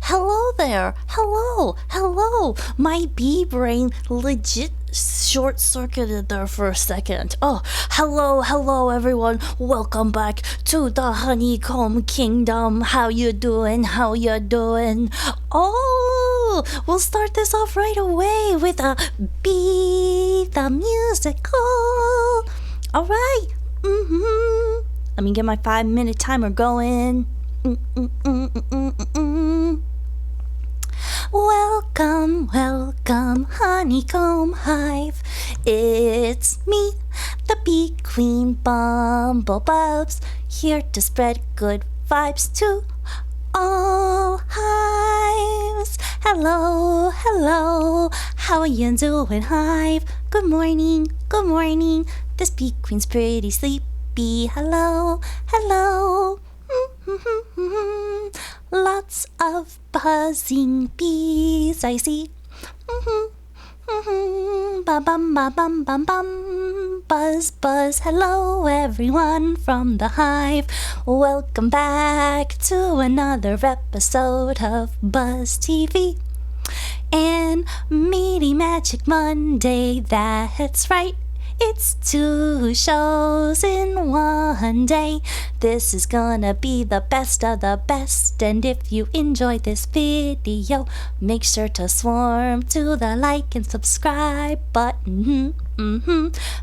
Hello there. Hello. My bee brain legit short-circuited there for a second. Oh, hello everyone. Welcome back to the Honeycomb Kingdom. How you doing? Oh, we'll start this off right away with a Be the Musical. All right. Let me get my 5-minute timer going. Welcome, Honeycomb Hive. It's me, the Bee Queen Bumblebubz, here to spread good vibes to all hives. Hello, hello, how are you doing, Hive? Good morning, good morning. This bee queen's pretty sleepy. Hello, hello. Lots of buzzing bees I see. Ba bum ba bum bum bum. Buzz, buzz. Hello, everyone from the Hive. Welcome back to another episode of Buzzz TV and Meaty Magic Monday. That's right. It's 2 shows in one day. This is gonna be the best of the best. And if you enjoyed this video, make sure to swarm to the like and subscribe button.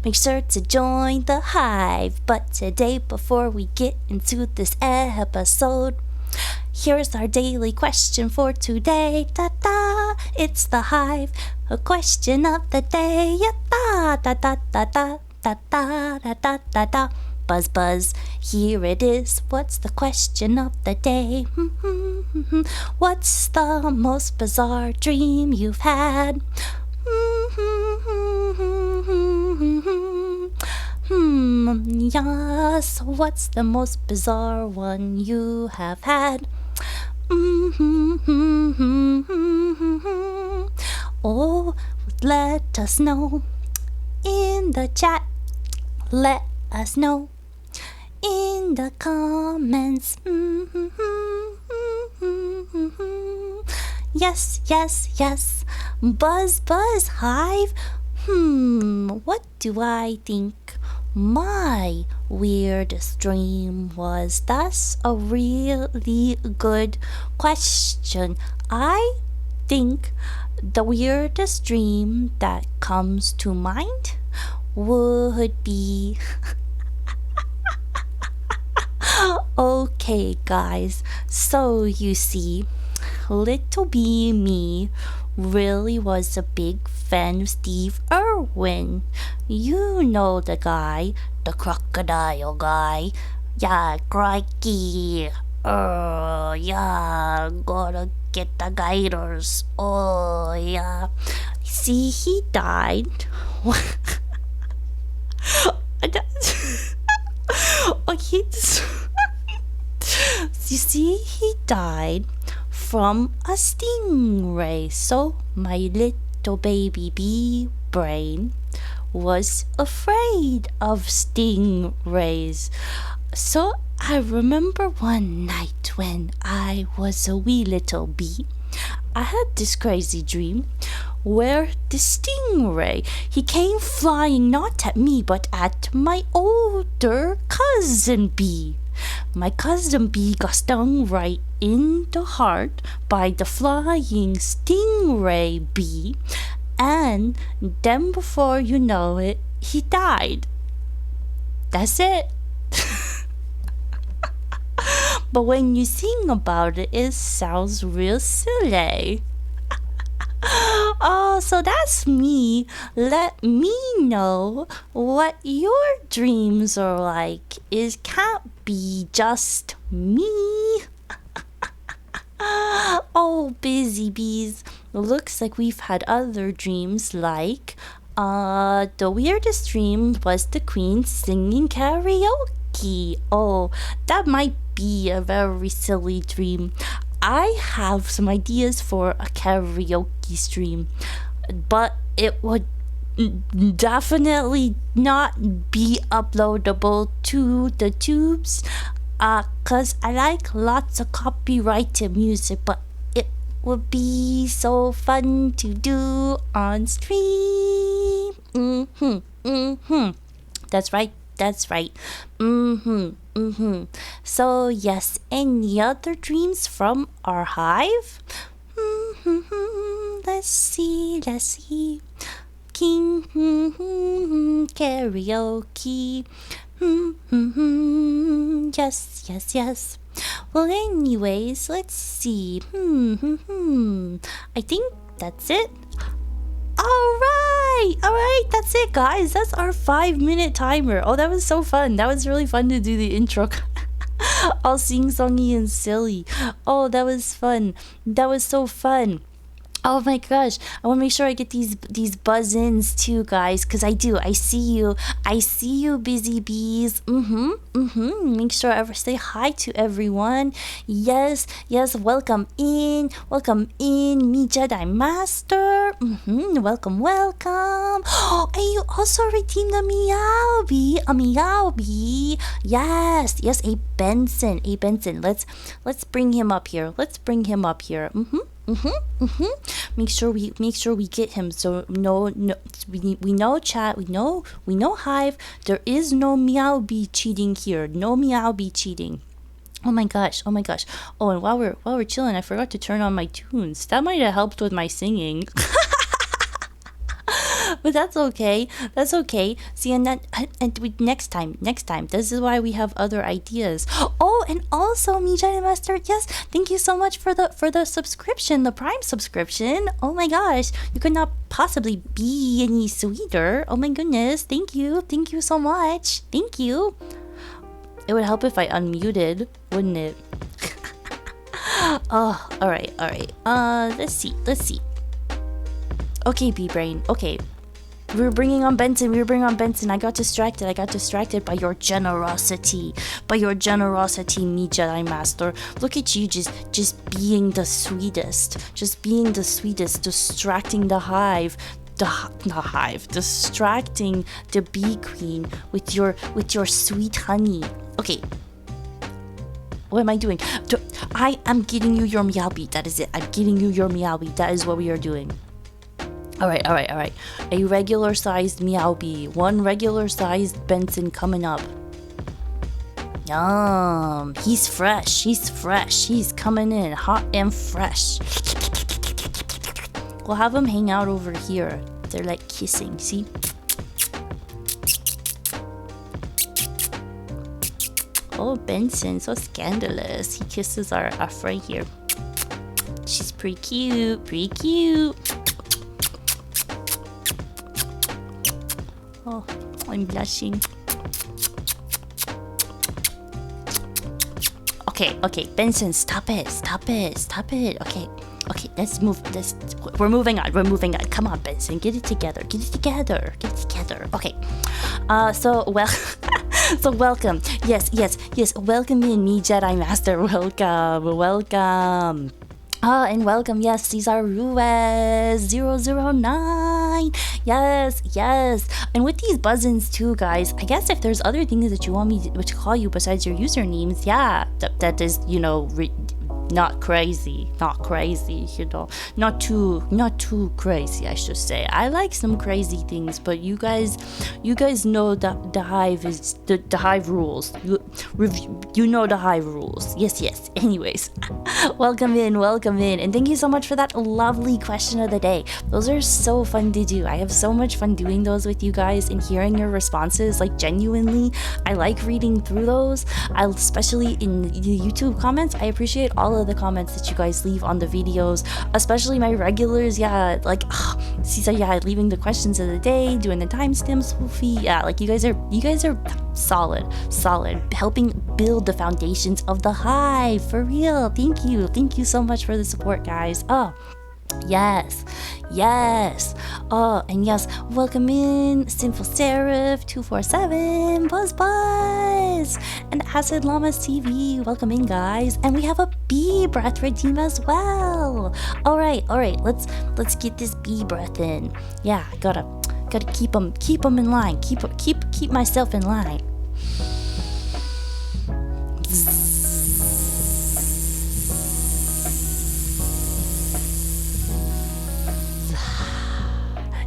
Make sure to join the Hive. But today, before we get into this episode, here's our daily question for today. Ta-da! It's the Hive. A question of the day. Da-da-da-da-da-da-da-da-da-da-da. Buzz, buzz. Here it is. What's the question of the day? What's the most bizarre dream you've had? Yes. What's the most bizarre one you have had? Oh, let us know in the chat. Let us know in the comments. Yes, yes, yes. Buzz, buzz, Hive. What do I think my weirdest dream was? That's a really good question. I think the weirdest dream that comes to mind would be okay, guys, so you see, little bee me really was a big fan of Steve Irwin. You know the guy, the crocodile guy. Yeah, crikey. Yeah, gotta get the guiders. Oh, yeah. See, he died. Okay, you see, he died from a stingray. So my little baby bee brain was afraid of stingrays. So I remember one night when I was a wee little bee, I had this crazy dream where the stingray, he came flying not at me but at my older cousin bee. My cousin bee got stung right in the heart by the flying stingray bee, and then before you know it, he died. That's it. But when you sing about it, it sounds real silly. Oh, so that's me. Let me know what your dreams are like. It can't be just me. Oh, busy bees. Looks like we've had other dreams like the weirdest dream was the queen singing karaoke. Oh, that might be a very silly dream. I have some ideas for a karaoke stream, but it would definitely not be uploadable to the tubes, cause I like lots of copyrighted music, but it would be so fun to do on stream. That's right. That's right. So yes, any other dreams from our Hive? Let's see. King karaoke. Yes. Well, anyways, let's see. I think that's it. Alright, that's it, guys. That's our 5-minute timer. Oh, that was so fun. That was really fun to do the intro. All sing-songy and silly. Oh, that was fun. That was so fun. Oh my gosh, I want to make sure I get these buzz-ins too, guys, because I do. I see you. I see you, busy bees. Make sure I say hi to everyone. Yes, yes, welcome in. Welcome in, me Jedi Master. Welcome, welcome. Oh, and you also redeemed a Meowbee. A Meowbee. Yes, yes, a Benson. A Benson. Let's bring him up here. Let's bring him up here. Make sure we get him. So we know chat. We know Hive. There is no Meowbee cheating here. No Meowbee cheating. Oh my gosh. Oh my gosh. Oh, and while we're chilling, I forgot to turn on my tunes. That might have helped with my singing. But that's okay. That's okay. See, next time. This is why we have other ideas. Oh, and also, Mijai Master, yes, thank you so much for the subscription, the Prime subscription. Oh my gosh, you could not possibly be any sweeter. Oh my goodness, thank you so much. Thank you. It would help if I unmuted, wouldn't it? Oh, all right. Let's see. Okay, B-Brain. Okay. We were bringing on Benson. I got distracted by your generosity. Me Jedi Master. Look at you just being the sweetest. Distracting the hive. Distracting the bee queen with your sweet honey. Okay. What am I doing? I am getting you your Meowbee. That is it. I'm getting you your Meowbee. That is what we are doing. All right. A regular-sized Meowbee. One regular-sized Benson coming up. Yum. He's fresh. He's coming in hot and fresh. We'll have them hang out over here. They're like kissing. See? Oh, Benson, so scandalous. He kisses our friend here. She's pretty cute. Oh, I'm blushing. Okay, Benson, stop it. Okay, let's move. We're moving on. Come on, Benson, get it together. Okay. So welcome. Yes. Welcome in, me Jedi Master. Welcome. And welcome, yes, Cesar Ruiz 009. Yes. And with these buzz-ins too, guys, I guess if there's other things that you want me to call you besides your usernames, yeah, that is, not crazy, not too crazy, I should say. I like some crazy things, but you guys know that the Hive is the Hive rules. You know the Hive rules. Yes. Anyways, welcome in, and thank you so much for that lovely question of the day. Those are so fun to do. I have so much fun doing those with you guys and hearing your responses. Like, genuinely, I like reading through those. Especially in the YouTube comments. I appreciate all of the comments that you guys leave on the videos, especially my regulars. Yeah, like Cesar, leaving the questions of the day, doing the timestamps, Wolfie. Yeah, like you guys are solid, helping build the foundations of the Hive for real. Thank you so much for the support, guys. Oh, yes. Oh, and yes, welcome in Sinful Seraph 247, Buzzz, and Acid Llamas TV. Welcome in, guys. And we have a bee breath redeem as well. All right. Let's get this bee breath in. Yeah, gotta keep them in line. Keep myself in line.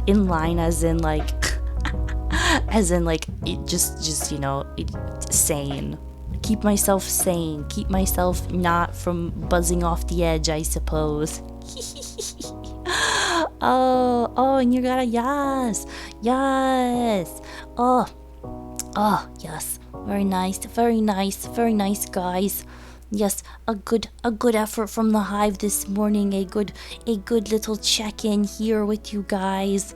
In line as in like it just sane. Keep myself sane. Keep myself not from buzzing off the edge, I suppose. Oh, and you got a yes. Oh, yes. Very nice, guys. Yes, a good effort from the Hive this morning. A good little check-in here with you guys.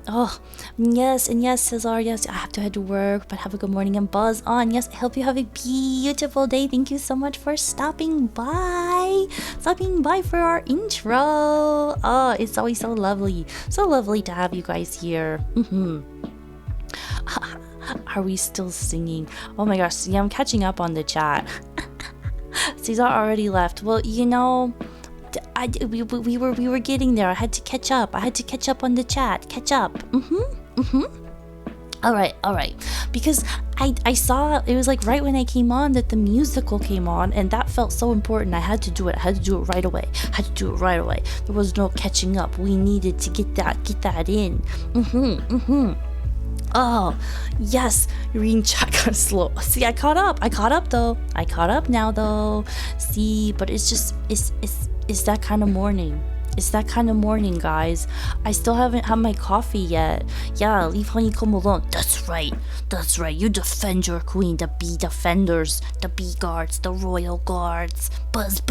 Oh, yes, and yes, Cesar, yes, I have to head to work, but have a good morning and Buzz on. Yes, I hope you have a beautiful day. Thank you so much for stopping by. Stopping by for our intro. Oh, it's always so lovely. So lovely to have you guys here. Are we still singing? Oh my gosh, yeah, I'm catching up on the chat. Cesar already left. Well, you know, we were getting there. I had to catch up. I had to catch up on the chat. Catch up. All right. Because I saw it was like right when I came on that the musical came on, and that felt so important. I had to do it. I had to do it right away. There was no catching up. We needed to get that in. Oh, yes, reading chat kind of slow. See, I caught up though. I caught up now though. See, but it's just, it's that kind of morning. It's that kind of morning, guys. I still haven't had my coffee yet. Yeah, leave Honeycomb alone. That's right. You defend your queen, the bee defenders, the bee guards, the royal guards. Buzz.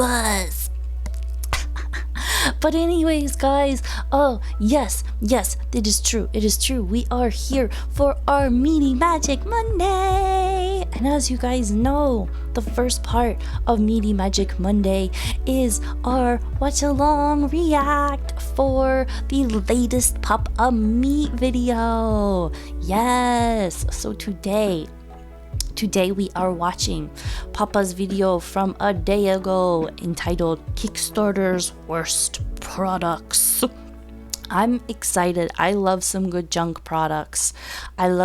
But anyways, guys, oh yes, it is true. We are here for our Meaty Magic Monday. And as you guys know, the first part of Meaty Magic Monday is our watch along react for the latest Pop-Up Meat video. Yes, so today we are watching Papa's video from a day ago entitled Kickstarter's Worst Products. I'm excited. I love some good junk products. And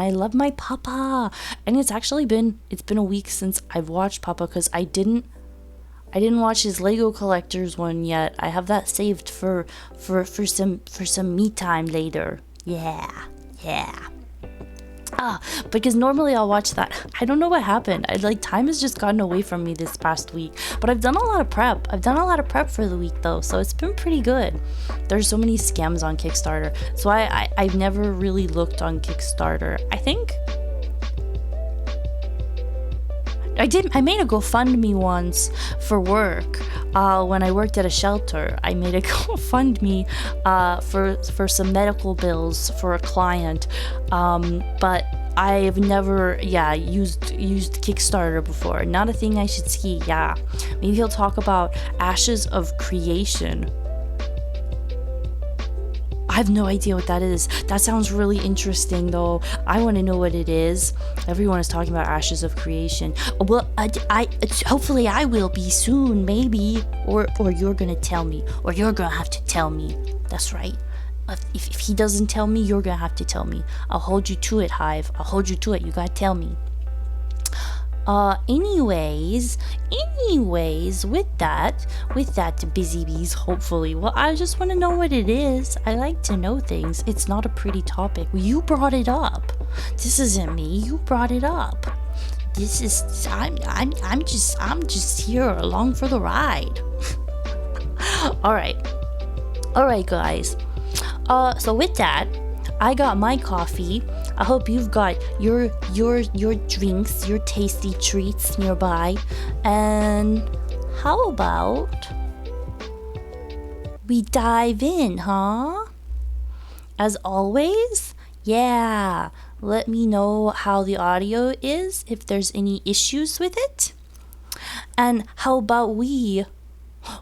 I love my Papa. And it's been a week since I've watched Papa because I didn't watch his Lego Collectors one yet. I have that saved for some me time later. Yeah. Because normally I'll watch that. I don't know what happened. Time has just gotten away from me this past week. But I've done a lot of prep. For the week though, so it's been pretty good. There's so many scams on Kickstarter. So I've never really looked on Kickstarter. I think I made a GoFundMe once for work. When I worked at a shelter, I made a GoFundMe for some medical bills for a client. But I've never used Kickstarter before. Not a thing I should see. Yeah, maybe he'll talk about Ashes of Creation. I have no idea what that is. That sounds really interesting though. I want to know what it is. Everyone is talking about Ashes of Creation. Well, hopefully I will be soon, maybe. Or you're gonna tell me. Or you're gonna have to tell me. That's right. If he doesn't tell me, you're gonna have to tell me. I'll hold you to it, Hive. I'll hold you to it. You gotta tell me. Anyways, with that, busy bees, hopefully. Well, I just want to know what it is. I like to know things. It's not a pretty topic. You brought it up. This isn't me. You brought it up. This is, I'm just here along for the ride. All right, guys. So with that, I got my coffee. I hope you've got your drinks, your tasty treats nearby. And how about we dive in, huh? As always, yeah, let me know how the audio is, if there's any issues with it. And how about we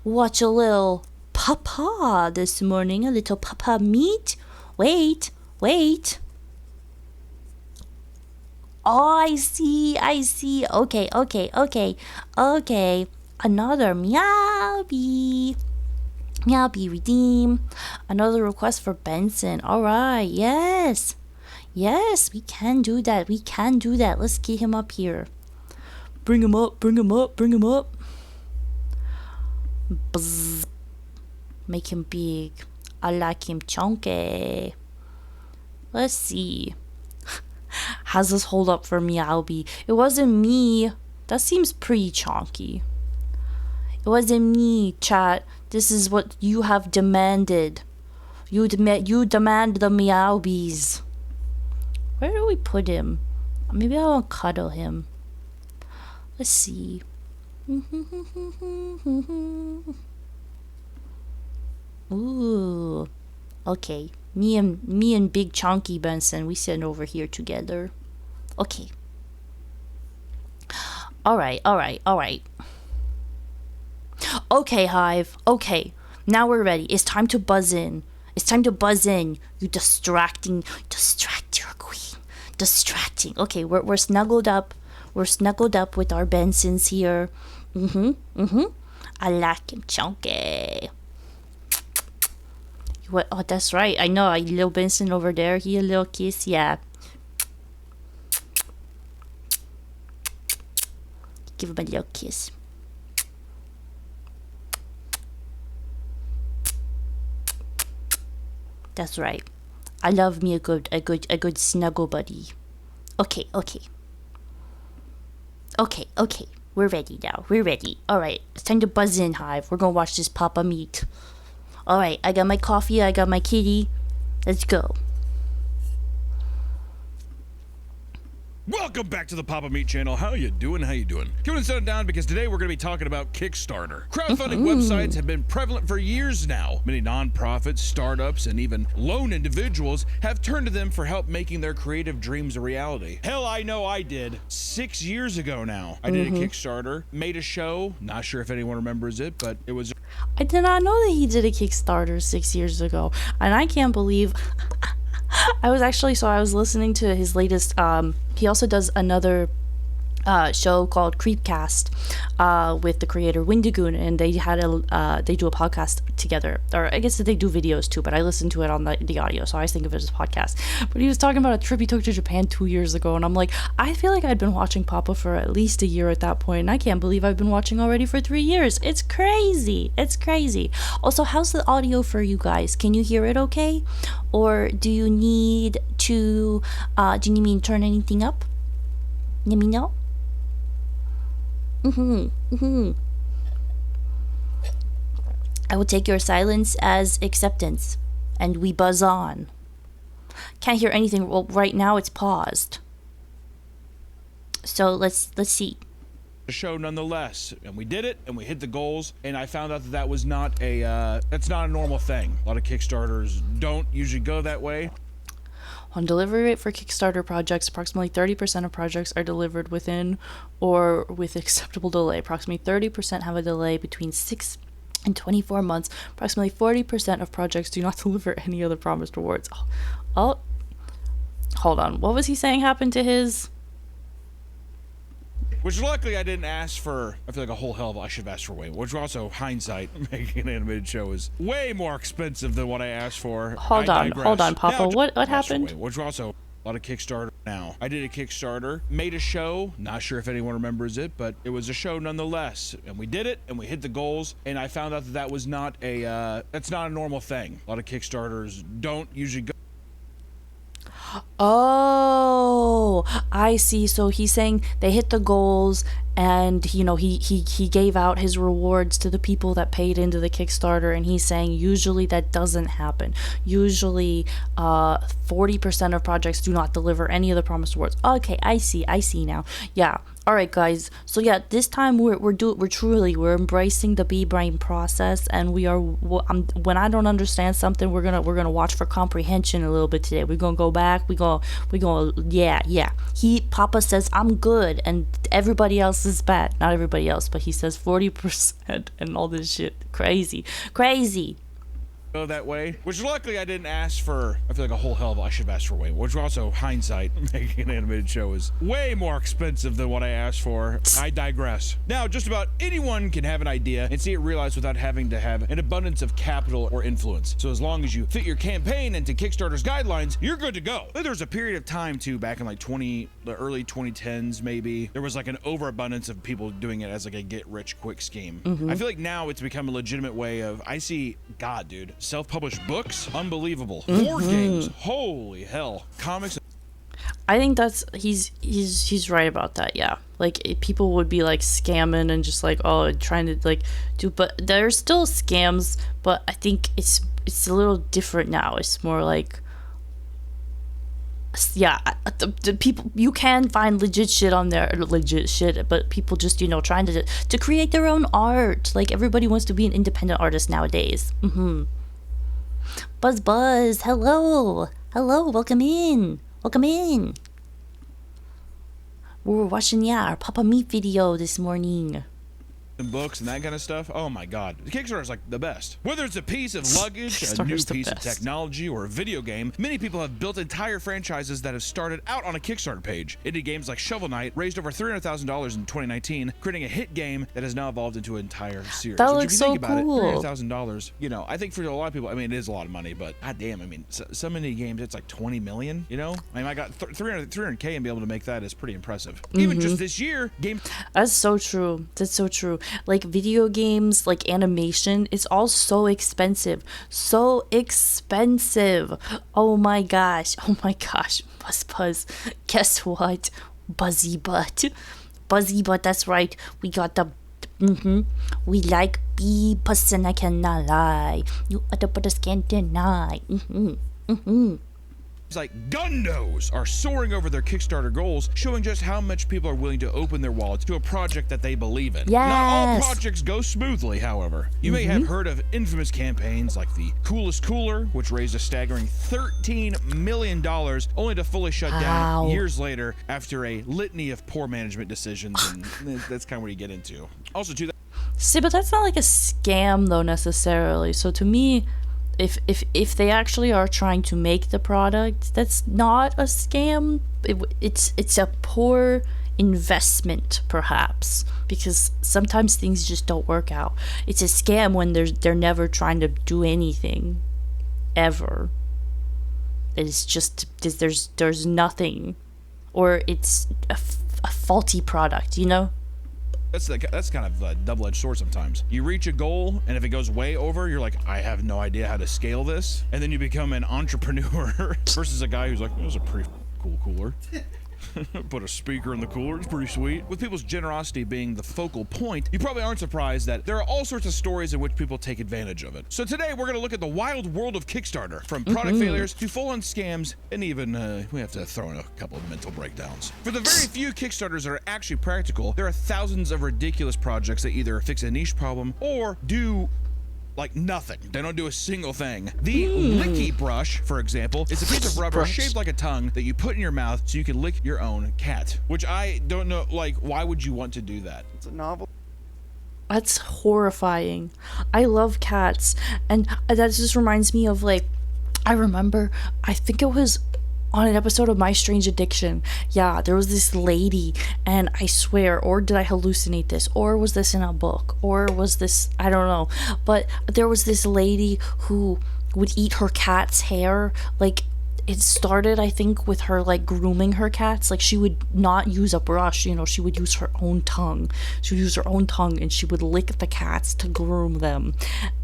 watch a little Papa this morning, a little Papa meat? Wait. Oh, I see. Okay. Another Meowbee redeem. Another request for Benson. All right. Yes, we can do that. Let's get him up here. Bring him up. Buzz. Make him big. I like him chunky. Let's see. How's this hold up for Meowbee? It wasn't me. That seems pretty chonky. It wasn't me, chat. This is what you have demanded. You demand the Meowbees. Where do we put him? Maybe I'll cuddle him. Let's see. Ooh. Okay. Me and Big Chunky Benson, we sitting over here together. Okay. All right. Okay, Hive. Okay. Now we're ready. It's time to buzz in. You distracting your queen. Distracting. Okay, we're snuggled up. We're snuggled up with our Bensons here. I like him chunky. What? Oh, that's right. I know. Little Benson over there. He a little kiss. Yeah. Give him a little kiss. That's right. I love me a good snuggle buddy. Okay. We're ready now. We're ready. All right. It's time to buzz in, Hive. We're gonna watch this Papa meet. All right. I got my coffee. I got my kitty. Let's go. Welcome back to the Papa Meat channel. How you doing? Keeping it settled down because today we're going to be talking about Kickstarter. Crowdfunding websites have been prevalent for years now. Many nonprofits, startups, and even lone individuals have turned to them for help making their creative dreams a reality. Hell, I know I did 6 years ago now. I did a Kickstarter, made a show. Not sure if anyone remembers it, but it was... I did not know that he did a Kickstarter 6 years ago, and I can't believe... I was listening to his latest, he also does another show called Creepcast with the creator Windigoon, and they do a podcast together, or I guess they do videos too, but I listened to it on the audio, so I always think of it as a podcast. But he was talking about a trip he took to Japan 2 years ago, and I'm like, I feel like I'd been watching Papa for at least a year at that point, and I can't believe I've been watching already for 3 years. It's crazy. Also, how's the audio for you guys? Can you hear it okay? Or do you need to turn anything up? Let me know. I will take your silence as acceptance, and we buzz on. Can't hear anything. Well, right now it's paused. So let's see. A show nonetheless, and we did it, and we hit the goals, and I found out that was not that's not a normal thing. A lot of Kickstarters don't usually go that way. On delivery rate for Kickstarter projects, approximately 30% of projects are delivered within or with acceptable delay. Approximately 30% have a delay between 6 and 24 months. Approximately 40% of projects do not deliver any other promised rewards. Oh, hold on. What was he saying happened to his? Which luckily I didn't ask for. I feel like a whole hell of I should have asked for way more. Which also, hindsight, making an animated show is way more expensive than what I asked for. Hold on, Papa. Now, what happened? Which also, a lot of Kickstarter now. I did a Kickstarter, made a show. Not sure if anyone remembers it, but it was a show nonetheless. And we did it, and we hit the goals. And I found out that was not that's not a normal thing. A lot of Kickstarters don't usually go. Oh, I see. So he's saying they hit the goals, and he gave out his rewards to the people that paid into the Kickstarter, and he's saying usually that doesn't happen. Usually 40% of projects do not deliver any of the promised rewards. Okay, I see now. Yeah. All right, guys. So yeah, this time we're embracing the bee brain process, and when I don't understand something, we're gonna watch for comprehension a little bit today. We're gonna go back. Yeah. Papa says I'm good, and everybody else is bad. Not everybody else, but he says 40% and all this shit. Crazy. Go that way, which luckily I didn't ask for. I feel like a whole hell of I should have asked for way more. Which also, hindsight, making an animated show is way more expensive than what I asked for. I digress. Now, just about anyone can have an idea and see it realized without having to have an abundance of capital or influence. So as long as you fit your campaign into Kickstarter's guidelines, you're good to go. There was a period of time too, back in like the early 2010s maybe, there was like an overabundance of people doing it as like a get-rich-quick scheme. I feel like now it's become a legitimate way of, I see, God, dude, self-published books, unbelievable. Board games, holy hell. Comics. I think he's right about that. Yeah, like people would be like scamming and just like trying to like do, but there's still scams. But I think it's a little different now. It's more like, yeah, the people, you can find legit shit on there, but people just trying to create their own art. Like everybody wants to be an independent artist nowadays. Buzz, hello. Hello, welcome in. Welcome in. We were watching, our Papa Meat video this morning. And books and that kind of stuff. Oh my god, the Kickstarter is like the best. Whether it's a piece of luggage, a new piece of technology, or a video game, many people have built entire franchises that have started out on a Kickstarter page. Indie games like Shovel Knight raised over $300,000 in 2019, creating a hit game that has now evolved into an entire series. That Which, looks if you think so about cool. it, $300,000, you know, I think for a lot of people, I mean, it is a lot of money, but god damn, I mean, so many games, it's like 20 million, you know? I mean, I got 300K and be able to make that is pretty impressive. Even just this year, games... That's so true. That's so true. Like video games, like animation, it's all so expensive. So expensive. Oh my gosh. Oh my gosh. Buzz. Guess what? Buzzy butt. Buzzy butt, that's right. We got the we like B-puss and I cannot lie. You other butters can't deny. like Gundos are soaring over their Kickstarter goals, showing just how much people are willing to open their wallets to a project that they believe in. Yes. Not all projects go smoothly, however. You may have heard of infamous campaigns like the Coolest Cooler, which raised a staggering $13 million, only to fully shut down years later after a litany of poor management decisions, and that's kind of what you get into. Also, too, see, but that's not like a scam though necessarily. So to me, if they actually are trying to make the product, that's not a scam. It's a poor investment perhaps, because sometimes things just don't work out. It's a scam when they're never trying to do anything ever. It's just there's nothing, or it's a faulty product, you know. That's kind of a double-edged sword sometimes. You reach a goal, and if it goes way over, you're like, I have no idea how to scale this. And then you become an entrepreneur versus a guy who's like, it was a pretty cool cooler. Put a speaker in the cooler, it's pretty sweet. With people's generosity being the focal point, you probably aren't surprised that there are all sorts of stories in which people take advantage of it. So today we're gonna look at the wild world of Kickstarter, from product failures to full-on scams, and even we have to throw in a couple of mental breakdowns. For the very few Kickstarters that are actually practical, there are thousands of ridiculous projects that either fix a niche problem or do like nothing. They don't do a single thing. The licky brush, for example, is a piece of rubber shaped like a tongue that you put in your mouth so you can lick your own cat. Which I don't know, like, why would you want to do that? It's a novel. That's horrifying. I love cats, and that just reminds me of, like, I remember, I think it was on an episode of My Strange Addiction. Yeah, there was this lady, and I swear, or did I hallucinate this, or was this in a book, or was this, I don't know, but there was this lady who would eat her cat's hair. Like, it started, I think, with her, like, grooming her cats. Like, she would not use a brush, you know, she would use her own tongue. She would use her own tongue, and she would lick the cats to groom them.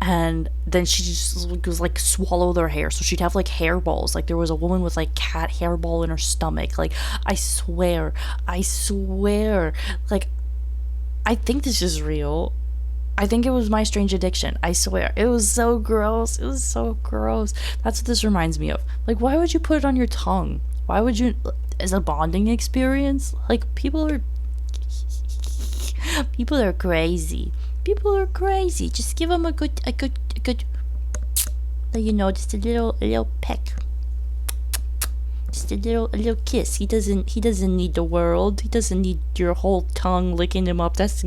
And then she just was, like, swallow their hair. So she'd have, like, hairballs. Like, there was a woman with, like, cat hairball in her stomach. Like, I swear. Like, I think this is real. I think it was My Strange Addiction. I swear. It was so gross. It was so gross. That's what this reminds me of. Like, why would you put it on your tongue? Why would you, as a bonding experience? Like, people are crazy. People are crazy. Just give them a good, you know, just a little peck. Just a little kiss. He doesn't need the world. He doesn't need your whole tongue licking him up. That's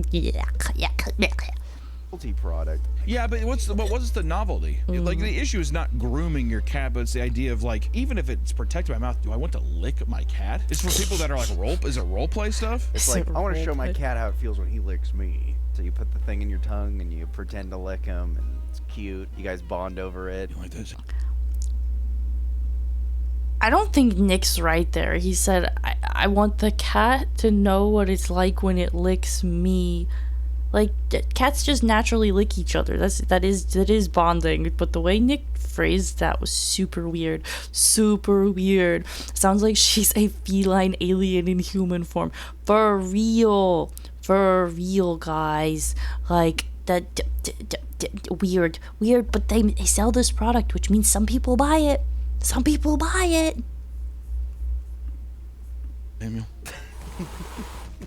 product. Yeah, but what's the novelty? Like, the issue is not grooming your cat, but it's the idea of, like, even if it's protected by mouth, do I want to lick my cat? It's for people that are like is it role play stuff? It's like, I want to show my cat how it feels when he licks me. So you put the thing in your tongue and you pretend to lick him, and it's cute. You guys bond over it. You like this? I don't think Nick's right there. He said, I want the cat to know what it's like when it licks me. Like, cats just naturally lick each other. That is bonding. But the way Nick phrased that was super weird. Super weird. Sounds like she's a feline alien in human form. For real. For real, guys. Like, that weird. Weird, but they sell this product, which means some people buy it. Some people buy it. Samuel.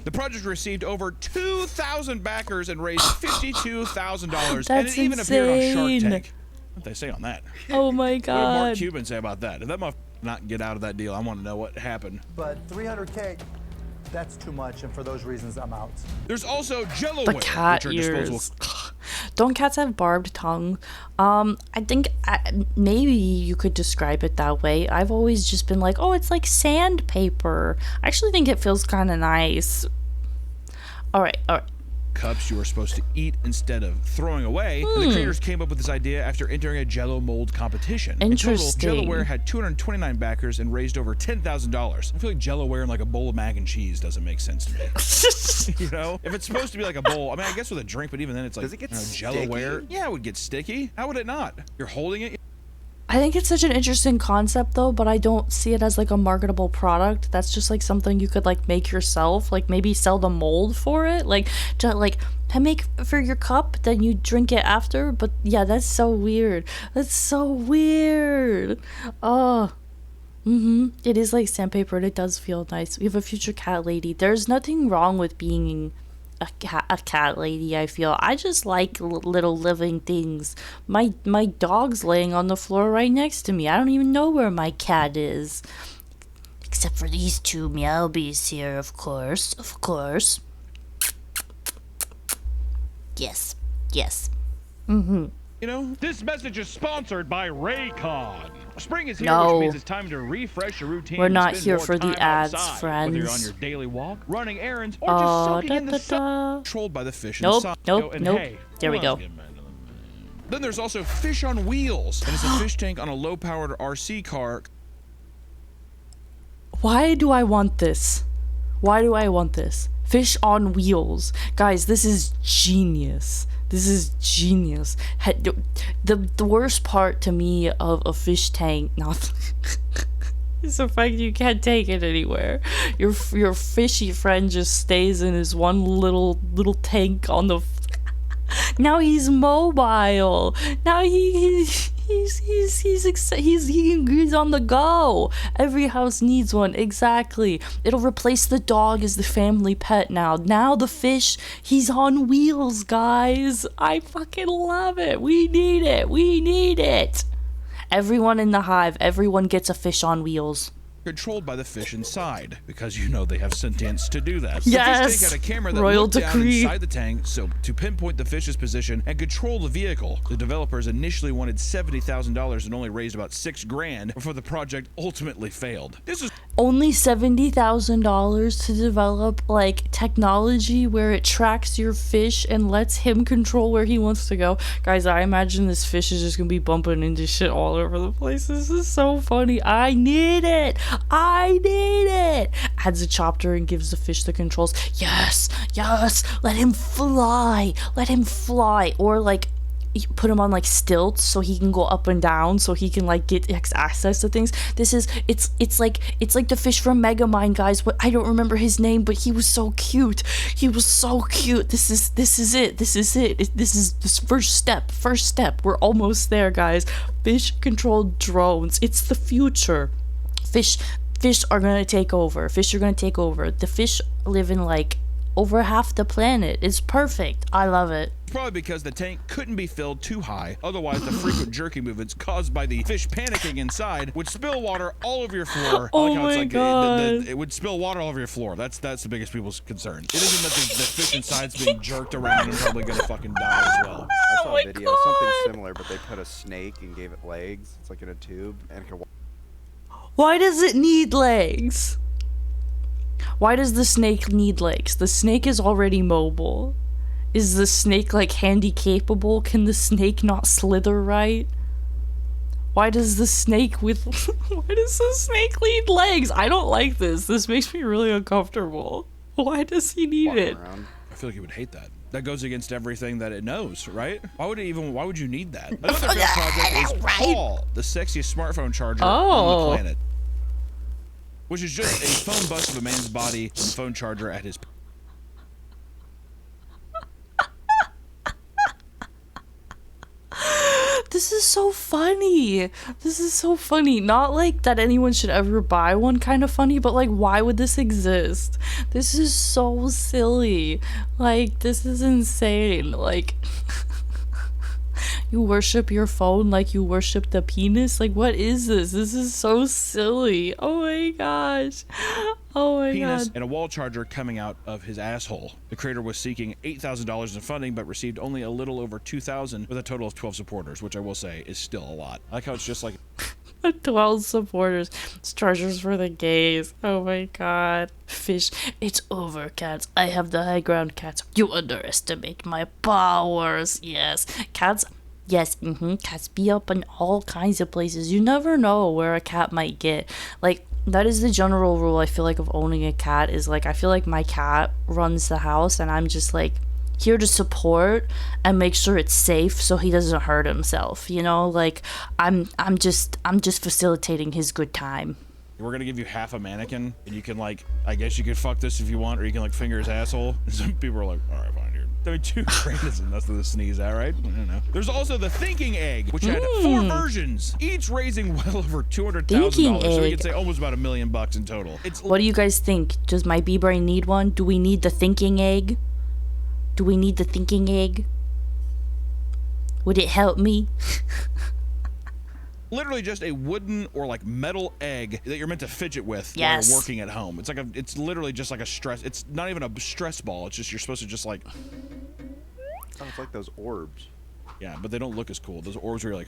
The project received over 2,000 backers and raised $52,000, and it even appeared on Shark Tank. What they say on that? Oh my What did Mark god. Cuban say about that? Did that motherfucker not get out of that deal? I want to know what happened. But 300K, that's too much, and for those reasons, I'm out. There's also Jellowware, The cat which are disposable. ears. Don't cats have barbed tongue? I think maybe you could describe it that way. I've always just been like, oh, it's like sandpaper. I actually think it feels kind of nice. All right. Cups you are supposed to eat instead of throwing away. And the creators came up with this idea after entering a Jello mold competition. Interesting. In total, Jellowware had 229 backers and raised over $10,000. I feel like Jellowware in like a bowl of mac and cheese doesn't make sense to me. You know, if it's supposed to be like a bowl, I mean, I guess with a drink, but even then, it's like, Does it get Jelloware. sticky? Yeah, it would get sticky. How would it not? You're holding it. I think it's such an interesting concept though, but I don't see it as like a marketable product. That's just like something you could like make yourself, like maybe sell the mold for it, like to make for your cup, then you drink it after. But yeah, that's so weird. That's so weird. Oh. It is like sandpaper and it does feel nice. We have a future cat lady. There's nothing wrong with being a cat lady, I feel. I just like little living things. My dog's laying on the floor right next to me. I don't even know where my cat is. Except for these two meowbies here, of course. Of course. Yes. You know, this message is sponsored by Raycon. Spring is here, No. which means it's time to refresh your routine. We're and not spend here more for the time ads, outside. Whether you're on friends. your daily walk, running errands, or just soaking in the sun. Controlled by the fish inside. Nope. And hey, There we hold go. on. Then there's also Fish on Wheels, and it's a fish tank on a low-powered RC car. Why do I want this? Fish on wheels. Guys, this is genius. The worst part to me of a fish tank, is the fact you can't take it anywhere. Your fishy friend just stays in his one little tank on the. Now he's mobile. Now he's on the go. Every house needs one. Exactly. It'll replace the dog as the family pet now. Now the fish, he's on wheels, guys. I fucking love it. We need it. Everyone in the hive, everyone gets a fish on wheels. Controlled by the fish inside, because you know they have sentience to do that. Yes! The fish tank had a camera that Royal looked down decree. inside the tank, so to pinpoint the fish's position and control the vehicle. The developers initially wanted $70,000 and only raised about $6,000 before the project ultimately failed. This is Only $70,000 to develop like technology where it tracks your fish and lets him control where he wants to go. Guys, I imagine this fish is just gonna be bumping into shit all over the place. This is so funny. I need it. Adds a chopper and gives the fish the controls. Yes. Let him fly. Or like you put him on like stilts so he can go up and down, so he can like get access to things. It's like the fish from Megamind, guys. What, I don't remember his name, but he was so cute. This is it. This is this first step. We're almost there, guys. Fish controlled drones. It's the future. Fish are gonna take over. The fish live in like over half the planet. It's perfect. I love it. probably because the tank couldn't be filled too high. Otherwise, the frequent jerky movements caused by the fish panicking inside would spill water all over your floor. Oh I like how my it's like God. it would spill water all over your floor. That's the biggest people's concern. It isn't that the fish inside's being jerked around and probably gonna fucking die as well. I saw my a video, something God. similar, but they put a snake and gave it legs. It's like in a tube, and it can walk. Why does it need legs? Why does the snake need legs? The snake is already mobile. Is the snake like handy capable? Can the snake not slither right? Why does the snake need legs? I don't like this. This makes me really uncomfortable. Why does he need walking it? around. I feel like it would hate that. That goes against everything that it knows, right? Why would you need that? Another failed project is Paul, the sexiest smartphone charger on the planet. Which is just a phone bust of a man's body and phone charger at his... This is so funny. Not like that anyone should ever buy one kind of funny, but like, why would this exist? This is so silly. Like, this is insane. Like, You worship your phone like you worship the penis? Like, what is this? This is so silly. Oh my gosh. Oh my penis god. and a wall charger coming out of his asshole. The creator was seeking $8,000 in funding, but received only a little over $2,000 with a total of 12 supporters, which I will say is still a lot. I like how it's just like 12 supporters. It's chargers for the gays. Oh my god. Fish. It's over, cats. I have the high ground, cats. You underestimate my powers. Yes. Cats. Yes, cats be up in all kinds of places. You never know where a cat might get. Like, that is the general rule, I feel like, of owning a cat. Is like, I feel like my cat runs the house and I'm just like here to support and make sure it's safe so he doesn't hurt himself, you know? Like, I'm just facilitating his good time. we're gonna give you half a mannequin, and you can like, I guess you could fuck this if you want, or you can like finger his asshole. And some people are like, all right, fine, dude. I mean, $2 grand isn't nothing to sneeze at, right? I don't know. There's also the thinking egg, which had 4 versions, each raising well over $200,000. So we could say almost about $1 million in total. What do you guys think? Does my B-brain need one? Do we need the thinking egg? Do we need the thinking egg? Would it help me? Literally just a wooden or like metal egg that you're meant to fidget with while you're working at home. It's like it's literally just like a stress. It's not even a stress ball. It's just you're supposed to just like. Oh, it's like those orbs. Yeah, but they don't look as cool. Those orbs are like.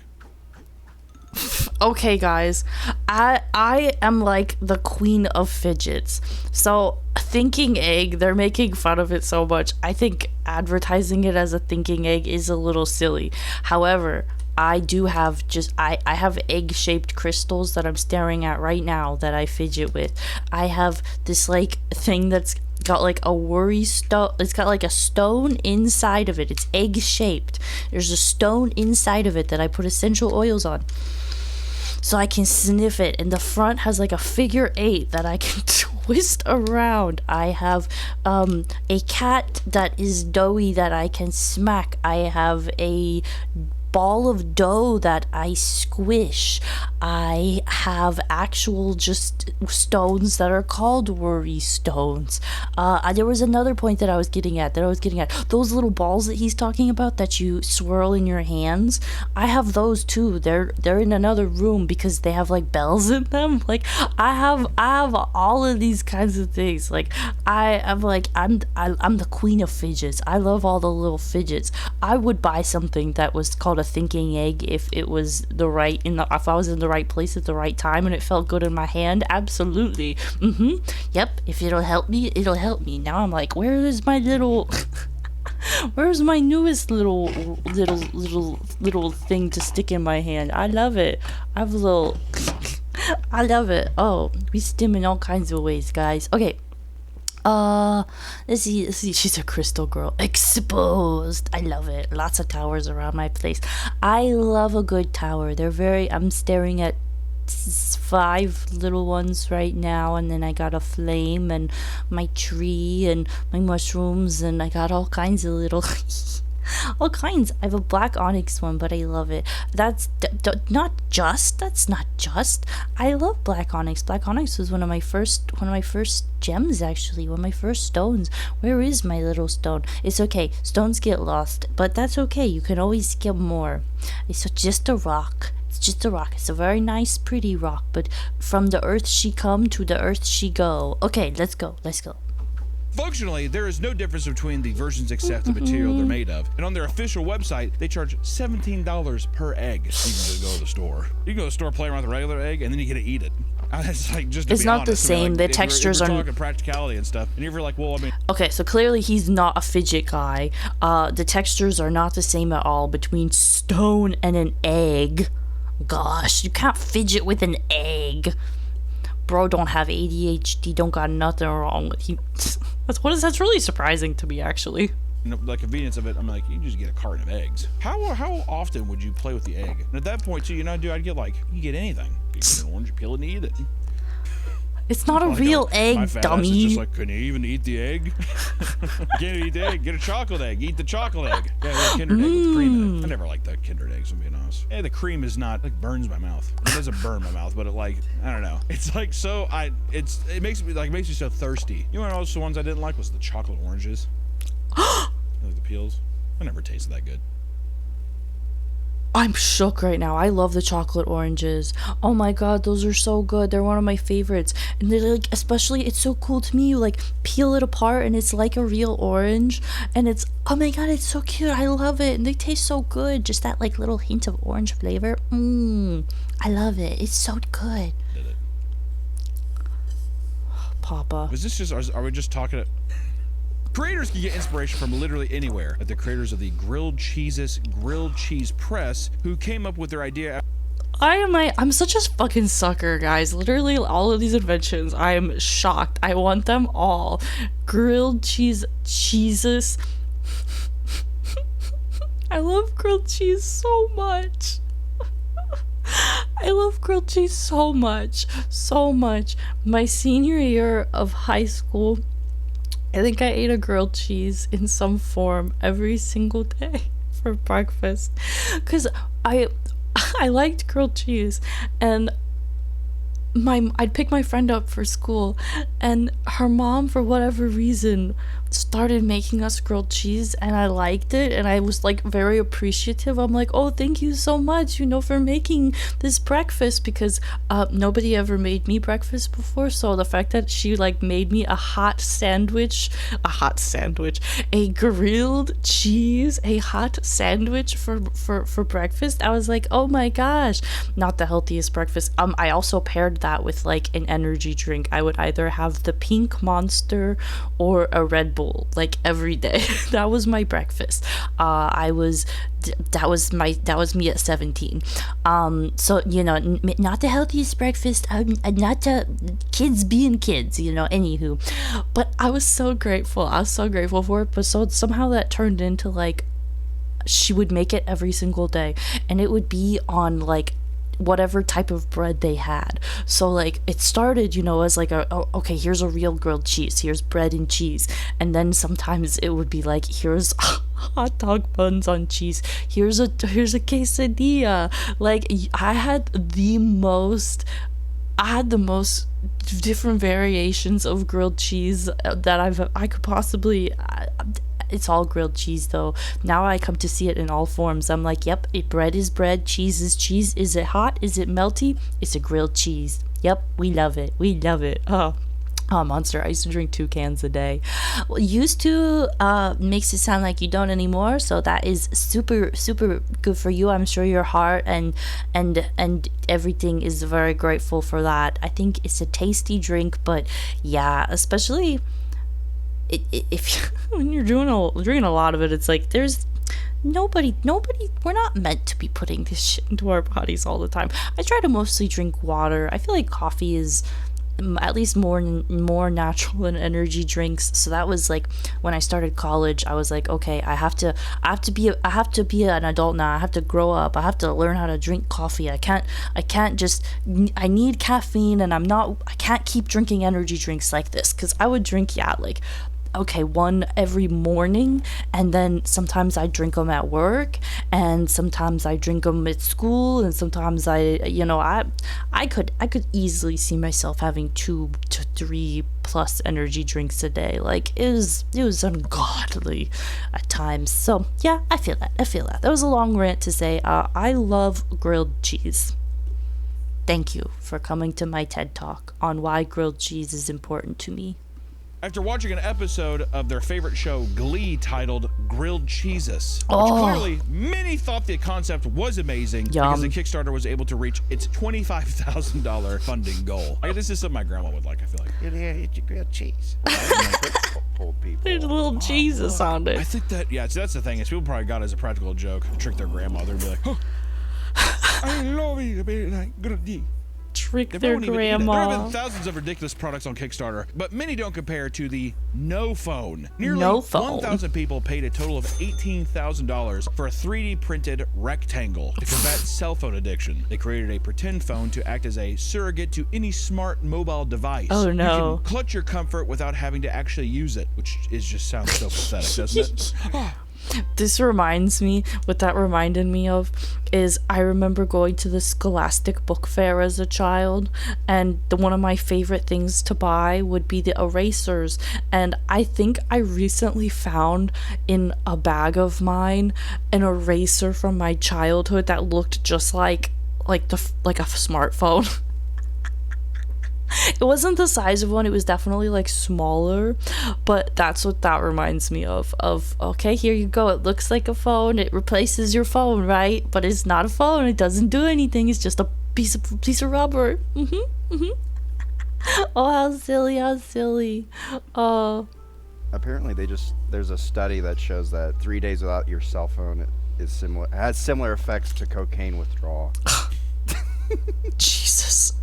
Okay, guys, I am like the queen of fidgets. So thinking egg, they're making fun of it so much. I think advertising it as a thinking egg is a little silly. However, I do have I have egg-shaped crystals that I'm staring at right now that I fidget with. I have this like thing that's got like a worry stone. It's got like a stone inside of it. It's egg-shaped. There's a stone inside of it that I put essential oils on, so I can sniff it, and the front has like a figure 8 that I can twist around. I have a cat that is doughy that I can smack. I have a ball of dough that I squish. I have actual just stones that are called worry stones. There was another point that I was getting at. Those little balls that he's talking about that you swirl in your hands. I have those too. They're in another room because they have like bells in them. Like I have all of these kinds of things. Like I'm the queen of fidgets. I love all the little fidgets. I would buy something that was called a thinking egg if it was if I was in the right place at the right time and it felt good in my hand. Absolutely. Yep, if it'll help me, it'll help me. Now I'm like, where is my little where's my newest little thing to stick in my hand? I love it. I have a little I love it. Oh, we stim in all kinds of ways, guys. Okay. Let's see. She's a crystal girl. Exposed. I love it. Lots of towers around my place. I love a good tower. I'm staring at 5 little ones right now, and then I got a flame and my tree and my mushrooms, and I got all kinds of little all kinds. I have a black onyx one, but I love it. That's not just. I love black onyx. Black onyx was one of my first gems, actually. One of my first stones. Where is my little stone? It's okay. Stones get lost, but that's okay. You can always get more. It's just a rock. It's a very nice, pretty rock, but from the earth she come, to the earth she go. Okay, let's go. Functionally, there is no difference between the versions except the material they're made of. And on their official website, they charge $17 per egg. You can go to the store. You can go to the store, play around with a regular egg, and then you get to eat it. It's like, just to it's be not honest, the same. Like, the textures are are talking practicality and stuff, and you're like, well, I mean. Okay, so clearly he's not a fidget guy. The textures are not the same at all between stone and an egg. Gosh, you can't fidget with an egg. Bro don't have ADHD, don't got nothing wrong with him. That's really surprising to me, actually. You know, the convenience of it, I'm like, you can just get a carton of eggs. How often would you play with the egg? And at that point, too, dude, I'd get like, you get anything. You get an orange, you peel it and eat it. It's not a real egg, my fat dummy. Ass is just like, can you even eat the egg? You can't eat the egg. Get a chocolate egg. Eat the chocolate egg. Yeah, a Kinder egg with cream in it. I never liked the Kinder eggs, I'm being honest. Yeah, the cream is not, like, burns my mouth. It doesn't burn my mouth, but it like, I don't know. It's like so, it makes me so thirsty. You know what else the ones I didn't like was the chocolate oranges. Like the peels. I never tasted that good. I'm shook right now. I love the chocolate oranges. Oh my god, those are so good. They're one of my favorites. And they're like, especially, it's so cool to me. You like peel it apart and it's like a real orange. And it's, oh my god, it's so cute. I love it. And they taste so good. Just that like little hint of orange flavor. I love it. It's so good. Did it. Papa. Was this just, are we just talking? Creators can get inspiration from literally anywhere. Like the creators of the Grilled Cheeses Grilled Cheese Press, who came up with their idea. I'm such a fucking sucker, guys. Literally all of these inventions, I am shocked. I want them all. Grilled cheeses. I love grilled cheese so much. I love grilled cheese so much. So much. My senior year of high school, I think I ate a grilled cheese in some form every single day for breakfast, because I liked grilled cheese, and I'd pick my friend up for school, and her mom, for whatever reason, started making us grilled cheese, and I liked it, and I was like very appreciative. I'm like, oh, thank you so much, you know, for making this breakfast, because nobody ever made me breakfast before. So the fact that she like made me a grilled cheese, a hot sandwich for breakfast, I was like, oh my gosh. Not the healthiest breakfast. I also paired that with like an energy drink. I would either have the Pink Monster or a Red Bull like every day. That was my breakfast. That was me at 17. So you know, not the healthiest breakfast. Not kids being kids, you know. Anywho, but I was so grateful. I was so grateful for it. But so somehow that turned into like, she would make it every single day, and it would be on like whatever type of bread they had. So like it started, you know, as like okay, here's a real grilled cheese, here's bread and cheese, and then sometimes it would be like, here's hot dog buns on cheese, here's a quesadilla. Like I had the most different variations of grilled cheese that I could possibly. It's all grilled cheese though. Now I come to see it in all forms. I'm like, yep, bread is bread, cheese is cheese. Is it hot? Is it melty? It's a grilled cheese. Yep, we love it. We love it. Oh, Monster, I used to drink 2 cans a day. Well, used to makes it sound like you don't anymore, so that is super, super good for you. I'm sure your heart and everything is very grateful for that. I think it's a tasty drink, but yeah, especially if when you're drinking a lot of it, it's like there's nobody, we're not meant to be putting this shit into our bodies all the time. I try to mostly drink water. I feel like coffee is at least more natural than energy drinks. So that was like when I started college, I was like, okay, I have to be an adult now. I have to grow up. I have to learn how to drink coffee. I need caffeine, and I can't keep drinking energy drinks like this, because I would drink one every morning, and then sometimes I drink them at work, and sometimes I drink them at school, and sometimes I could easily see myself having 2 to 3 plus energy drinks a day. Like it was ungodly at times. So yeah, I feel that. That was a long rant to say I love grilled cheese. Thank you for coming to my TED Talk on why grilled cheese is important to me. After watching an episode of their favorite show, Glee, titled Grilled Cheeses, which clearly many thought the concept was amazing because the Kickstarter was able to reach its $25,000 funding goal. This is something my grandma would like, I feel like. Yeah, eat your grilled cheese. Old people. There's a little Jesus on it. I think that, so that's the thing, is people probably got it as a practical joke to trick their grandmother and be like, oh, I love it, like grilled cheese. Trick their grandma. There have been thousands of ridiculous products on Kickstarter, but many don't compare to the No Phone. Nearly 1,000 people paid a total of $18,000 for a 3D printed rectangle to combat cell phone addiction. They created a pretend phone to act as a surrogate to any smart mobile device. Oh no. You can clutch your comfort without having to actually use it, which just sounds so pathetic, doesn't it? This reminds me, what that reminded me of is I remember going to the Scholastic Book Fair as a child, and one of my favorite things to buy would be the erasers. And I think I recently found in a bag of mine an eraser from my childhood that looked just like a smartphone. It wasn't the size of one, it was definitely like smaller, but that's what that reminds me of okay, here you go, it looks like a phone, it replaces your phone, right? But it's not a phone, it doesn't do anything, it's just a piece of rubber. Oh, how silly. Oh, Apparently, there's a study that shows that 3 days without your cell phone has similar effects to cocaine withdrawal. Jesus.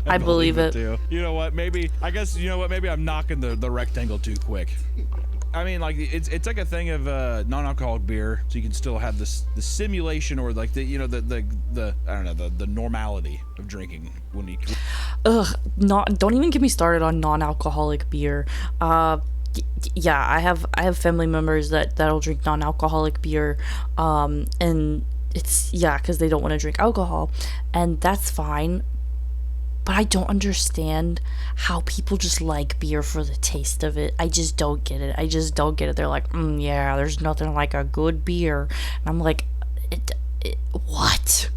I believe it. Too. You know what? Maybe I'm knocking the rectangle too quick. I mean, like it's like a thing of non-alcoholic beer, so you can still have the simulation or like the I don't know, the normality of drinking when you. Don't even get me started on non-alcoholic beer. Yeah, I have family members that'll drink non-alcoholic beer, and it's because they don't want to drink alcohol, and that's fine. But I don't understand how people just like beer for the taste of it. I just don't get it. They're like, yeah, there's nothing like a good beer. And I'm like, what?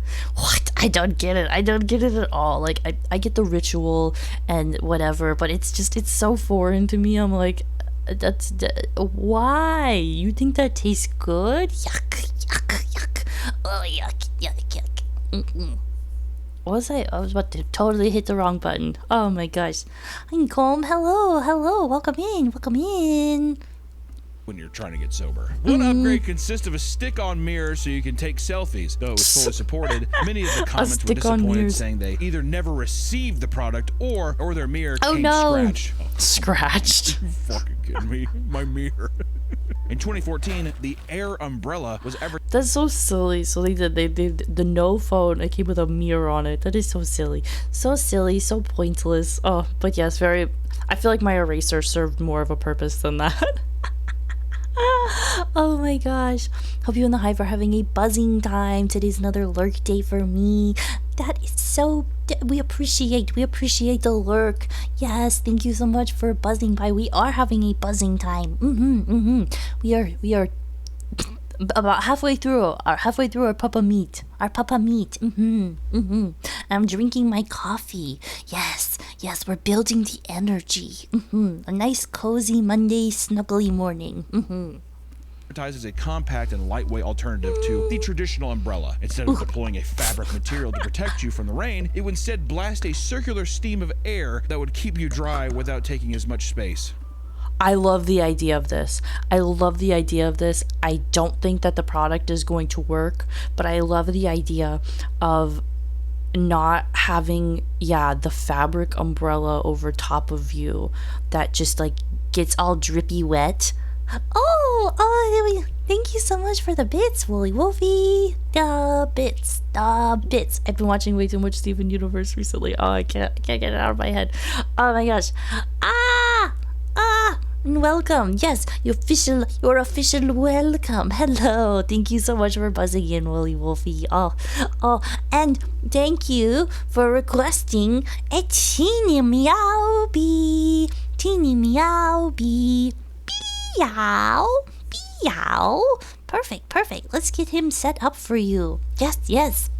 I don't get it. I don't get it at all. Like, I get the ritual and whatever, but it's so foreign to me. I'm like, why? You think that tastes good? Yuck. Oh, yuck. What was I? I was about to totally hit the wrong button. Oh my gosh. Honeycomb, hello. Welcome in. When you're trying to get sober. One upgrade consists of a stick-on mirror so you can take selfies. Though it was fully supported, many of the comments were disappointed, saying they either never received the product or their mirror came scratched. Scratched? Are you fucking kidding me? My mirror. In 2014, the Air umbrella was ever. That's so silly. So they did the no phone. It came with a mirror on it. That is so silly, so pointless. Oh, but yes, very. I feel like my eraser served more of a purpose than that. Oh my gosh. Hope you and the Hive are having a buzzing time. Today's another lurk day for me. That is so. We appreciate the lurk. Yes, thank you so much for buzzing by. We are having a buzzing time. We are about halfway through our papa meat. I'm drinking my coffee. Yes, we're building the energy. A nice cozy Monday snuggly morning. advertised as a compact and lightweight alternative to the traditional umbrella. Instead of deploying a fabric material to protect you from the rain, it would instead blast a circular stream of air that would keep you dry without taking as much space. I love the idea of this. I don't think that the product is going to work, but I love the idea of not having, the fabric umbrella over top of you that just like gets all drippy wet. Oh, thank you so much for the bits, Woolly Wolfie. The bits. I've been watching way too much Steven Universe recently. Oh, I can't get it out of my head. Oh my gosh. And welcome. Yes, your official welcome. Hello. Thank you so much for buzzing in, Woolly Wolfie. Oh, and thank you for requesting a teeny meow bee. Teeny meow bee. Meow. Perfect. Let's get him set up for you. Yes.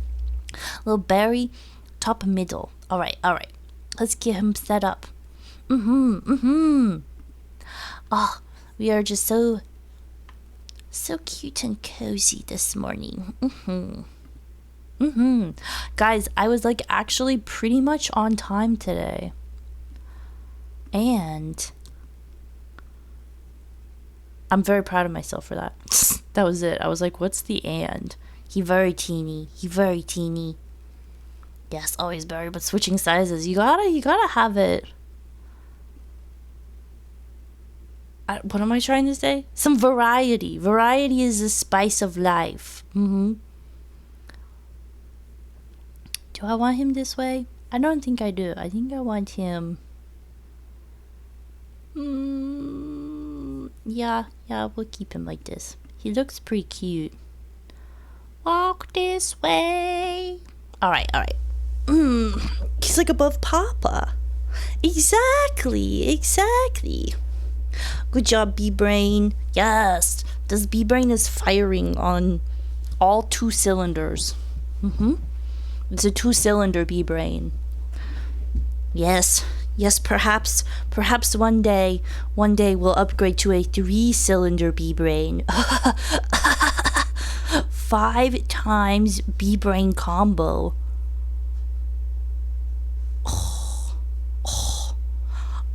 Little berry, top middle. All right. Let's get him set up. Oh, we are just so cute and cozy this morning. Guys, I was like actually pretty much on time today. And I'm very proud of myself for that. That was it. I was like, what's the and? He very teeny. Yes, always berry, but switching sizes. You gotta have it. What am I trying to say? Some variety. Variety is the spice of life. Do I want him this way? I don't think I do. I think I want him. Yeah, we'll keep him like this. He looks pretty cute. Walk this way. Alright, alright. He's like above Papa. Exactly, exactly. Good job, B-Brain. Yes, this B-Brain is firing on all 2 cylinders. It's a 2-cylinder B-Brain. Yes, yes, perhaps one day we'll upgrade to a 3-cylinder B-Brain. 5 times B-Brain combo.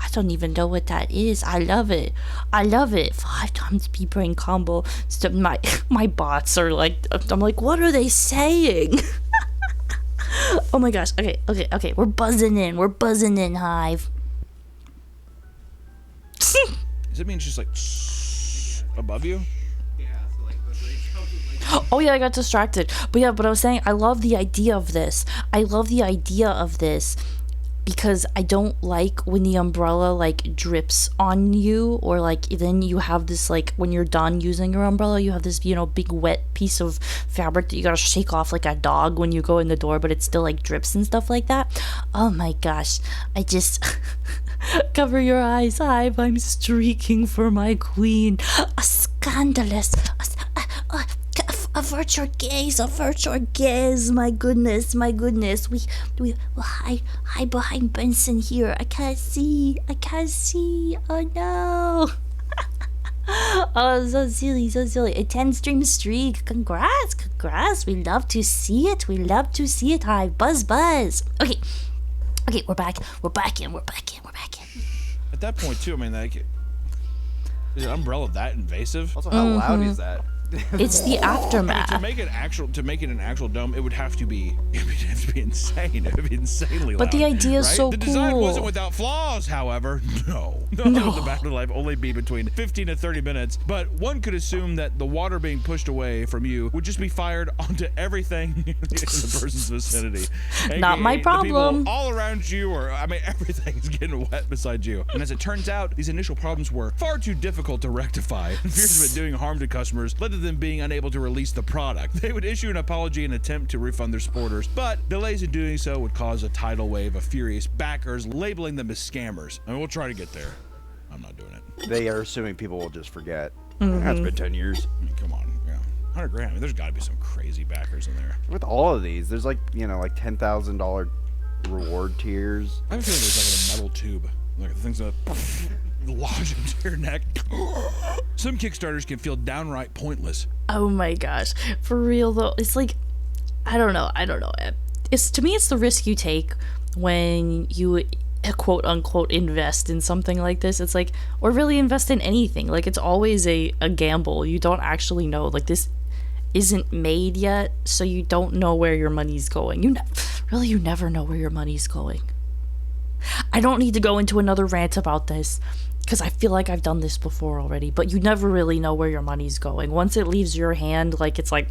I don't even know what that is. I love it. 5 times B-Brain combo. So my bots are like, I'm like, what are they saying? Oh my gosh. Okay. We're buzzing in, Hive. Does it mean it's just like above you? Oh yeah, I got distracted. But I was saying, I love the idea of this. Because I don't like when the umbrella like drips on you, or like then you have this, like when you're done using your umbrella, you have this, you know, big wet piece of fabric that you gotta shake off like a dog when you go in the door, but it still like drips and stuff like that. Oh my gosh, I just cover your eyes, Hive. I'm streaking for my queen. A scandalous. Avert your gaze, my goodness. We hide behind Benson here. I can't see. Oh no. Oh, so silly. A 10-stream streak. Congrats. We love to see it. Hive. Buzz. Okay, we're back in. At that point too, I mean, like, is an umbrella that invasive? Also, how loud is that? It's the aftermath. To make it an actual dome, it would have to be insane. It would be insanely loud. But the idea is right? so The design cool. wasn't without flaws, however. No. The battery life only be between 15 to 30 minutes. But one could assume that the water being pushed away from you would just be fired onto everything in the person's vicinity. Not AKA my the problem. people all around you, or I mean, everything's getting wet beside you. And as it turns out, these initial problems were far too difficult to rectify. Fears of it doing harm to customers led to them being unable to release the product. They would issue an apology and attempt to refund their supporters, but delays in doing so would cause a tidal wave of furious backers, labeling them as scammers. I mean, we'll try to get there. I'm not doing it. They are assuming people will just forget. That's been 10 years. I mean, come on, yeah. 100 grand. I mean, there's got to be some crazy backers in there. With all of these, there's like, you know, like $10,000 reward tiers. I have a feeling there's like a metal tube, like the things that lodge into your neck. Some Kickstarters can feel downright pointless. Oh my gosh, for real though, it's like, I don't know. It's, to me, it's the risk you take when you quote unquote invest in something like this. It's like, or really invest in anything. Like, it's always a gamble. You don't actually know. Like, this isn't made yet, so you don't know where your money's going. You never know where your money's going. I don't need to go into another rant about this, because I feel like I've done this before already, but you never really know where your money's going. Once it leaves your hand, like, it's like,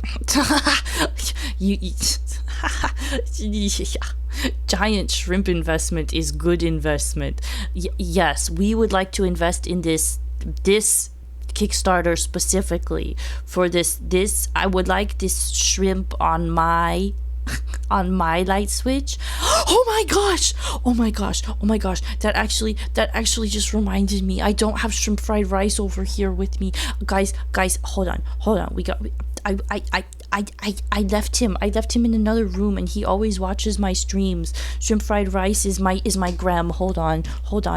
giant shrimp investment is good investment. Yes, we would like to invest in this Kickstarter specifically for this. I would like this shrimp on my light switch. Oh my gosh, that actually just reminded me, I don't have shrimp fried rice over here with me. Guys, hold on, I left him in another room, and he always watches my streams. Shrimp fried rice is my gram. Hold on,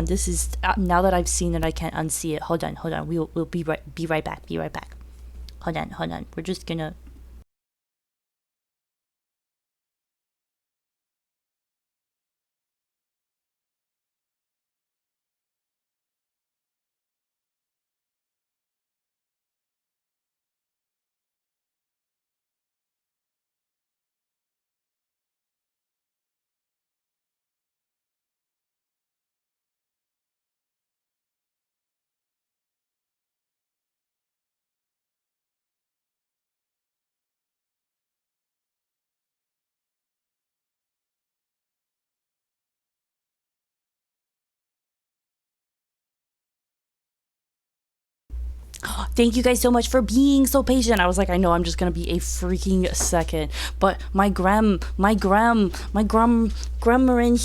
this is, now that I've seen it, I can't unsee it. Hold on, we'll be right back. Hold on, we're just gonna Thank you guys so much for being so patient. I was like, I know I'm just gonna be a freaking second. But my grandmarin,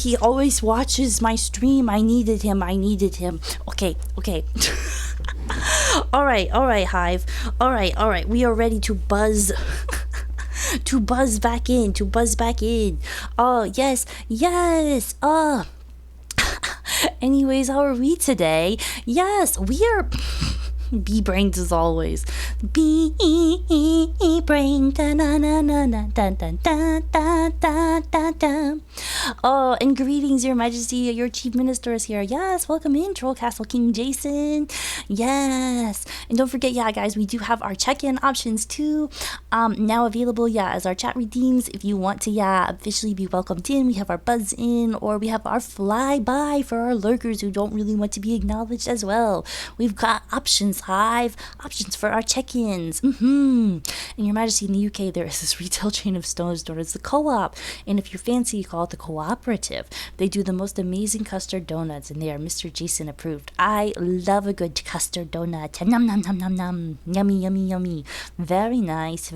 he always watches my stream. I needed him. Okay. Alright, Hive. Alright. We are ready to buzz. to buzz back in. Oh, yes. Anyways, how are we today? Yes, we are B-brains as always. B-brain. Oh, and greetings, Your Majesty. Your Chief Minister is here. Yes, welcome in, Troll Castle King Jason. Yes. And don't forget, yeah, guys, we do have our check-in options too. Now available, yeah, as our chat redeems. If you want to, yeah, officially be welcomed in, we have our Buzz in, or we have our flyby for our lurkers who don't really want to be acknowledged as well. We've got options, Hive, options for our check-ins. In Your Majesty, in the UK, there is this retail chain of stores known as the Co-op, and if you're fancy, you call it the Cooperative. They do the most amazing custard donuts, and they are Mr. Jason approved. I love a good custard donut. Nom nom nom nom nom. Yummy. Very nice.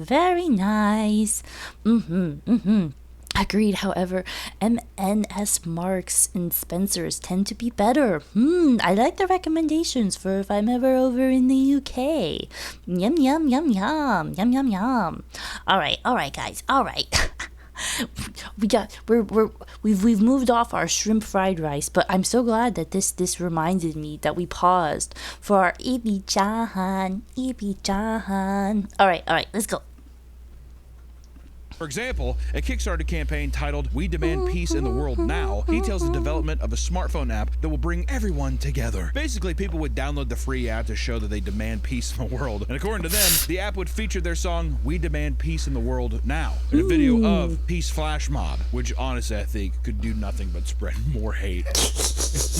Agreed. However, M&S Marks and Spencer's tend to be better. I like the recommendations for if I'm ever over in the UK. Yum. All right, guys. All right. We've moved off our shrimp fried rice, but I'm so glad that this reminded me that we paused for our Ibi-chan. All right, let's go. For example, a Kickstarter campaign titled We Demand Peace in the World Now details the development of a smartphone app that will bring everyone together. Basically, people would download the free app to show that they demand peace in the world. And according to them, the app would feature their song We Demand Peace in the World Now in a video of Peace Flash Mob, which honestly I think could do nothing but spread more hate,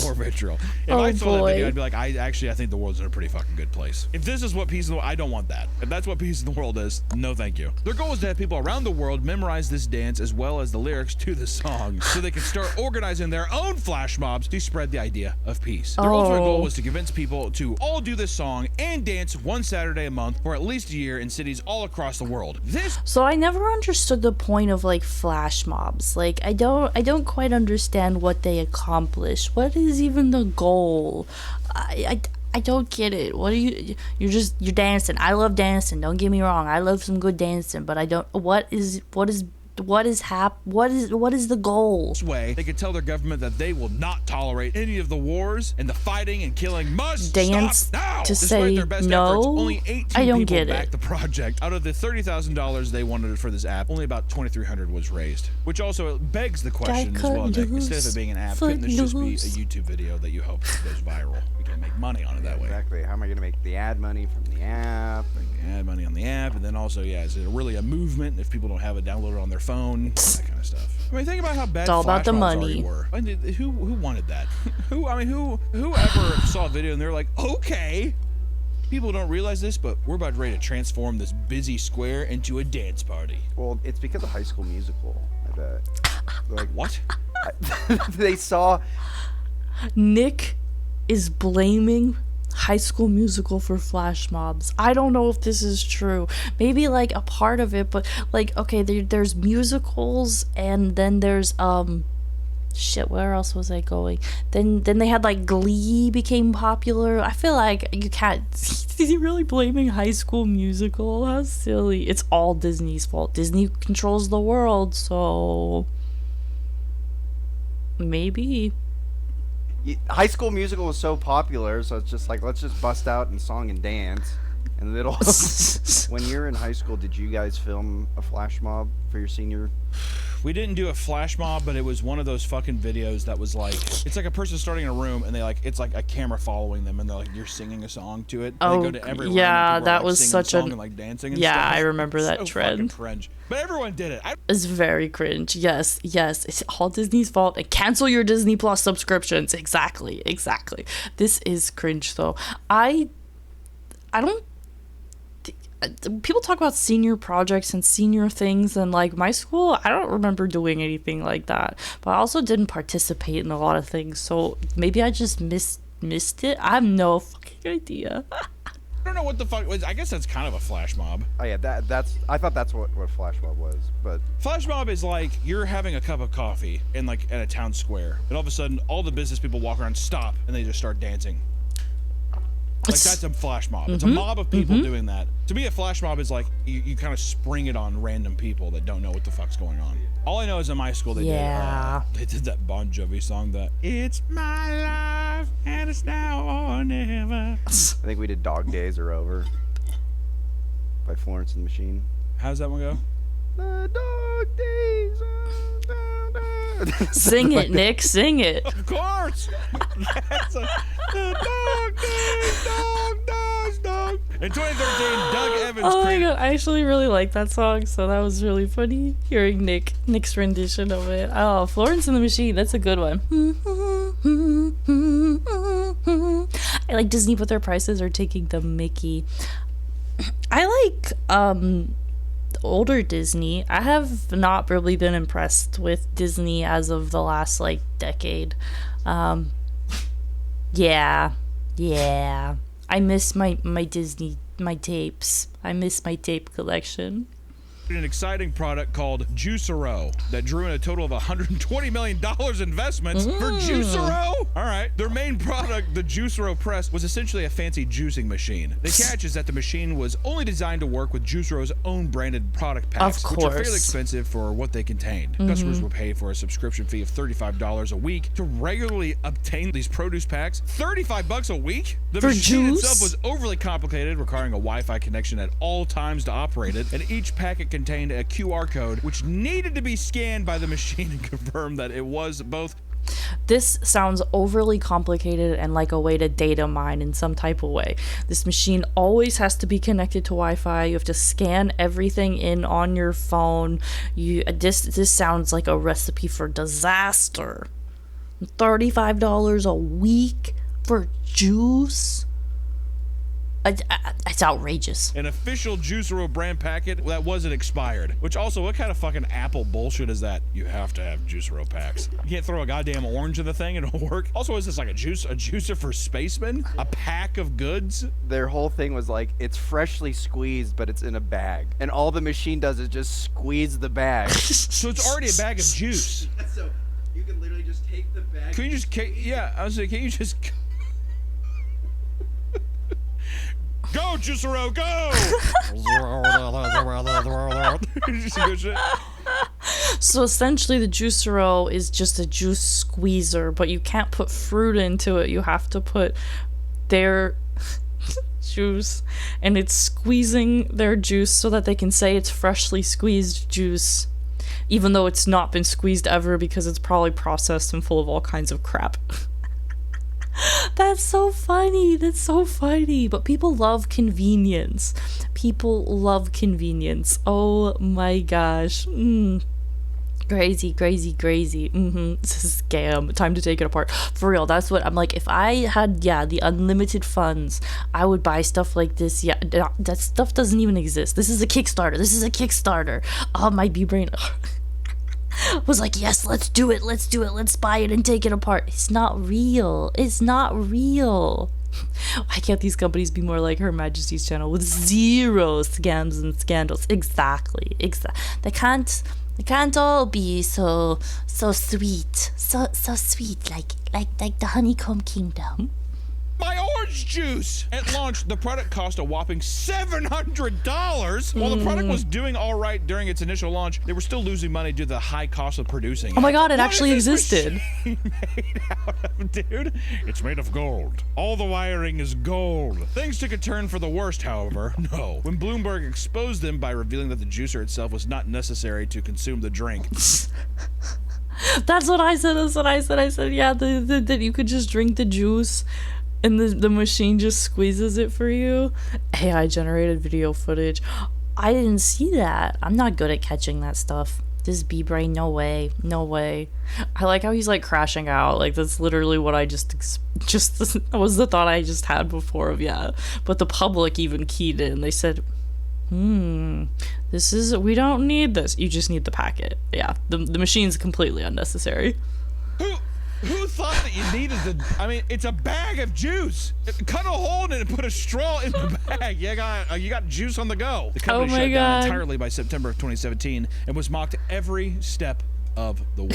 more vitriol. If I saw that video, I'd be like, I think the world's in a pretty fucking good place. If this is what peace in the world, I don't want that. If that's what peace in the world is, no thank you. Their goal is to have people around the world memorize this dance as well as the lyrics to the song so they can start organizing their own flash mobs to spread the idea of peace. Their ultimate goal was to convince people to all do this song and dance one Saturday a month for at least a year in cities all across the world. So I never understood the point of like flash mobs. Like I don't quite understand what they accomplish. What is even the goal? I don't get it. You're dancing. I love dancing. Don't get me wrong. I love some good dancing, but I don't. What is the goal? This way, they can tell their government that they will not tolerate any of the wars and the fighting and killing must dance stop now. To Despite say their best no. efforts, only 18 I don't people get backed it. the project. Out of the $30,000 they wanted for this app, only about $2,300 was raised. Which also begs the question as well: that instead of it being an app, couldn't this just be a YouTube video that you hope goes viral? We can make money on it that way. Exactly. How am I going to make the ad money from the app? Add money on the app, and then also, yeah, is it really a movement if people don't have it downloaded on their phone? That kind of stuff. I mean, think about how bad It's all about the flash mobs money. already were. I mean, who wanted that? Whoever saw a video and they're like, okay. People don't realize this, but we're about ready to transform this busy square into a dance party. Well, it's because of High School Musical, I bet. Like, What? they saw... Nick is blaming High School Musical for flash mobs. I don't know if this is true. Maybe like a part of it, but like, okay, there's musicals, and then there's shit, where else was I going? Then they had like Glee became popular. I feel like you can't. Is he really blaming High School Musical? How silly. It's all Disney's fault. Disney controls the world, so maybe. High School Musical was so popular, so it's just like, let's just bust out and song and dance. And it'll... When you're in high school, did you guys film a flash mob for your senior? We didn't do a flash mob, but it was one of those fucking videos that was like, it's like a person starting in a room and it's like a camera following them, and they're like, you're singing a song to it. And they go to every room, yeah, and people are, that like, was singing such the song a and like dancing and yeah, stuff. I remember that so trend. Fucking cringe. But everyone did it. It's very cringe. Yes, it's all Disney's fault. And cancel your Disney Plus subscriptions. Exactly. This is cringe though. I don't. People talk about senior projects and senior things, and like my school, I don't remember doing anything like that. But I also didn't participate in a lot of things, so maybe I just missed it. I have no fucking idea. I don't know what the fuck was. I guess that's kind of a flash mob. Oh yeah, that's. I thought that's what flash mob was, but Flash mob is like you're having a cup of coffee in like at a town square, and all of a sudden all the business people walk around, stop, and they just start dancing. Like that's a flash mob. It's a mob of people doing that. To me, a flash mob is like you kind of spring it on random people that don't know what the fuck's going on. All I know is in my school they did that Bon Jovi song that it's my life and it's now or never. I think we did Dog Days Are Over by Florence and the Machine. How's that one go? The dog days are Sing it, Nick. Sing it. Of course. That's the dog days, dog. In 2013, Doug Evans Oh my created. god, I actually really like that song, so that was really funny hearing Nick's rendition of it. Oh, Florence and the Machine, that's a good one. I like Disney, but their prices are taking the mickey. I like older Disney. I have not really been impressed with Disney as of the last like decade. Yeah. I miss my Disney, my tapes. I miss my tape collection. An exciting product called Juicero that drew in a total of $120 million investments for Juicero. All right. Their main product, the Juicero Press, was essentially a fancy juicing machine. The catch is that the machine was only designed to work with Juicero's own branded product packs, Of which are fairly course. expensive for what they contained. Customers would pay for a subscription fee of $35 a week to regularly obtain these produce packs. $35 a week? The For machine juice? itself was overly complicated, requiring a Wi-Fi connection at all times to operate it, and each packet contained a QR code which needed to be scanned by the machine and confirm that it was both. This sounds overly complicated and like a way to data mine in some type of way. This machine always has to be connected to Wi-Fi. You have to scan everything in on your phone. This sounds like a recipe for disaster. $35 a week for juice? It's outrageous. An official Juicero brand packet that wasn't expired. Which also, what kind of fucking Apple bullshit is that? You have to have Juicero packs. You can't throw a goddamn orange in the thing and it'll work. Also, is this like a juicer for spacemen? A pack of goods? their whole thing was like, it's freshly squeezed, but it's in a bag, and all the machine does is just squeeze the bag. So it's already a bag of juice. So you can literally just take the bag. Can you just, yeah, I was like, can you just... Go, Juicero, go! Just good shit. So essentially the Juicero is just a juice squeezer, but you can't put fruit into it. You have to put their juice, and it's squeezing their juice so that they can say it's freshly squeezed juice, even though it's not been squeezed ever because it's probably processed and full of all kinds of crap. That's so funny. That's so funny. But people love convenience. People love convenience. Oh my gosh. Crazy. It's a scam. Time to take it apart. For real, that's what I'm like. If I had, the unlimited funds, I would buy stuff like this. Yeah, that stuff doesn't even exist. This is a Kickstarter. Oh, my B-brain was like, yes, let's do it. Let's buy it and take it apart. It's not real. Why can't these companies be more like Her Majesty's channel with zero scams and scandals? Exactly. They can't all be so sweet, so sweet, like the Honeycomb Kingdom. My orange juice! At launch, the product cost a whopping $700. While the product was doing all right during its initial launch, they were still losing money due to the high cost of producing. Oh my god, it What actually is this existed. machine made out of, dude? It's made of gold. All the wiring is gold. Things took a turn for the worst, however. No. When Bloomberg exposed them by revealing that the juicer itself was not necessary to consume the drink. That's what I said. I said, yeah, that you could just drink the juice and the machine just squeezes it for you. AI generated video footage. I didn't see that. I'm not good at catching that stuff. This B-brain, no way. I like how he's like crashing out. Like that's literally what I just was the thought I just had before of But the public even keyed in. They said, we don't need this. You just need the packet. Yeah, the machine's completely unnecessary. Who thought that you needed I mean, it's a bag of juice. Cut a hole in it and put a straw in the bag. You got juice on the go. The company shut down entirely by September of 2017 and was mocked every step of the way.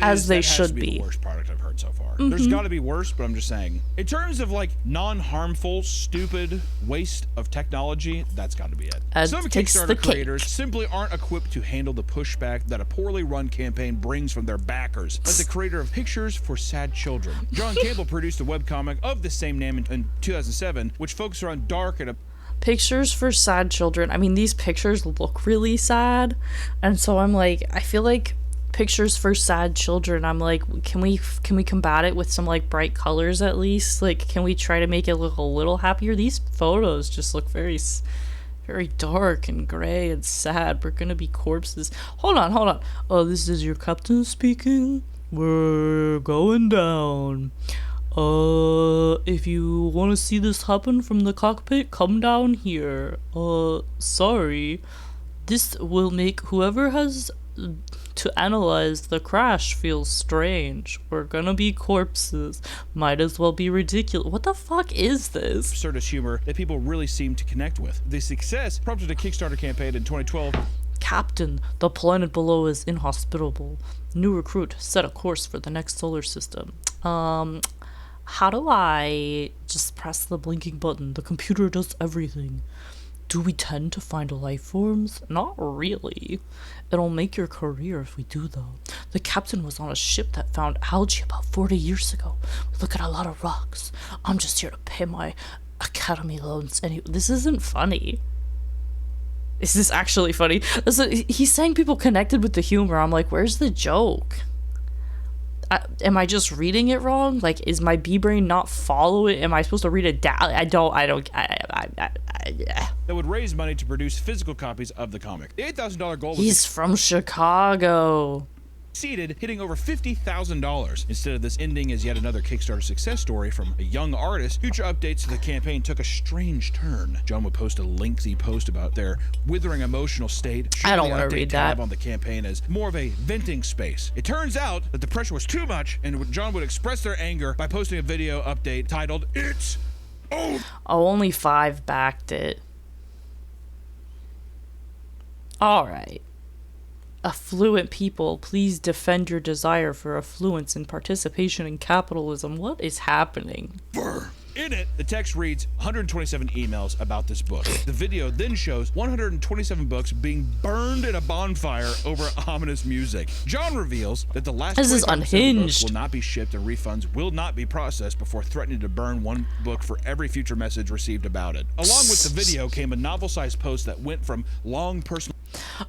As they that has should to be be. The worst product I've heard so far. There's got to be worse, but I'm just saying. In terms of like non-harmful, stupid waste of technology, that's got to be it. Some takes the Kickstarter creators simply aren't equipped to handle the pushback that a poorly run campaign brings from their backers. Like the creator of Pictures for Sad Children. John Campbell produced a webcomic of the same name in 2007, which focused on dark and Pictures for Sad Children. I mean, these pictures look really sad, and so I'm like, I feel like Pictures for Sad Children, I'm like, can we combat it with some like bright colors at least? Like, can we try to make it look a little happier? These photos just look very dark and gray and sad. We're gonna be corpses. Hold on. Oh, this is your captain speaking. We're going down. If you want to see this happen from the cockpit, come down here. Sorry. This will make whoever has to analyze the crash feels strange. We're gonna be corpses. Might as well be ridiculous. What the fuck is this? absurdist humor that people really seem to connect with. The success prompted a Kickstarter campaign in 2012. Captain, the planet below is inhospitable. New recruit, set a course for the next solar system. How do I just press the blinking button? The computer does everything. Do we tend to find life forms? Not really. It'll make your career if we do, though. The captain was on a ship that found algae about 40 years ago. Look at a lot of rocks. I'm just here to pay my academy loans. This isn't funny. Is this actually funny? He's saying people connected with the humor. I'm like, where's the joke? Am I just reading it wrong? Like, is my B-brain not following? Am I supposed to read it down? That would raise money to produce physical copies of the comic. The $8,000 goal was He's from Chicago. exceeded, hitting over $50,000. Instead of this ending as yet another Kickstarter success story from a young artist, future updates to the campaign took a strange turn. John would post a lengthy post about their withering emotional state. I don't want to read that. On the campaign as more of a venting space. It turns out that the pressure was too much, and John would express their anger by posting a video update titled "It's Over." Oh, only 5 backed it. All right. Affluent people, please defend your desire for affluence and participation in capitalism. What is happening? In it, the text reads 127 emails about this book. The video then shows 127 books being burned in a bonfire over ominous music. John reveals that the last This is 27 books unhinged. will not be shipped and refunds will not be processed before threatening to burn one book for every future message received about it. Along with the video came a novel-sized post that went from long personal...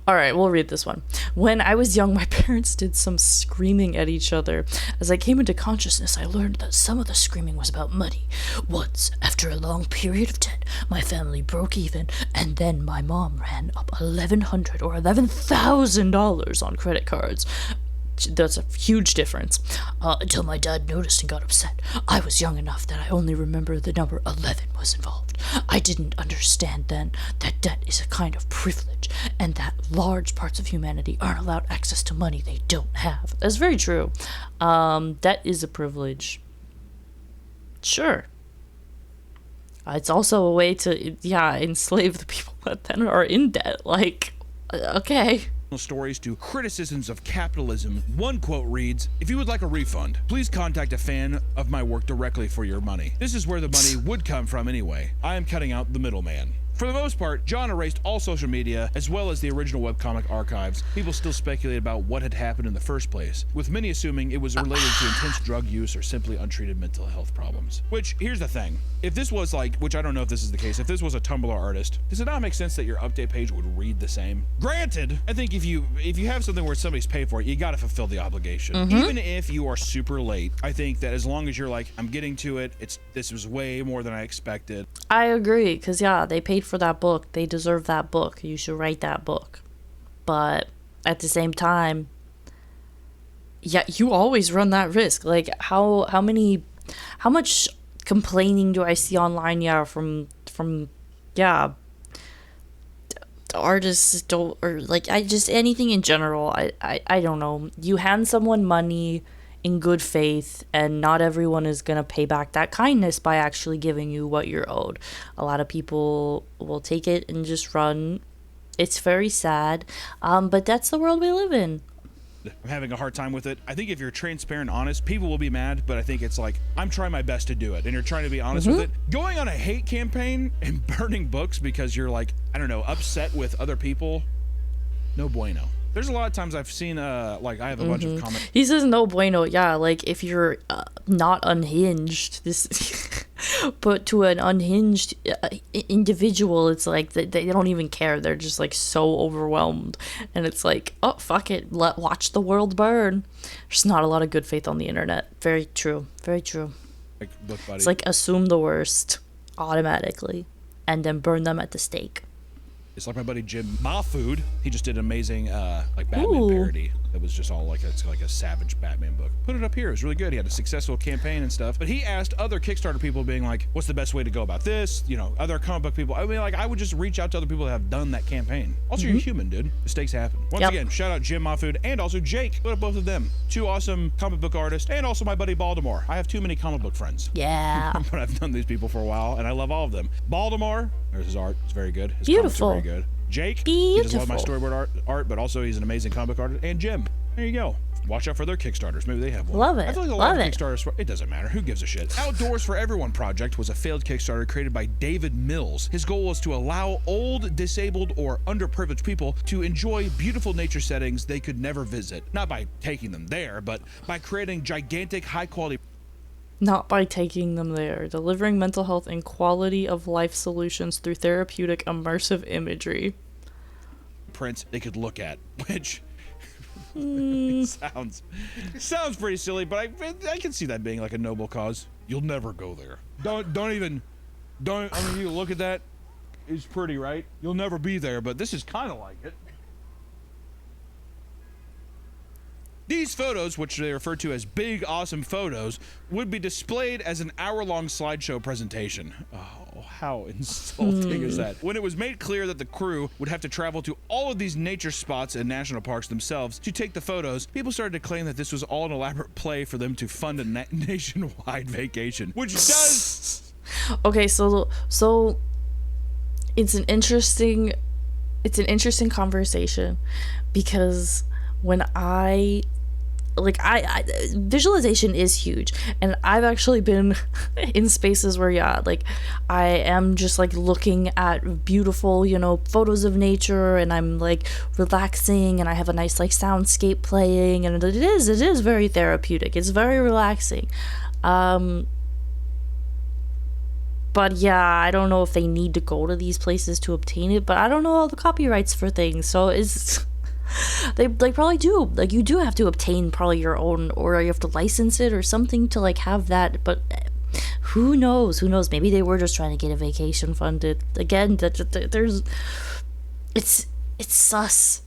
All right, we'll read this one. When I was young, my parents did some screaming at each other. As I came into consciousness, I learned that some of the screaming was about money. Once, after a long period of debt, my family broke even, and then my mom ran up $1,100 or $11,000 on credit cards. That's a huge difference. Until my dad noticed and got upset. I was young enough that I only remember the number 11 was involved. I didn't understand then that debt is a kind of privilege and that large parts of humanity aren't allowed access to money they don't have. That's very true. Debt is a privilege. Sure. It's also a way to, enslave the people that then are in debt. Like, okay. stories to criticisms of capitalism. One quote reads, "If you would like a refund, please contact a fan of my work directly for your money. This is where the money would come from anyway. I am cutting out the middleman." For the most part, John erased all social media, as well as the original webcomic archives. People still speculate about what had happened in the first place, with many assuming it was related to intense drug use or simply untreated mental health problems. Which, here's the thing. If this was like, which I don't know if this is the case, if this was a Tumblr artist, does it not make sense that your update page would read the same? Granted, I think if you have something where somebody's paid for it, you gotta fulfill the obligation. Even if you are super late, I think that as long as you're like, I'm getting to it, this was way more than I expected. I agree, because they paid for that book. They deserve that book. You should write that book. But at the same time, you always run that risk. Like, how much complaining do I see online? From artists don't, or like, anything in general. I don't know. You hand someone money in good faith, and not everyone is going to pay back that kindness by actually giving you what you're owed. A lot of people will take it and just run. It's very sad, but that's the world we live in. I'm having a hard time with it. I think if you're transparent and honest, people will be mad, but I think it's like, I'm trying my best to do it, and you're trying to be honest with it. Going on a hate campaign and burning books because you're like, I don't know, upset with other people, no bueno. There's a lot of times I've seen, like, I have a bunch of comments. He says no bueno. Yeah, like, if you're not unhinged, but to an unhinged individual, it's like they don't even care. They're just, like, so overwhelmed. And it's like, oh, fuck it. Watch the world burn. There's not a lot of good faith on the internet. Very true. Very true. Like, look, buddy. It's like, assume the worst automatically and then burn them at the stake. It's like my buddy Jim Mahfood. He just did an amazing like Batman parody that was just all like it's like a savage Batman book. Put it up here. It was really good. He had a successful campaign and stuff. But he asked other Kickstarter people, being like, "What's the best way to go about this?" You know, other comic book people. I mean, like, I would just reach out to other people that have done that campaign. Also, you're human, dude. Mistakes happen. Once again, shout out Jim Mahfood and also Jake. What up, both of them? Two awesome comic book artists, and also my buddy Baltimore. I have too many comic book friends. Yeah. But I've done these people for a while, and I love all of them. Baltimore, there's his art. It's very good. His Beautiful. comics are very good. Jake, he does love my storyboard art, but also he's an amazing comic book artist. And Jim, there you go. Watch out for their Kickstarters. Maybe they have one. Love it. I feel like a lot of Kickstarters, it doesn't matter. Who gives a shit? Outdoors for Everyone project was a failed Kickstarter created by David Mills. His goal was to allow old, disabled, or underprivileged people to enjoy beautiful nature settings they could never visit. Not by taking them there, but by creating gigantic, high-quality... Not by taking them there. Delivering mental health and quality of life solutions through therapeutic, immersive imagery. Prints they could look at, which... sounds pretty silly, but I can see that being like a noble cause. You'll never go there. Don't I mean, you look at that, it's pretty, right? You'll never be there, but this is kind of like it. These photos, which they refer to as big, awesome photos, would be displayed as an hour-long slideshow presentation. Oh, how insulting is that? When it was made clear that the crew would have to travel to all of these nature spots and national parks themselves to take the photos, people started to claim that this was all an elaborate play for them to fund a nationwide vacation, which does... Okay, so it's an interesting conversation, because when I visualization is huge, and I've actually been in spaces where I am just like looking at beautiful, photos of nature, and I'm like relaxing, and I have a nice like soundscape playing, and it is very therapeutic. It's very relaxing. But yeah, I don't know if they need to go to these places to obtain it, but I don't know all the copyrights for things, so it's... They probably do. Like, you do have to obtain probably your own, or you have to license it or something to like have that, but who knows? Maybe they were just trying to get a vacation funded. Again, it's sus.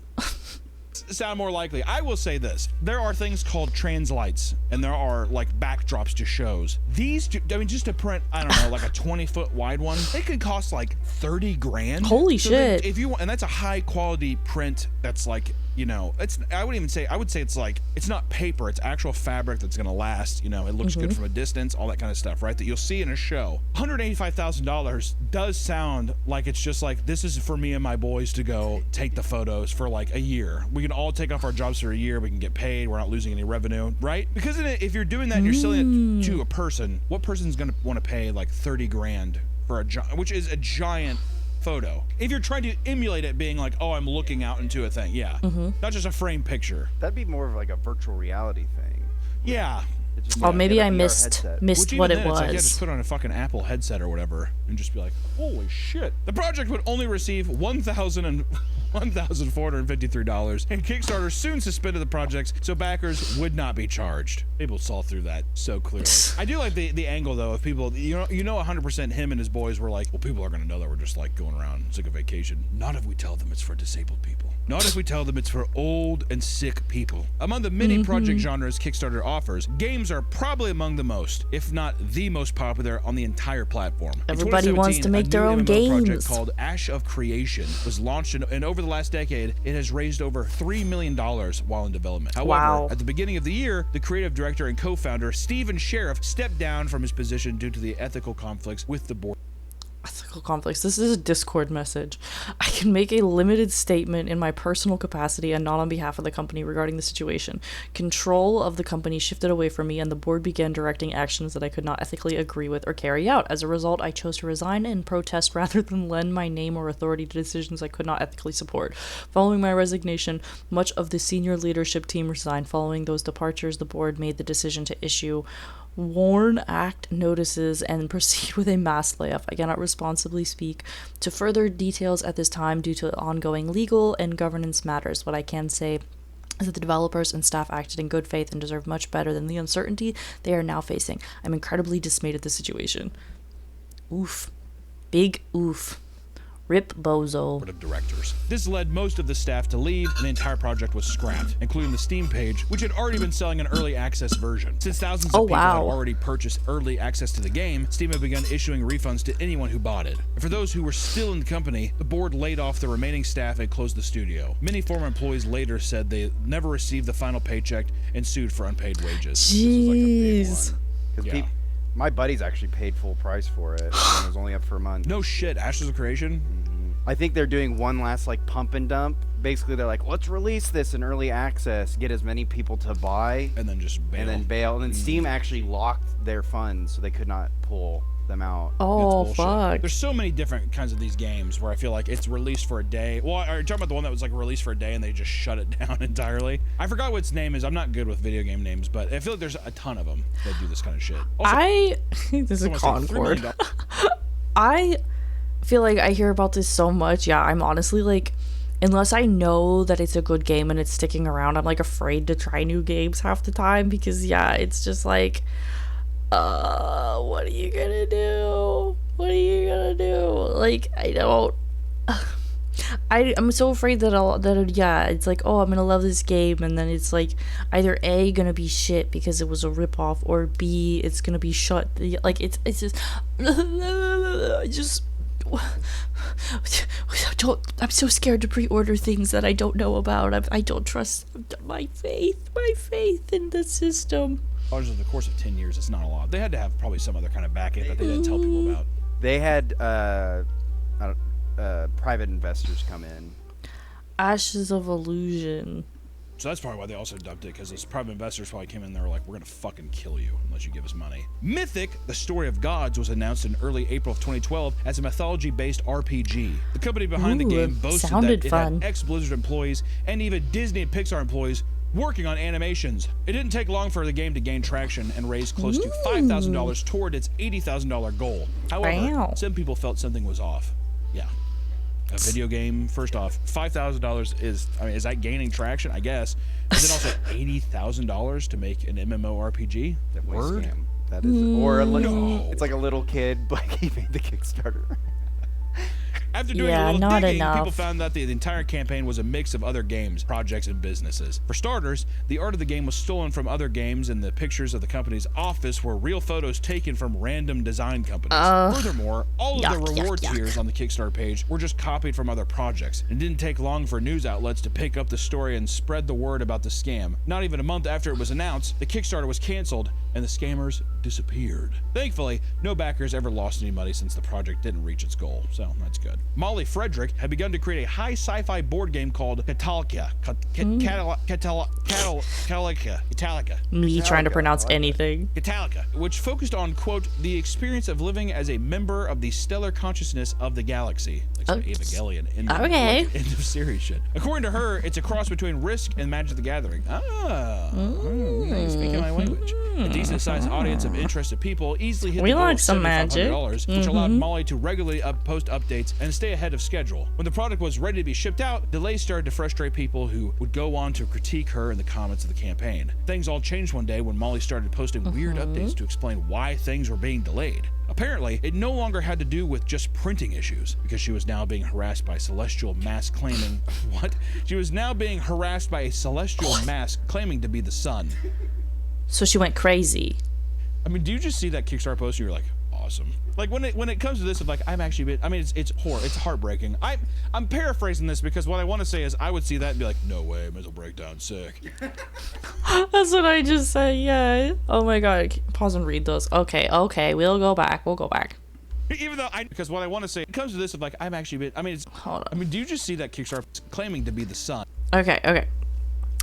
Sound more likely. I will say this. There are things called translights, and there are like backdrops to shows. These, I mean, just to print, I don't know, like a 20-foot wide one, they could cost like 30 grand. Holy shit. If you want, and that's a high quality print that's like, I would say it's like, it's not paper, it's actual fabric that's gonna last, it looks good from a distance, all that kind of stuff, right? That you'll see in a show. $185,000 does sound like it's just like, this is for me and my boys to go take the photos for like a year. We can all take off our jobs for a year, we can get paid, we're not losing any revenue, right? Because if you're doing that and you're selling it to a person, what person's gonna want to pay like 30 grand for which is a giant photo? If you're trying to emulate it being like, oh, I'm looking out into a thing, not just a frame picture. That'd be more of like a virtual reality thing. Yeah. Maybe I missed what it was. Like, just put on a fucking Apple headset or whatever and just be like, holy shit. The project would only receive $1,453, and Kickstarter soon suspended the project so backers would not be charged. People saw through that so clearly. I do like the angle though of people, 100% him and his boys were like, well, people are gonna know that we're just like going around. It's like a vacation. Not if we tell them it's for disabled people. Not if we tell them it's for old and sick people. Among the many project genres Kickstarter offers, games games are probably among the most, if not the most popular on the entire platform. Everybody wants to make their own MMO project games. called Ash of Creation was launched, and over the last decade, it has raised over $3 million while in development. However, Wow. at the beginning of the year, the creative director and co-founder Stephen Sheriff stepped down from his position due to the ethical conflicts with the board. Ethical conflicts. This is a Discord message. I can make a limited statement in my personal capacity and not on behalf of the company regarding the situation. Control of the company shifted away from me and the board began directing actions that I could not ethically agree with or carry out. As a result, I chose to resign and protest rather than lend my name or authority to decisions I could not ethically support. Following my resignation, much of the senior leadership team resigned. Following those departures, the board made the decision to issue WARN Act notices and proceed with a mass layoff. I cannot responsibly speak to further details at this time due to ongoing legal and governance matters. What I can say is that the developers and staff acted in good faith and deserve much better than the uncertainty they are now facing. I'm incredibly dismayed at the situation. Oof. Big oof. Rip Bozo. Board of directors. This led most of the staff to leave, and the entire project was scrapped, including the Steam page, which had already been selling an early access version. Since thousands of people had already purchased early access to the game, Steam had begun issuing refunds to anyone who bought it. And for those who were still in the company, the board laid off the remaining staff and closed the studio. Many former employees later said they never received the final paycheck and sued for unpaid wages. Jeez. Yeah. My buddies actually paid full price for it, and it was only up for a month. No shit, Ashes of Creation? I think they're doing one last like pump and dump. Basically, they're like, let's release this in early access, get as many people to buy, And then just bail. and then bail. And then Steam actually locked their funds, so they could not pull them out. Oh, It's bullshit. fuck. There's so many different kinds of these games where I feel like it's released for a day. Well, are you talking about the one that was like released for a day and they just shut it down entirely? I forgot what its name is. I'm not good with video game names, but I feel like there's a ton of them that do this kind of shit. Also, This is a someone said $3 Concord. million. I feel like I hear about this so much. Yeah, I'm honestly like, unless I know that it's a good game and it's sticking around, I'm like afraid to try new games half the time because yeah, it's just like, what are you gonna do? What are you gonna do? Like, I don't. I'm so afraid that it's like, oh, I'm gonna love this game, and then it's like either A, gonna be shit because it was a ripoff, or B, it's gonna be shut. Like it's just, I'm so scared to pre-order things that I don't know about. I don't trust my faith in the system. Over the course of 10 years, it's not a lot. They had to have probably some other kind of backing that they didn't tell people about. They had private investors come in. Ashes of Illusion. So that's probably why they also dumped it, because those private investors probably came in there like, we're gonna fucking kill you unless you give us money. Mythic, the Story of Gods, was announced in early April of 2012 as a mythology-based RPG. The company behind the game boasted that it had ex-Blizzard employees and even Disney and Pixar employees working on animations. It didn't take long for the game to gain traction and raise close to $5,000 toward its $80,000 goal. However, some people felt something was off. Yeah. A video game, first off, $5,000 is, I mean, is that gaining traction? I guess. But then also $80,000 to make an MMORPG? Word? Scam. That is, or a little, it's like a little kid, but he made the Kickstarter. After doing a little digging, people found that the entire campaign was a mix of other games, projects, and businesses. For starters, the art of the game was stolen from other games, and the pictures of the company's office were real photos taken from random design companies. Furthermore, all of the reward tiers on the Kickstarter page were just copied from other projects. It didn't take long for news outlets to pick up the story and spread the word about the scam. Not even a month after it was announced, the Kickstarter was canceled, and the scammers disappeared. Thankfully, no backers ever lost any money since the project didn't reach its goal, so that's good. Molly Frederick had begun to create a high sci-fi board game called Catalica. Me trying to pronounce anything. Catalica, which focused on, quote, the experience of living as a member of the stellar consciousness of the galaxy. Like some Evangelion end of series shit. According to her, it's a cross between Risk and Magic the Gathering. Speaking my language. A decent-sized audience of interested people easily hit the goal of $7,500, which allowed Molly to regularly post updates and stay ahead of schedule. When the product was ready to be shipped out, delays started to frustrate people who would go on to critique her in the comments of the campaign. Things all changed one day when Molly started posting weird updates to explain why things were being delayed. Apparently, it no longer had to do with just printing issues, because she was now being harassed by celestial mass claiming... What? She was now being harassed by a celestial mass claiming to be the sun. So she went crazy. I mean, do you just see that Kickstarter post and you're like, awesome? Like when it comes to this, of like, I'm actually, I mean, it's heartbreaking. I'm paraphrasing this because what I want to say is I would see that and be like, no way, mental breakdown, sick. That's what I just said, yeah. Oh my god, pause and read those. Okay, we'll go back. Even though because what I want to say, it comes to this of like, I'm actually, I mean, Hold on. I mean, do you just see that Kickstarter claiming to be the sun? Okay.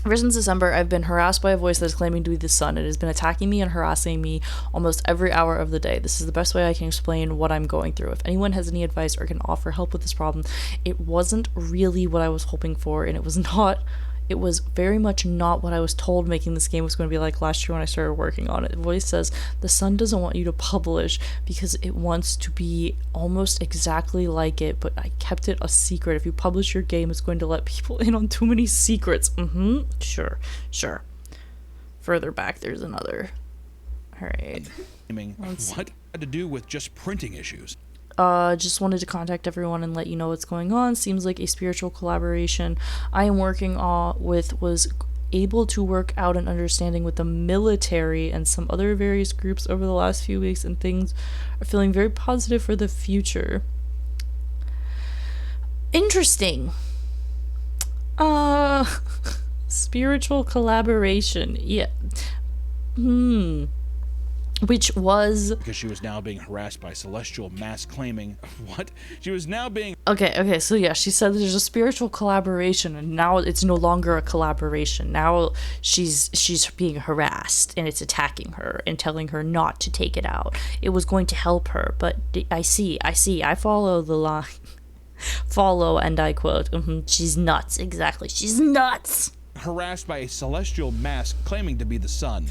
Ever since December, I've been harassed by a voice that is claiming to be the sun. It has been attacking me and harassing me almost every hour of the day. This is the best way I can explain what I'm going through. If anyone has any advice or can offer help with this problem, it wasn't really what I was hoping for, and it was very much not what I was told making this game was going to be like last year when I started working on it. The voice says, the sun doesn't want you to publish because it wants to be almost exactly like it, but I kept it a secret. If you publish your game, it's going to let people in on too many secrets. Sure. Further back, there's another. Alright. What had to do with just printing issues? Just wanted to contact everyone and let you know what's going on. Seems like a spiritual collaboration I am working with was able to work out an understanding with the military and some other various groups over the last few weeks, and things are feeling very positive for the future. Interesting. Spiritual collaboration. Yeah. Which was because she was now being harassed by celestial mass claiming what? She was now being okay, so yeah, she said there's a spiritual collaboration and now it's no longer a collaboration. Now she's being harassed and it's attacking her and telling her not to take it out. It was going to help her, but I follow the line. Follow, and I quote, she's nuts, exactly. She's nuts. Harassed by a celestial mass claiming to be the sun.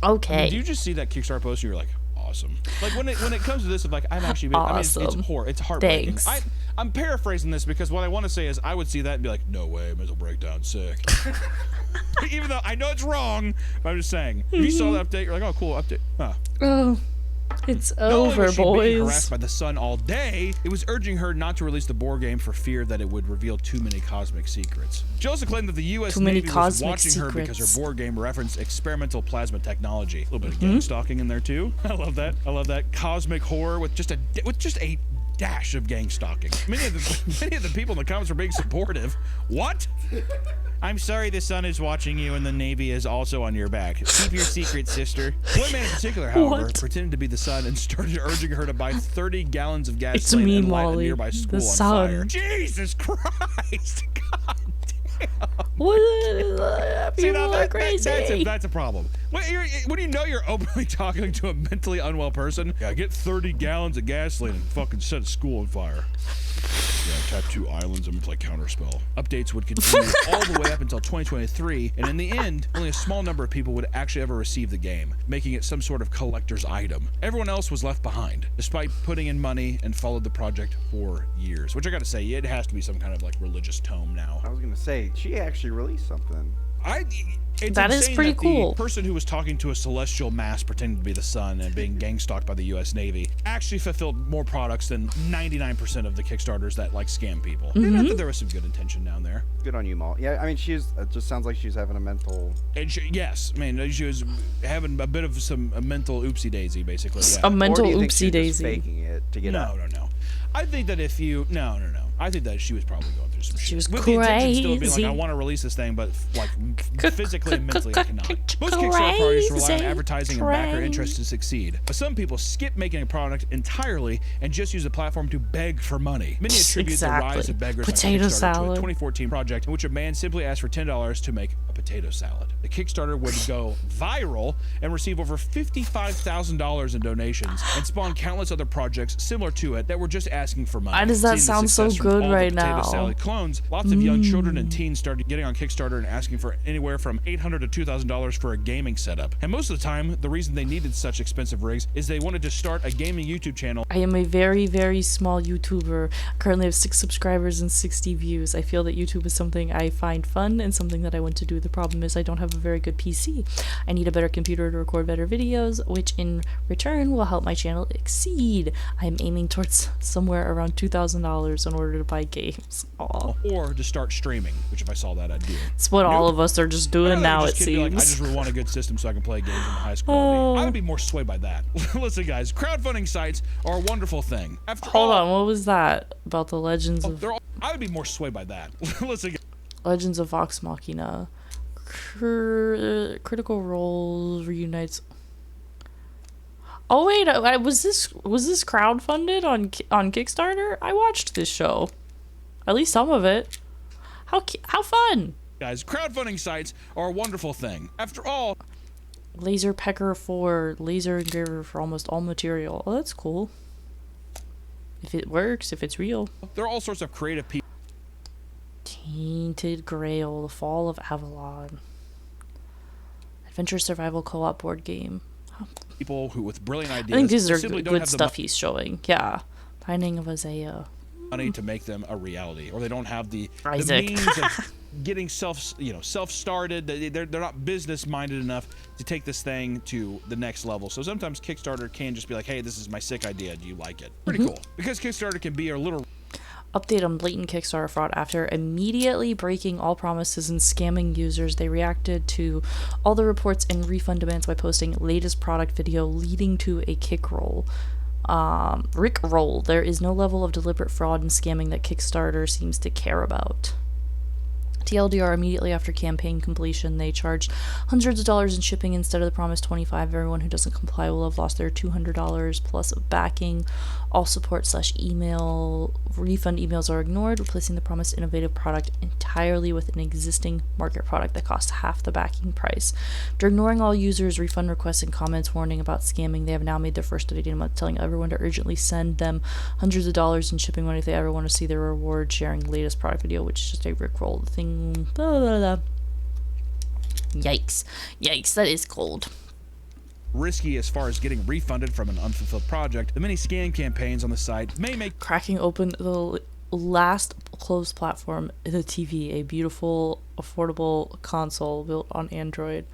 Okay. I mean, do you just see that Kickstarter post and you're like, awesome? Like when it comes to this of like, I'm actually, awesome. I mean, it's heartbreaking. Thanks. I'm paraphrasing this because what I want to say is I would see that and be like, no way, mental breakdown, sick. Even though I know it's wrong, but I'm just saying. If you saw the update, you're like, oh, cool, update. Huh. Oh. It's Not only over, was she being boys. harassed by the sun all day, it was urging her not to release the board game for fear that it would reveal too many cosmic secrets. She also claimed that the U.S. Navy was watching her because her board game referenced experimental plasma technology. A little bit of gang stalking in there too. I love that. Cosmic horror with just a dash of gang stalking. Many of the people in the comments were being supportive. What? I'm sorry the sun is watching you and the Navy is also on your back. Keep your secret, sister. One man in particular, however, pretended to be be the sun and started urging her to buy 30 gallons of gasoline and light a nearby school on fire. Jesus Christ! God damn! What? People are crazy. That's a problem. When you know you're openly talking to a mentally unwell person, yeah, get 30 gallons of gasoline and fucking set a school on fire. Yeah, tap 2 islands and play Counterspell. Updates would continue all the way up until 2023, and in the end, only a small number of people would actually ever receive the game, making it some sort of collector's item. Everyone else was left behind, despite putting in money and followed the project for years. Which I gotta say, it has to be some kind of like religious tome now. I was gonna say, she actually released something. That is pretty cool. The person who was talking to a celestial mass pretending to be the sun and being gang stalked by the U.S. Navy actually fulfilled more products than 99% of the Kickstarters that like scam people. Mm-hmm. I thought there was some good intention down there. Good on you, Mal. Yeah, I mean, it just sounds like she's having a mental. And yes, I mean, she was having a bit of a mental oopsie daisy, basically. Yeah. A mental or do you think oopsie daisy. Just faking it to get out? No. I think that if you no. I think that she was probably going through some shit. She was with crazy. The intention still of being like, I want to release this thing, but like physically and mentally I cannot. Most Kickstarter parties rely on advertising and backer interest to succeed. But some people skip making a product entirely and just use the platform to beg for money. Many attribute the rise of beggars potato on Kickstarter salad. to a 2014 project in which a man simply asked for $10 to make a potato salad. The Kickstarter would go viral and receive over $55,000 in donations and spawn countless other projects similar to it that were just asking for money. Why does that sound so good right now? Salad clones, lots of young children and teens started getting on Kickstarter and asking for anywhere from $800 to $2,000 for a gaming setup. And most of the time, the reason they needed such expensive rigs is they wanted to start a gaming YouTube channel. I am a very, very small YouTuber. I currently have 6 subscribers and 60 views. I feel that YouTube is something I find fun and something that I want to do the problem is I don't have a very good PC. I need a better computer to record better videos, which in return will help my channel exceed. I'm aiming towards somewhere around $2,000 in order to buy games. Aw. Or to start streaming, which if I saw that, I'd do. It's what all of us are just doing now, it seems. I just really want a good system so I can play games in high quality. I would be more swayed by that. Listen, guys, crowdfunding sites are a wonderful thing. Hold on, what was that about the Legends of... I would be more swayed by that. Listen, Legends of Vox Machina. Critical Role reunites... Oh wait, was this crowdfunded on Kickstarter? I watched this show. At least some of it. How fun! guys, crowdfunding sites are a wonderful thing. After all, Laser Pecker for laser engraver for almost all material. Oh, that's cool. If it works, if it's real. there are all sorts of creative people. Tainted Grail, The Fall of Avalon. Adventure Survival Co-op board game. People who with brilliant ideas. I think these are simply don't good have the stuff he's showing. Yeah. Binding of Isaiah. money to make them a reality, or they don't have the Isaac. means of getting self-started. They're not business minded enough to take this thing to the next level. So sometimes Kickstarter can just be like, hey, this is my sick idea, do you like it? Pretty cool, because Kickstarter can be a little Update on blatant Kickstarter fraud. After immediately breaking all promises and scamming users, they reacted to all the reports and refund demands by posting latest product video leading to a kickroll. Rickroll. There is no level of deliberate fraud and scamming that Kickstarter seems to care about. TLDR, immediately after campaign completion, they charged hundreds of dollars in shipping instead of the promised $25. Everyone who doesn't comply will have lost their $200 plus of backing. All support/email refund emails are ignored, replacing the promised innovative product entirely with an existing market product that costs half the backing price. After ignoring all users' refund requests and comments warning about scamming, they have now made their first update in a month, telling everyone to urgently send them hundreds of dollars in shipping money if they ever want to see their reward, sharing the latest product video, which is just a rickroll thing. Blah, blah, blah. Yikes, that is cold. risky as far as getting refunded from an unfulfilled project. The many scam campaigns on the site may make Cracking open the last closed platform, the TV, a beautiful, affordable console built on Android.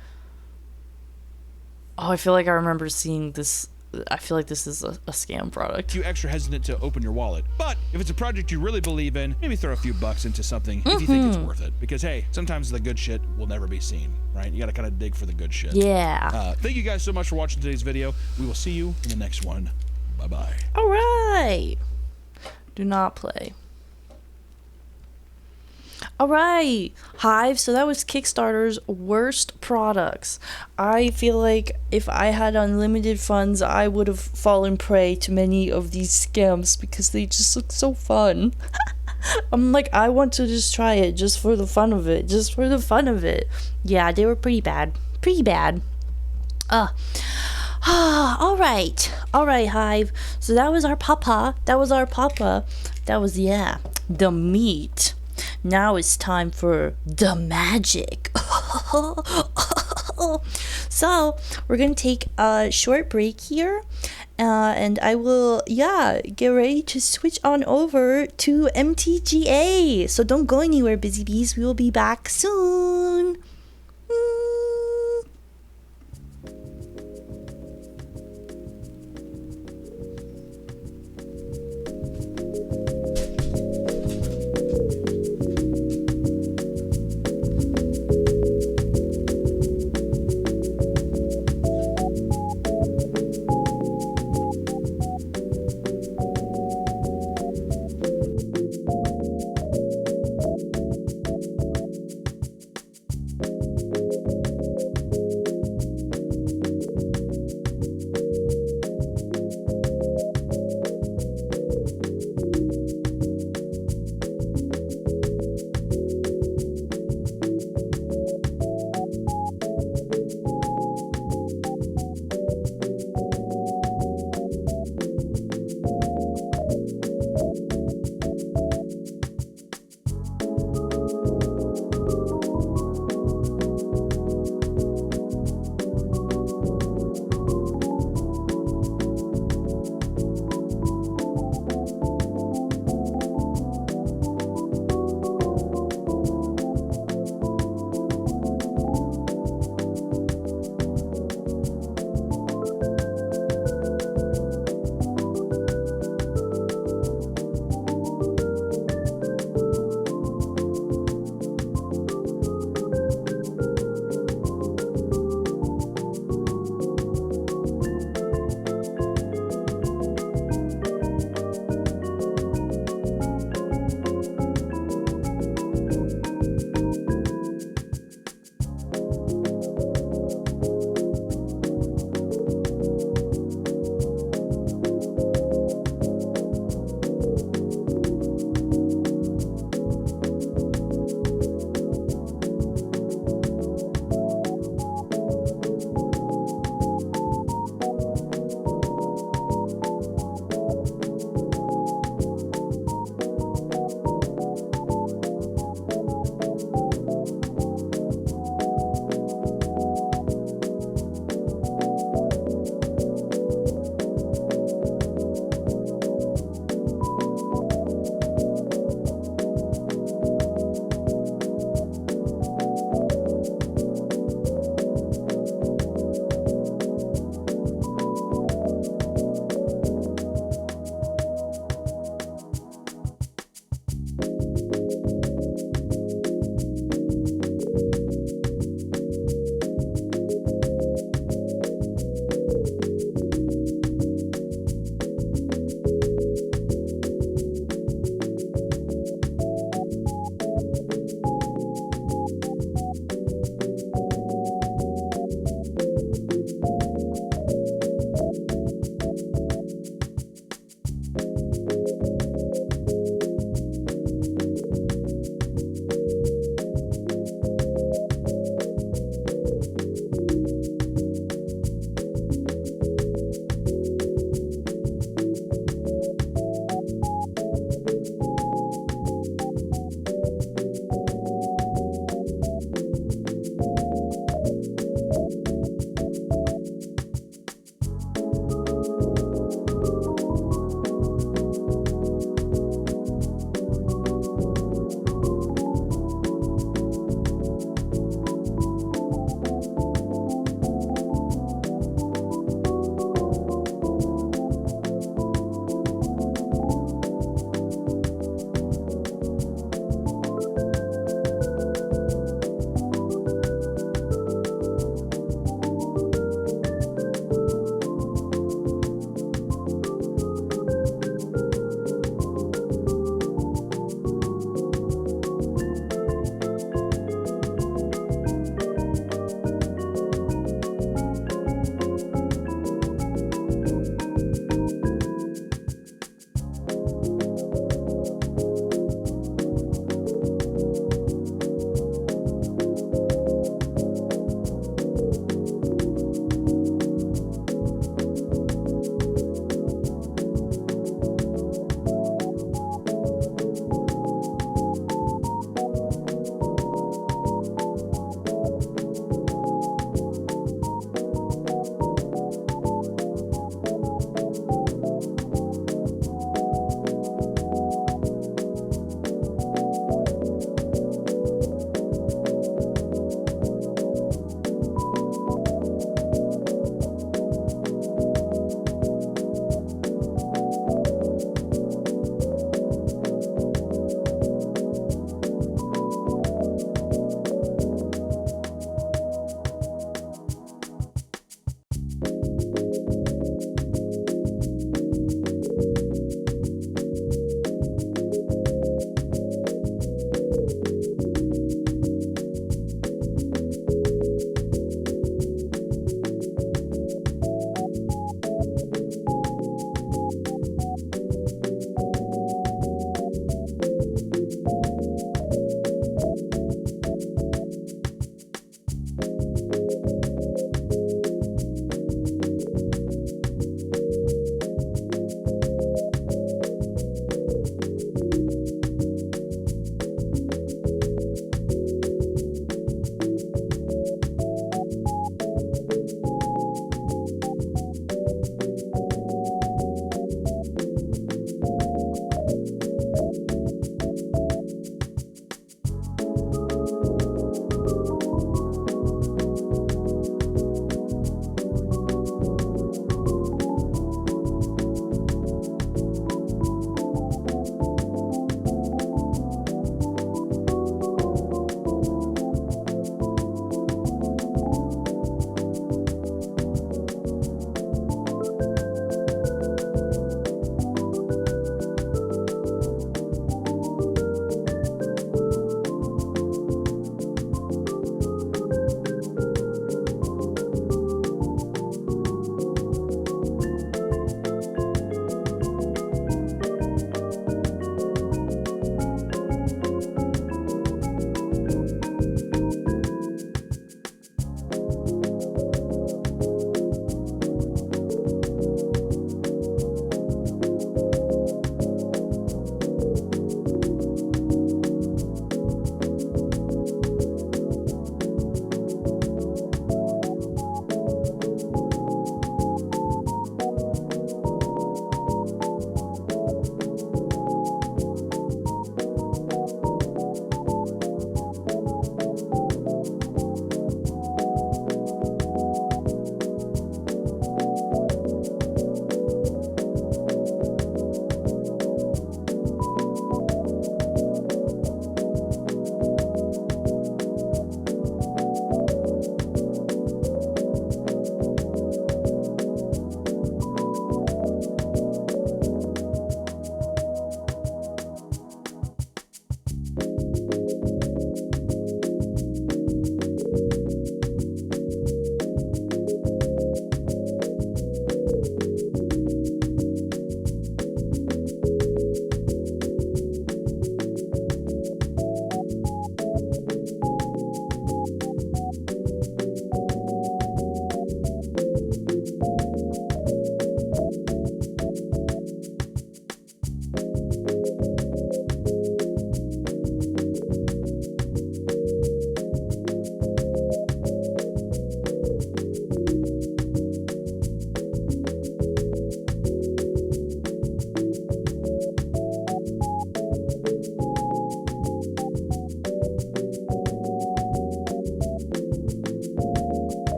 Oh, I feel like I remember seeing this. I feel like this is a scam product. you extra hesitant to open your wallet. But if it's a project you really believe in, maybe throw a few bucks into something if you think it's worth it. Because hey, sometimes the good shit will never be seen, right? You gotta kind of dig for the good shit. Yeah. Thank you guys so much for watching today's video. We will see you in the next one. Bye-bye. All right. Do not play. All right, Hive. So that was Kickstarter's worst products. I feel like if I had unlimited funds, I would have fallen prey to many of these scams because they just look so fun. I'm like, I want to just try it just for the fun of it. Just for the fun of it. Yeah, they were pretty bad. Pretty bad. All right, Hive. So that was our papa. That was, yeah, the meat. Now it's time for the magic. So we're gonna take a short break here, and I will, get ready to switch on over to MTGA. So don't go anywhere, busy bees. We will be back soon.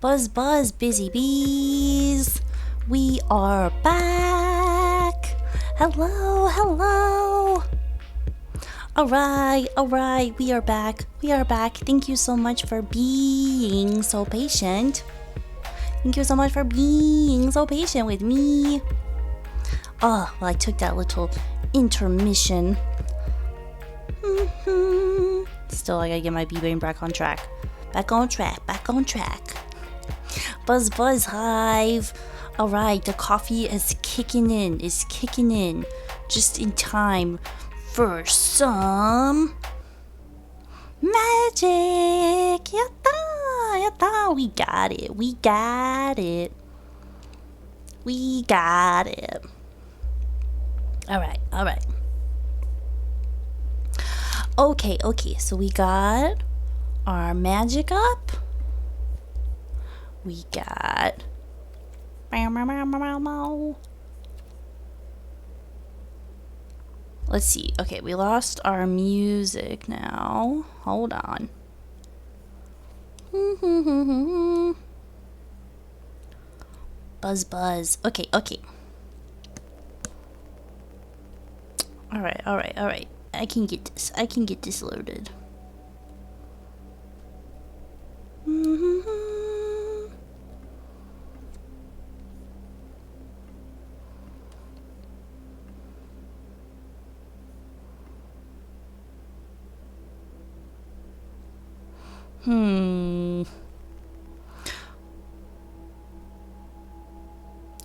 Buzz, busy bees. We are back. Hello. All right. We are back. Thank you so much for being so patient. Thank you so much for being so patient with me. Oh, well, I took that little intermission. Still, I gotta get my B-brain back on track. Back on track. Buzz, Hive. All right, the coffee is kicking in. Just in time for some magic. Yatta. We got it. All right. Okay, so we got our magic up. We got let's see. Okay, we lost our music now. Hold on. Buzz. Okay. All right. I can get this loaded.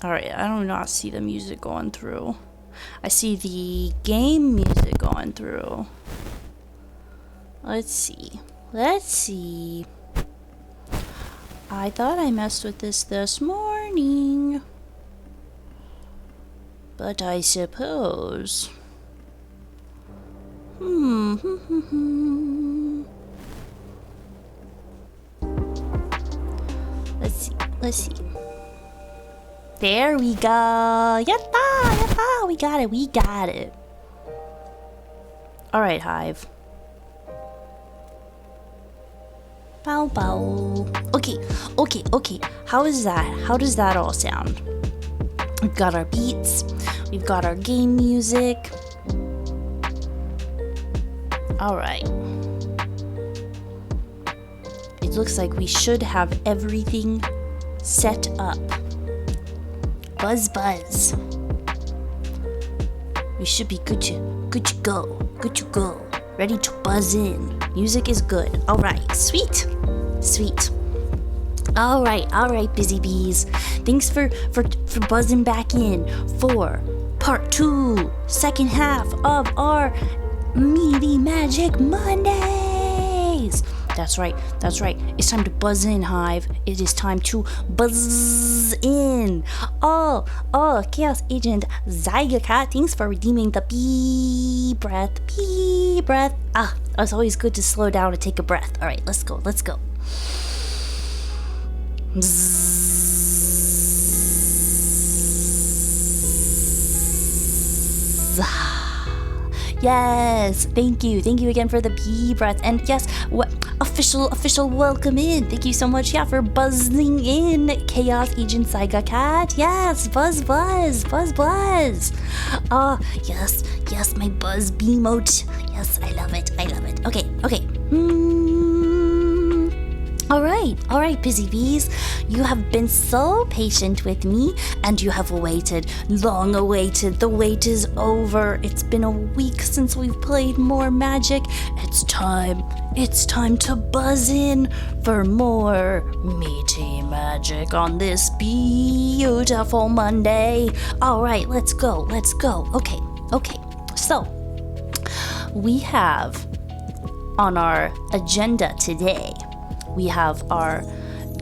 Alright, I do not see the music going through. I see the game music going through. Let's see. I thought I messed with this morning. But I suppose. Let's see. There we go. Yatta. We got it. All right, Hive. Bow. Okay. How is that? How does that all sound? We've got our beats. We've got our game music. All right. It looks like we should have everything set up. Buzz. We should be good to go. Ready to buzz in. Music is good. All right, sweet. All right, busy bees. Thanks for buzzing back in for part 2, second half of our Meaty Magic Mondays. That's right. It's time to buzz in, Hive. It is time to buzz in. Oh, Chaos Agent Zygacat, thanks for redeeming the bee breath. It's always good to slow down and take a breath. All right, let's go. Yes, thank you again for the bee breath, and yes, official welcome in. Thank you so much, for buzzing in, Chaos Agent Saiga Cat. Yes, buzz. Yes, my buzz beamote. Yes, I love it. Okay. All right, busy bees. You have been so patient with me, and you have waited, long awaited. The wait is over. It's been a week since we've played more Magic. It's time to buzz in for more Meaty Magic on this beautiful Monday. All right, let's go. Okay. So, we have on our agenda today, we have our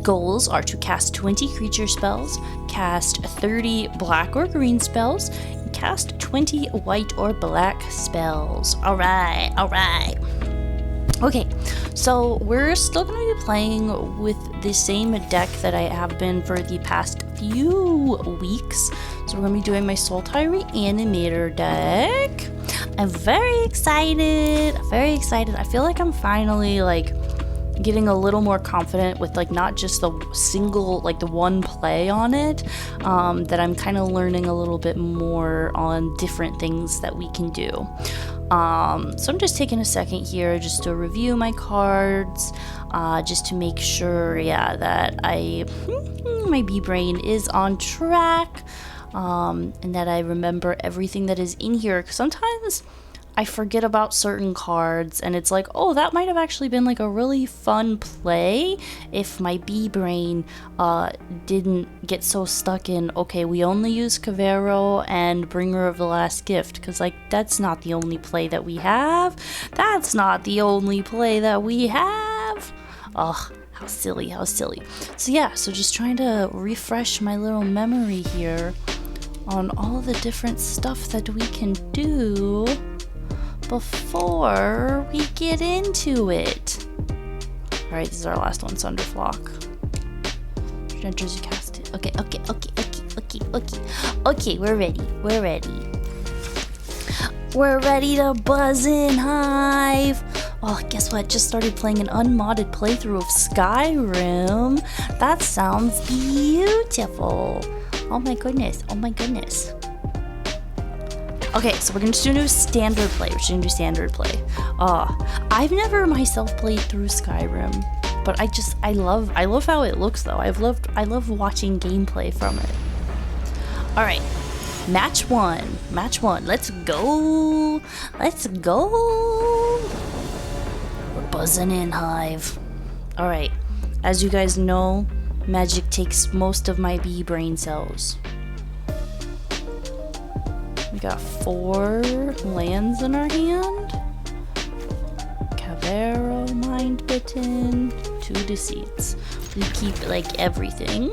goals are to cast 20 creature spells, cast 30 black or green spells, and cast 20 white or black spells. All right. Okay, so we're still going to be playing with the same deck that I have been for the past few weeks. So we're going to be doing my Sultai Reanimator deck. I'm very excited. I feel like I'm finally getting a little more confident with like not just the single, like the one play on it, that I'm kind of learning a little bit more on different things that we can do. So I'm just taking a second here just to review my cards, just to make sure, yeah, that my B-brain is on track, and that I remember everything that is in here. 'Cause sometimes I forget about certain cards, and it's like, oh, that might have actually been like a really fun play if my B-brain didn't get so stuck in, okay, we only use Cavero and Bringer of the Last Gift, because like that's not the only play that we have. That's not the only play that we have. Ugh, how silly, how silly. So yeah, so just trying to refresh my little memory here on all the different stuff that we can do before we get into it. Alright, this is our last one, Sunderflock. Enters, you cast it. Okay, we're ready. We're ready to buzz in, Hive. Oh, guess what? Just started playing an unmodded playthrough of Skyrim. That sounds beautiful. Oh my goodness. Okay, so we're gonna just do standard play. I've never myself played through Skyrim, but I love how it looks though. I love watching gameplay from it. All right, match one. Let's go. We're buzzing in, Hive. All right, as you guys know, magic takes most of my bee brain cells. We got 4 lands in our hand. Cavero, Mind Bitten, 2 Deceits. We keep like everything.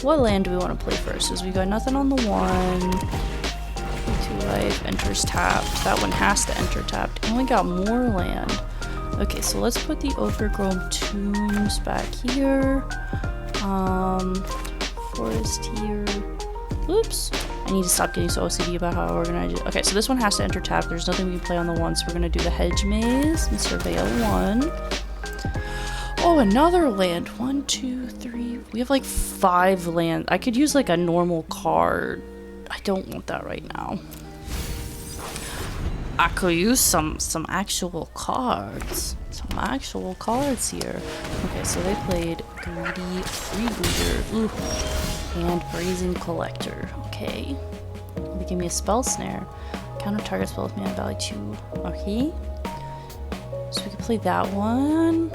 What land do we want to play first? Because we got nothing on the 1. 2 life, enters tapped. That one has to enter tapped. And we got more land. Okay, so let's put the Overgrown Tombs back here. Forest here. Oops. I need to stop getting so OCD about how I organize it. Okay, so this one has to enter tap. There's nothing we can play on the 1, so we're going to do the Hedge Maze and Surveil 1. Oh, another land. 1, 2, 3. We have like 5 lands. I could use like a normal card. I don't want that right now. I could use some actual cards. Some actual cards here. Okay, so they played Greedy Freebooter. Ooh. And Brazen Collector. Okay. They give me a Spell Snare. Counter target spell with mana value 2. Okay. So we can play that one.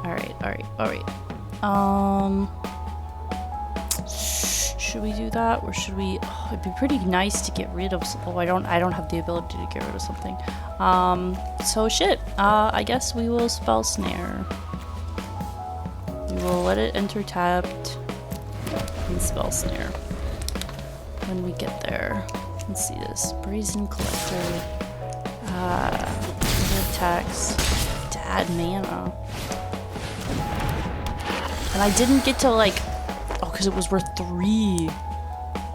Alright. Should we do that, or should we? Oh, it'd be pretty nice to get rid of. Oh, I don't have the ability to get rid of something. So shit. I guess we will Spell Snare. We will let it enter tapped and Spell Snare when we get there. Let's see this. Brazen Collector. Attacks to add mana. And I didn't get to like. Oh, because it was worth 3.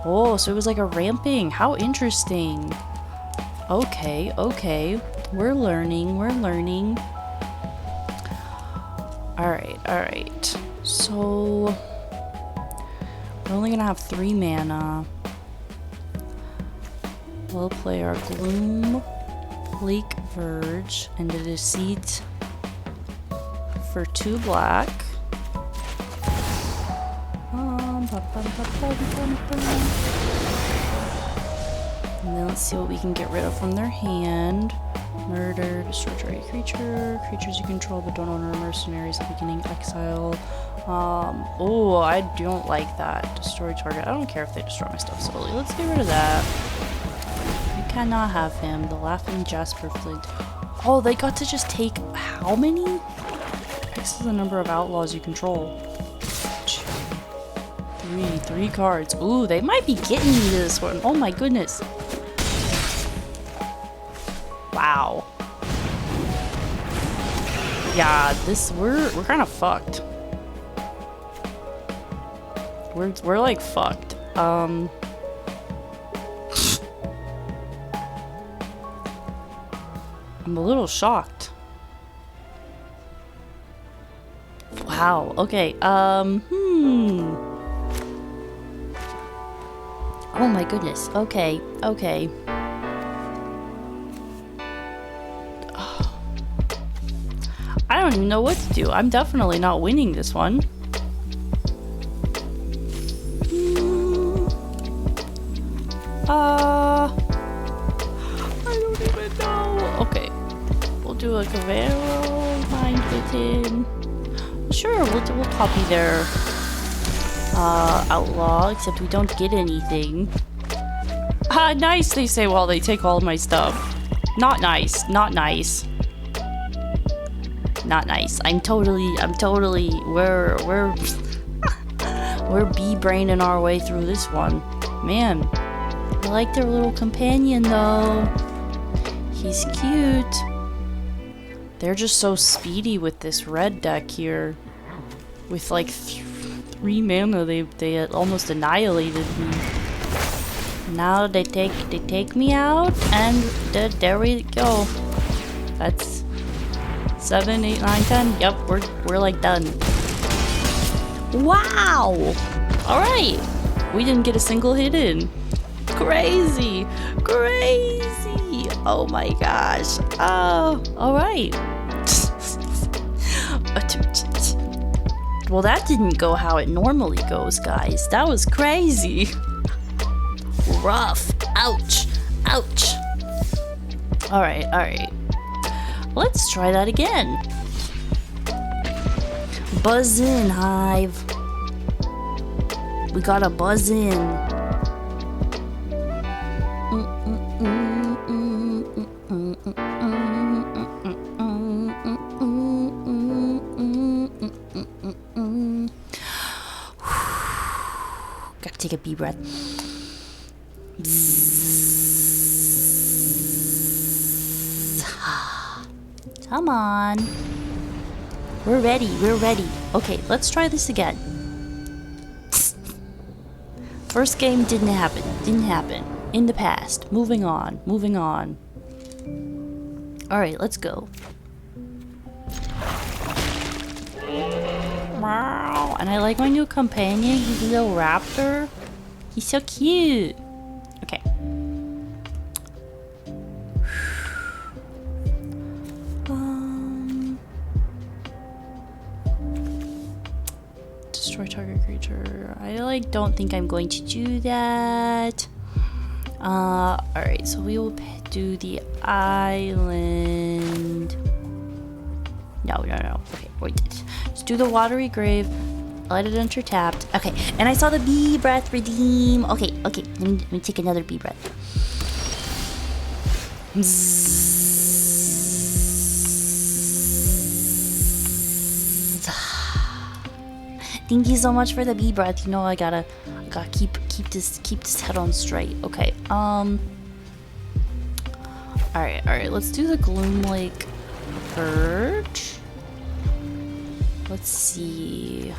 Oh, so it was like a ramping. How interesting. Okay. We're learning. Alright. So we're only gonna have 3 mana. We'll play our Gloom, Lake Verge, and a Deceit for 2 black. And then let's see what we can get rid of from their hand. Murder, destroy target creature. Creatures you control but don't own are mercenaries at the beginning. Exile. Oh, I don't like that. Destroy target. I don't care if they destroy my stuff slowly. Let's get rid of that. You cannot have him. The Laughing Jasper Flint. Oh, they got to just take how many? X is the number of outlaws you control. 3 cards. Ooh, they might be getting me this one. Oh my goodness. Wow. Yeah, we're kind of fucked. We're like fucked. I'm a little shocked. Wow. Okay. Oh my goodness. Okay. Okay. I don't even know what to do. I'm definitely not winning this one. I don't even know. Okay. We'll do a Cavero, Mind Within. Sure, we'll copy their outlaw, except we don't get anything. Ah, nice, they say while they take all of my stuff. Not nice, not nice. Not nice. I'm totally, we're we're bee-braining our way through this one. Man, I like their little companion though. He's cute. They're just so speedy with this red deck here. With like 3 mana, they almost annihilated me. Now they take me out, and there we go. That's 7, 8, 9, 10. Yep, we're like done. Wow! Alright. We didn't get a single hit in. Crazy! Crazy! Oh my gosh. Oh, alright. Well, that didn't go how it normally goes, guys. That was crazy. Rough. Ouch. Ouch. Alright, alright. Let's try that again. Buzz in, Hive. We gotta buzz in. Gotta take a deep breath. Come on. We're ready, we're ready. Okay, let's try this again. First game didn't happen. In the past. Moving on, moving on. Alright, let's go. Wow. And I like my new companion. He's a little raptor. He's so cute. Okay. Destroy target creature. I don't think I'm going to do that. Alright, so we will do the island. No. Okay, wait. Just do the watery grave. Let it enter tapped. Okay, and I saw the bee breath redeem. Okay. Let me take another bee breath. Thank you so much for the bee breath. You know I gotta keep this head on straight. Okay. Alright. Let's do the Gloom Lake Purge. Let's see.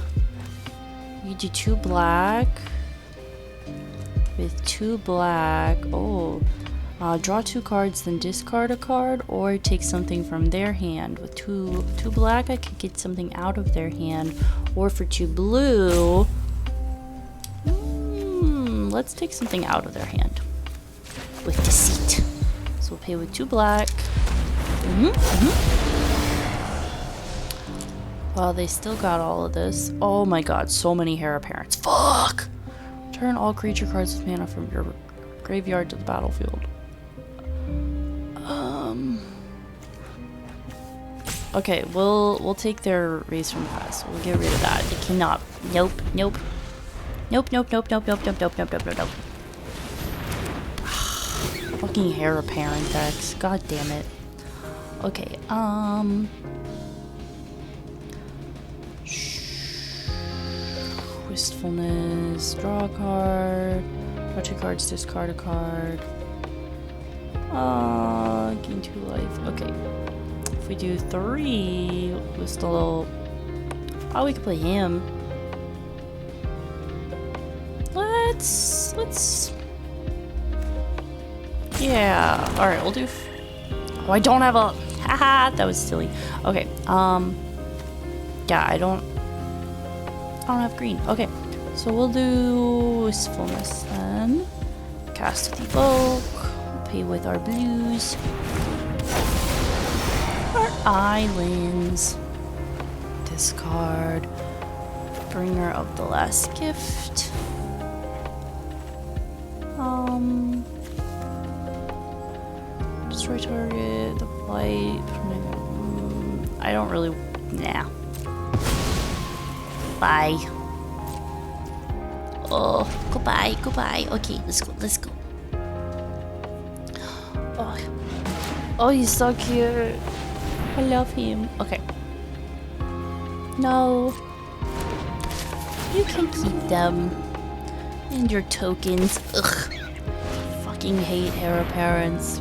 You do 2 black with 2 black. Oh, draw 2 cards, then discard a card, or take something from their hand. With two black, I could get something out of their hand, or for 2 blue, let's take something out of their hand with deceit. So we'll pay with 2 black. Well, they still got all of this. Oh my god, so many heir apparents. Fuck! Turn all creature cards with mana from your graveyard to the battlefield. Okay, we'll take their raise from class. We'll get rid of that. It cannot. Nope. Fucking heir apparent decks. God damn it. Okay, Wistfulness, draw a card, draw 2 cards, discard a card. Gain 2 life. Okay. If we do 3, we're still. Oh, we could play him. Let's. Yeah. All right, we'll do. Oh, I don't have a. Haha, that was silly. Okay. Yeah, I don't I don't have green. Okay, so we'll do Wistfulness then. Cast with Evoke. Pay with our blues. Our islands. Discard. Bringer of the Last Gift. Destroy target, the flight. I don't really. Nah. Bye. Oh, goodbye, goodbye. Okay, let's go, let's go. Oh, he's so cute. I love him. Okay. No. You can keep them. And your tokens. Ugh. Fucking hate heir apparents.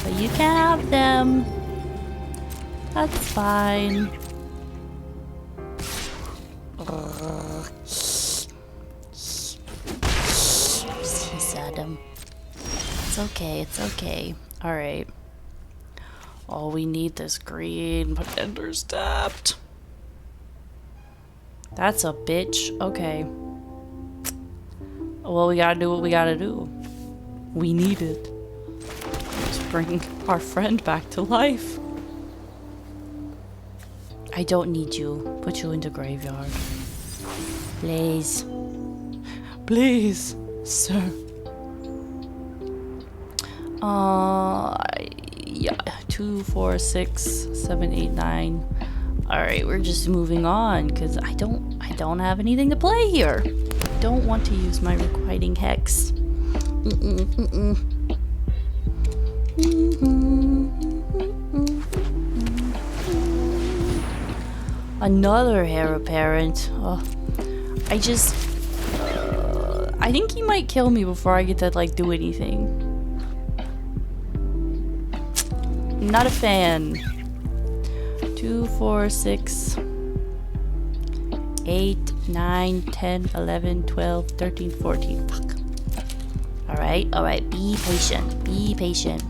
But you can have them. That's fine. He said him. It's okay, it's okay. Alright. Oh, we need this green, but Ender's tapped. That's a bitch. Okay. Well, we gotta do what we gotta do. We need it. Let's bring our friend back to life. I don't need you. Put you in the graveyard. Please. Please, sir. Yeah. 2, 4, 6, 7, 8, 9. Alright, we're just moving on because I don't have anything to play here. Don't want to use my requiting hex. Another heir apparent. Oh, I think he might kill me before I get to like do anything. Not a fan. 2, 4, 6, 8, 9, 10, 11, 12, 13, 14. Fuck. Alright, alright. Be patient. Be patient.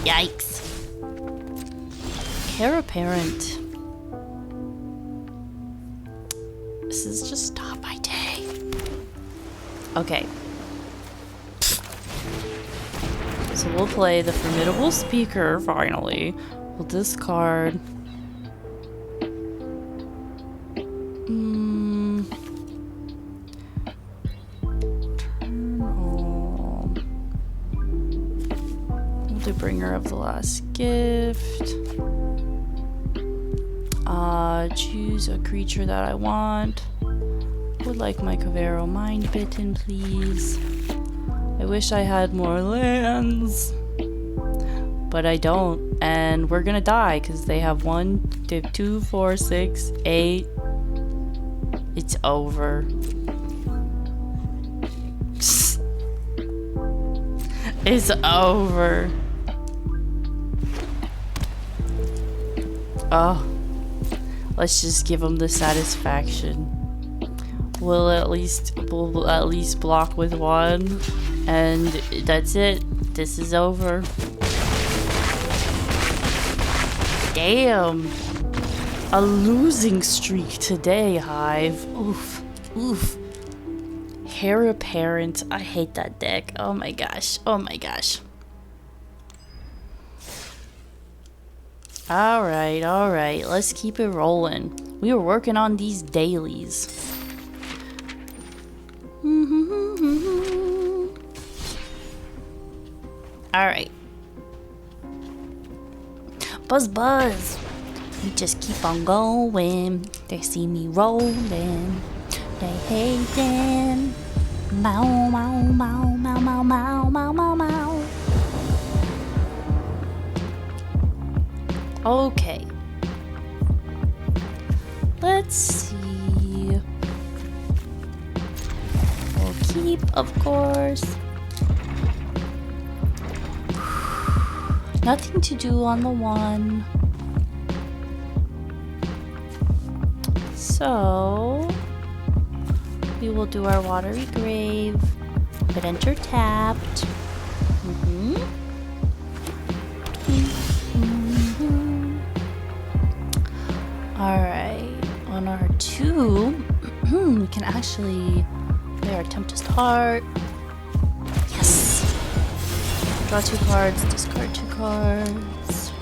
Yikes. Heir apparent. This is just not my day. Okay. So we'll play the Formidable Speaker, finally. We'll discard. Turn home. We'll do Bringer of the Last Gift. Choose a creature that I want. Would like my Cavero Mind Bitten, please. I wish I had more lands, but I don't, and we're gonna die because they have 2, 4, 6, 8. It's over. It's over. Oh, let's just give them the satisfaction. We'll at least block with 1. And that's it. This is over. Damn. A losing streak today, Hive. Oof. Oof. Heir apparent. I hate that deck. Oh my gosh. Oh my gosh. Alright, alright. Let's keep it rolling. We were working on these dailies. Alright. Buzz. We just keep on going. They see me rolling. They hating. Mow, mow, mow, mow, mow, mow, mow, mow, mow. Okay. Let's see. We'll keep, of course. Nothing to do on the 1. So we will do our Watery Grave, but enter tapped. Alright, on our 2, we can actually play our Tempest Heart. Yes! Draw 2 cards, discard 2 cards.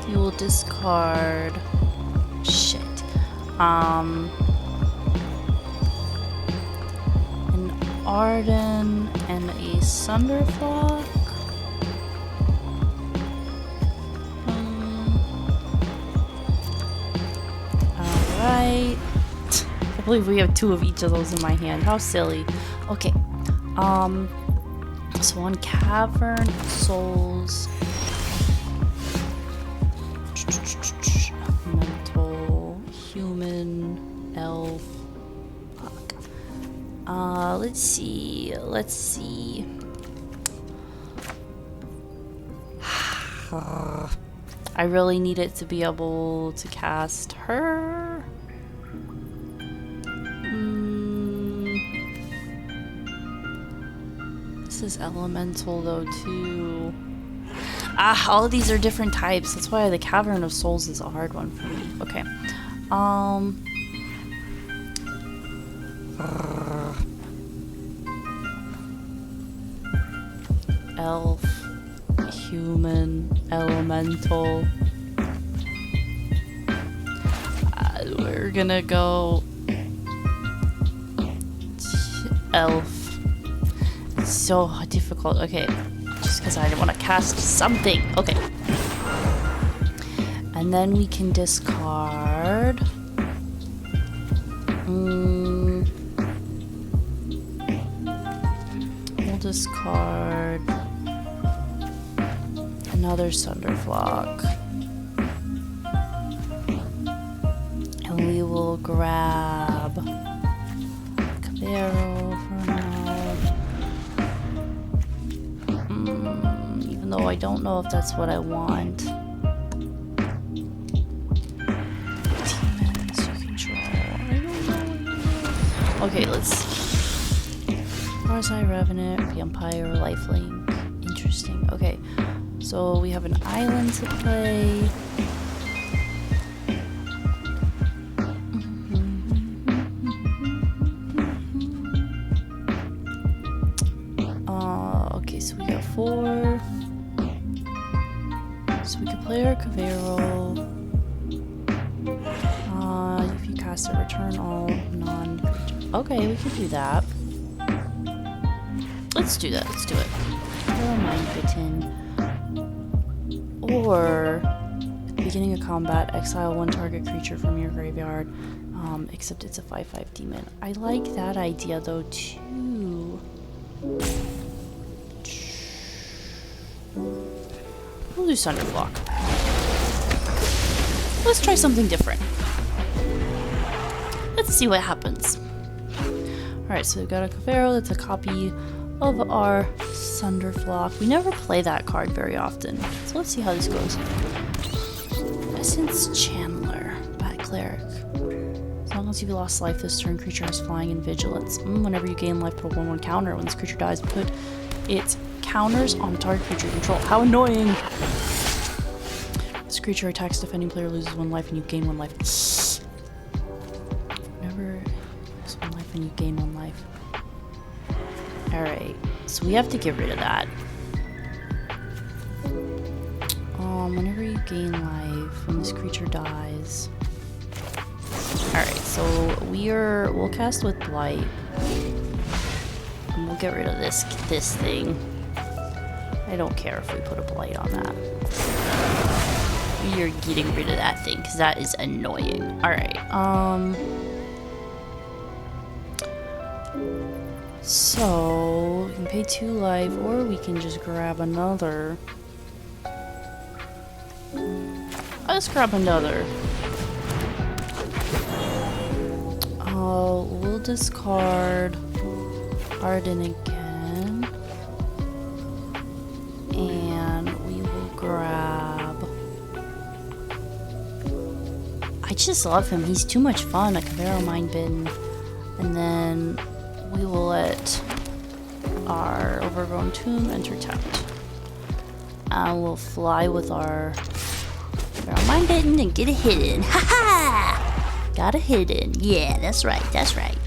You will discard... Shit. An Arden and a Sunderflock. Alright. I believe we have 2 of each of those in my hand. How silly. Okay. So on Cavern Souls. Mental, human, elf. Fuck. Let's see. I really need it to be able to cast her. This is elemental though too. All of these are different types. That's why the Cavern of Souls is a hard one for me. Okay. Elf, human, elemental. We're gonna go elf. It's so difficult. Okay. Just because I didn't want to cast something. Okay. And then we can discard. We'll discard another Sunderflock. And we will grab Cabero for now. Even though I don't know if that's what I want. Demons you control. I don't know. Okay, let's see. Farzai, Revenant, Vampire, Lifelink. Interesting. Okay, so we have an island to play. Okay, so we got 4. So we could play our Cabero. If you cast it, return all non-creature. Okay, we can do that. Let's do that. Let's do it. Never mind, Bitten. Or at the beginning of combat, exile 1 target creature from your graveyard. Except it's a 5/5 demon. I like that idea though too. We'll do Sunderblock. Let's try something different. Let's see what happens. Alright, so we've got a Cabero that's a copy of our Sunderflock. We never play that card very often. So let's see how this goes. Essence Chandler, Bat Cleric. As long as you've lost life this turn, creature has flying and vigilance. Whenever you gain life, put a 1/1 counter. When this creature dies, put its counters on target creature control. How annoying! This creature attacks defending player, loses 1 life, and you gain 1 life. Whenever lose 1 life and you gain 1 life. Alright, so we have to get rid of that. Whenever you gain life, when this creature dies. Alright, so we'll cast with Blight. And we'll get rid of this thing. I don't care if we put a Blight on that. You're getting rid of that thing, because that is annoying. Alright, so, we can pay 2 life, or we can just grab another. Let's grab another. We'll discard Arden again. And we will grab... I just love him. He's too much fun. A Cabero Mind Bin. And then we will let our Overgrown Tomb enter tapped. And we'll fly with our Girl, mine didn't and get a hidden. Ha ha! Got a hidden. Yeah, that's right. That's right.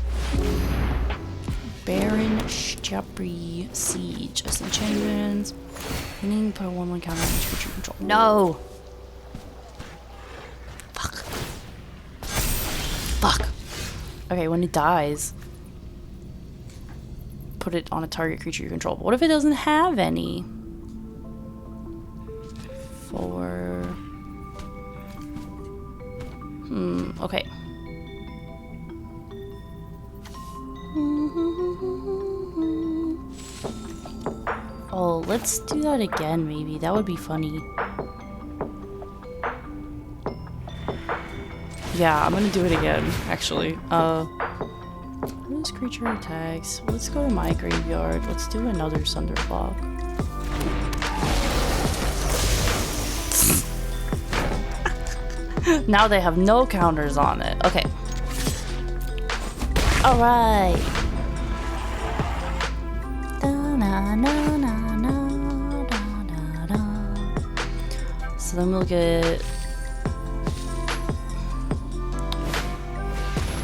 Baron Stepri Siege. Enchantments. Winning, put a 1/1 counter on each creature you control. No! Fuck. Fuck. Okay, when it dies, put it on a target creature you control. But what if it doesn't have any? 4. Okay. Oh, let's do that again, maybe. That would be funny. Yeah, I'm gonna do it again, actually. This creature attacks. Let's go to my graveyard. Let's do another Thunderclock. Now they have no counters on it. Okay. Alright. So then we'll get...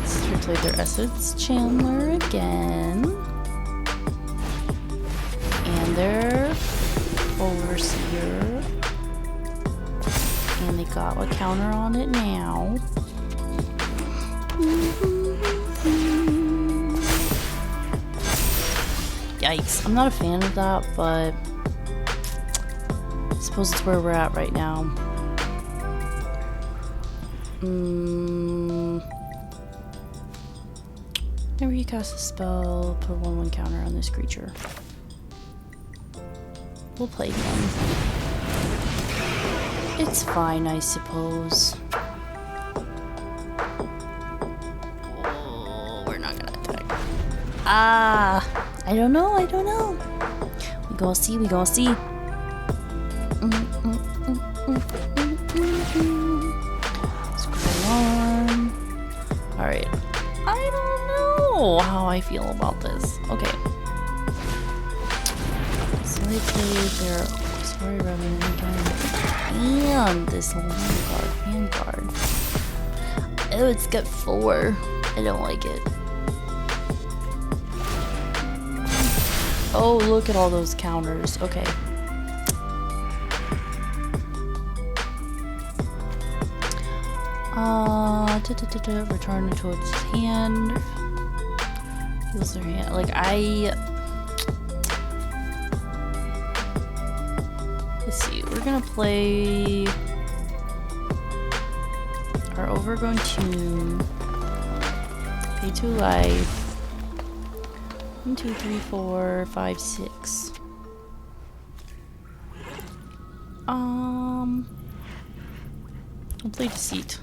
Let's translate their Essence Chandler again. And their Overseer. And they got a counter on it now. Yikes. I'm not a fan of that, but I suppose it's where we're at right now. Whenever you cast a spell, put a 1/1 counter on this creature. We'll play them. It's fine, I suppose. Oh, we're not gonna attack. I don't know, I don't know. We gonna see, we gonna see. Scroll on. Alright. I don't know how I feel about this. Okay. So they played their Sorry Revenant again. And this Vanguard. Oh, it's got 4. I don't like it. Oh, look at all those counters. Okay. Return it to its hand. Use their hand. Like, let's see. We're gonna play our Overgrown Tomb. Pay 2 life. 1, 2, 3, 4, 5, 6. We'll play Deceit.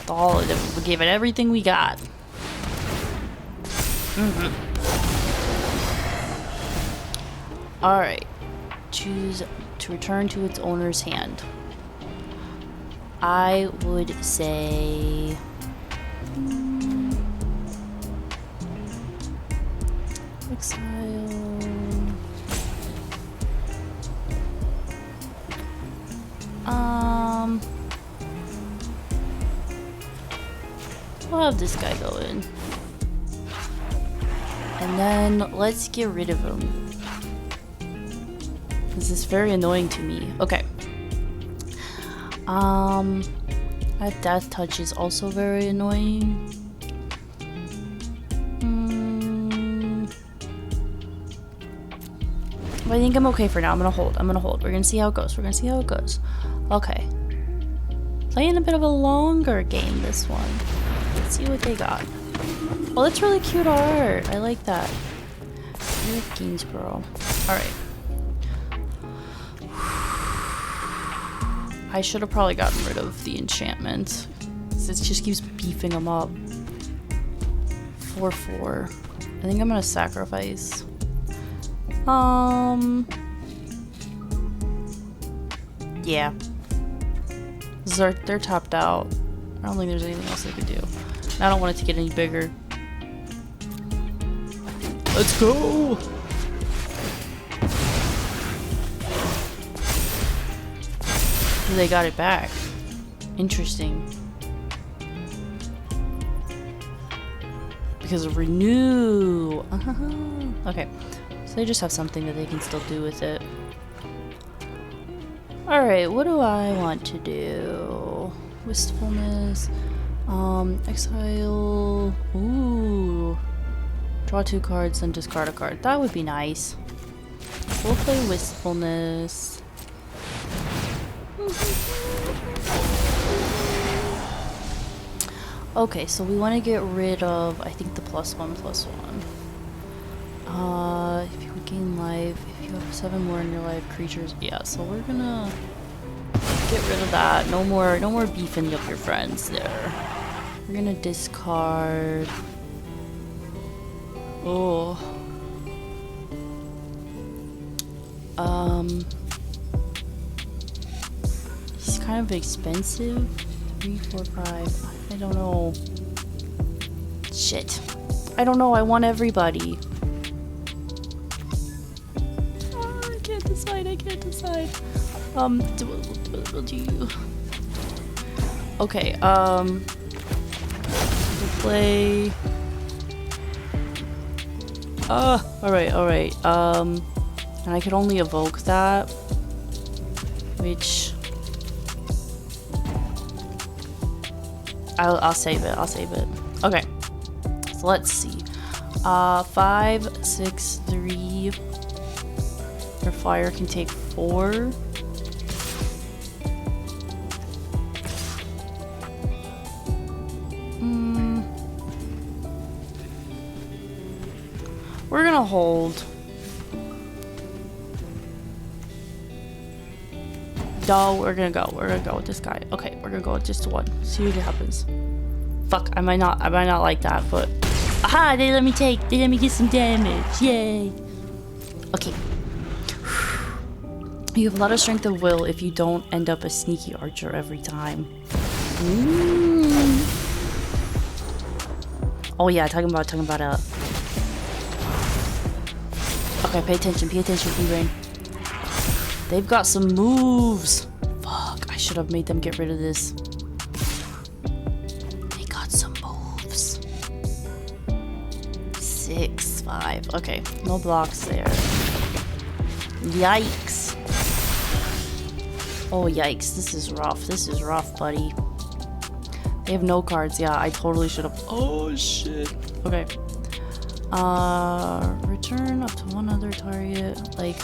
All of them. We gave it everything we got. Alright. Choose to return to its owner's hand. I would say... Exile... We'll have this guy go in. And then let's get rid of him. This is very annoying to me. Okay. That Death Touch is also very annoying. But I think I'm okay for now. I'm gonna hold. We're gonna see how it goes. Okay. Playing a bit of a longer game this one. Let's see what they got. Oh, that's really cute art. I like that. Eric Gainsborough. Alright. I should have probably gotten rid of the enchantment. It just keeps beefing them up. 4/4. I think I'm gonna sacrifice. Yeah. They're tapped out. I don't think there's anything else I could do. I don't want it to get any bigger. Let's go! So they got it back. Interesting. Because of renew. Okay. So they just have something that they can still do with it. Alright, what do I want to do? Wistfulness. Exile. Ooh. Draw 2 cards, then discard a card. That would be nice. We'll play Wistfulness. Okay, so we want to get rid of, I think, the +1/+1. If you gain life, if you have 7 more in your life, creatures. Yeah, so we're gonna get rid of that. No more beefing up your friends there. We're gonna discard. Oh. He's kind of expensive. 3, 4, 5. I don't know. Shit. I don't know. I want everybody. Oh, I can't decide. I can't decide. Do you? Okay. We'll play. Alright. And I could only evoke that, which I'll save it. I'll save it. Okay. So let's see. 5, 6, 3. Your flyer can take 4. We're gonna hold. No, we're gonna go. We're gonna go with this guy. Okay, we're gonna go with just 1. See what happens. Fuck, I might not like that, but aha! They let me get some damage. Yay! Okay. You have a lot of strength of will if you don't end up a sneaky archer every time. Oh yeah, talking about Okay, pay attention, B-Brain. They've got some moves. Fuck, I should have made them get rid of this. They got some moves. 6, 5. Okay, no blocks there. Yikes. Oh, yikes. This is rough. This is rough, buddy. They have no cards. Yeah, I totally should have. Oh, shit. Okay. Return up to 1 other target. Like,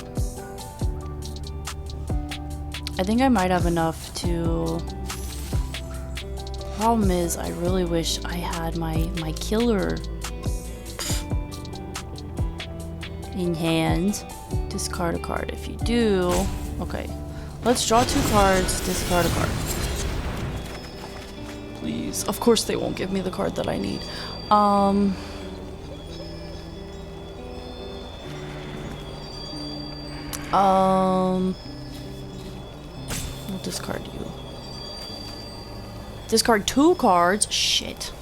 I think I might have enough to. Problem is, I really wish I had my killer in hand. Discard a card if you do. Okay, let's draw 2 cards. Discard a card. Please. Of course, they won't give me the card that I need. We'll discard you. Discard 2 cards. Shit.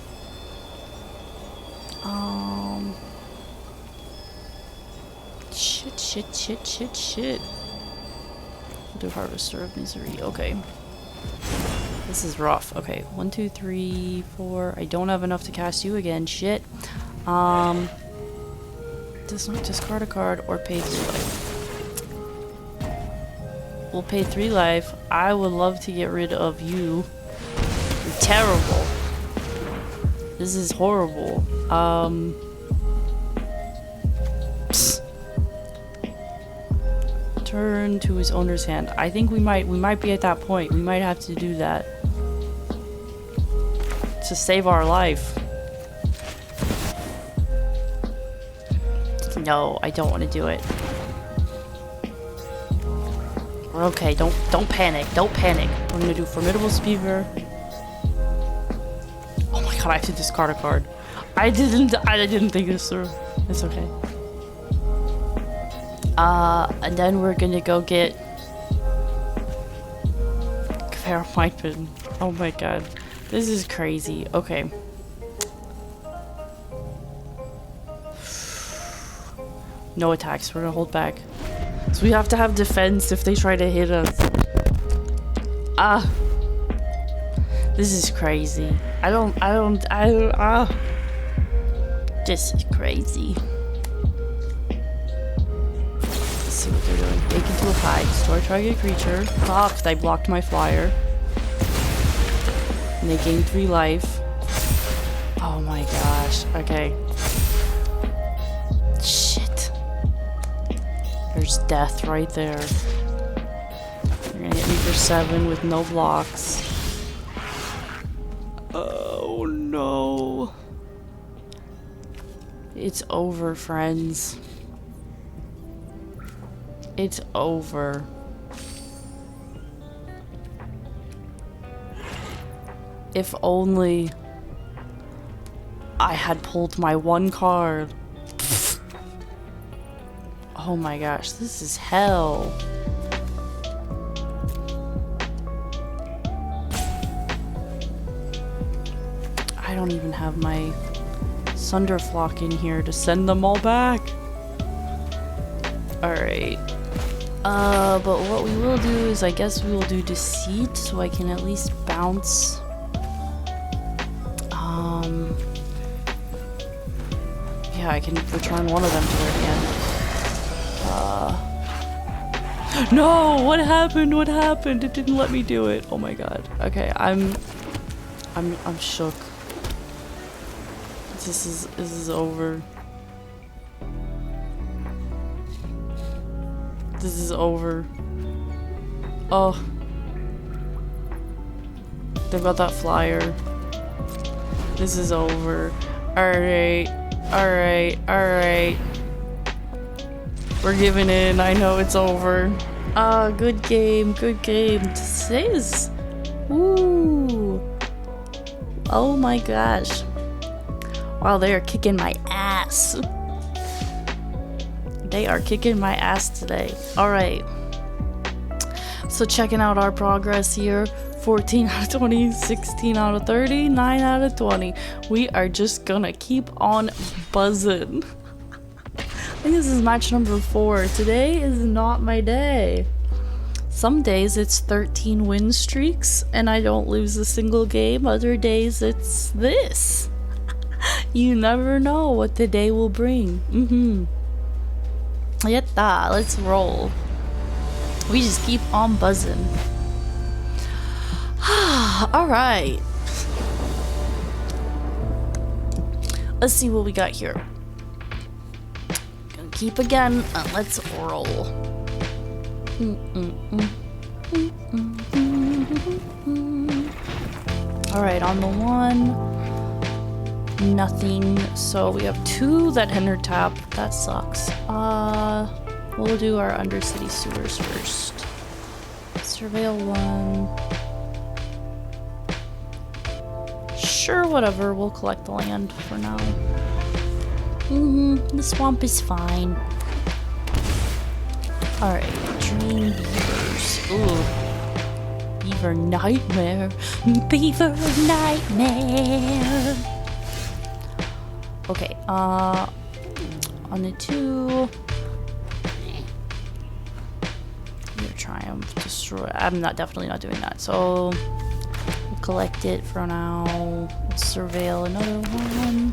Shit. We'll do Harvester of Misery. Okay. This is rough. Okay. 1, 2, 3, 4. I don't have enough to cast you again. Shit. Discard a card or pay 3 life. We'll pay 3 life. I would love to get rid of you. You're terrible. This is horrible. Turn to his owner's hand. I think we might be at that point. We might have to do that to save our life. No, I don't want to do it. We're okay. Don't panic. Don't panic. We're gonna do Formidable Speaker. Oh my god, I have to discard a card. I didn't think this through. It's okay. And then we're gonna go get Pin. Oh my god. This is crazy. Okay. No attacks. We're gonna hold back. So we have to have defense if they try to hit us. This is crazy. This is crazy. Let's see what they're doing. Bake into a Hive. Store target creature. Fuck, they blocked my flyer. And they gained 3 life. Oh my gosh. Okay. Shit. There's death right there. They're gonna hit me for 7 with no blocks. Oh no. It's over, friends. It's over. If only I had pulled my 1 card. Oh my gosh, this is hell. I don't even have my Sunderflock in here to send them all back. Alright. But what we will do is I guess we will do Deceit so I can at least bounce. Yeah, I can return one of them to their hand. No! What happened? What happened? It didn't let me do it. Oh my god. Okay, I'm shook. This is over. This is over. Oh. They've got that flyer. This is over. Alright. Alright. Alright. We're giving in. I know it's over. Ah, good game. Good game. This is. Ooh. Oh my gosh. Wow, they are kicking my ass. They are kicking my ass today. Alright. So checking out our progress here. 14 out of 20, 16 out of 30, 9 out of 20. We are just gonna keep on buzzing. I think this is match number 4. Today is not my day. Some days it's 13 win streaks and I don't lose a single game. Other days it's this. You never know what the day will bring. Yatta, let's roll. We just keep on buzzing. Alright. Let's see what we got here. Gonna keep again and let's roll. Alright, on the 1. Nothing. So we have 2 that enter tap. That sucks. We'll do our Undercity Sewers first. Surveil 1. Sure, whatever. We'll collect the land for now. The swamp is fine. Alright, Dream Beavers. Ooh. Beaver Nightmare. Beaver Nightmare. Okay, on the 2. Your Triumph, destroy. I'm definitely not doing that. So we'll collect it for now. Let's surveil another 1.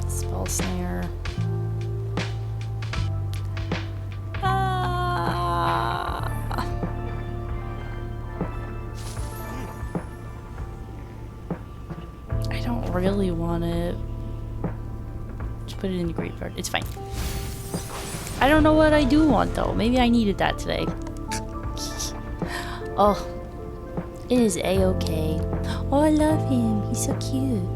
Spell Snare. I don't really want it. Just put it in the graveyard. It's fine. I don't know what I do want though. Maybe I needed that today. Oh, it is a-okay. Oh, I love him. He's so cute.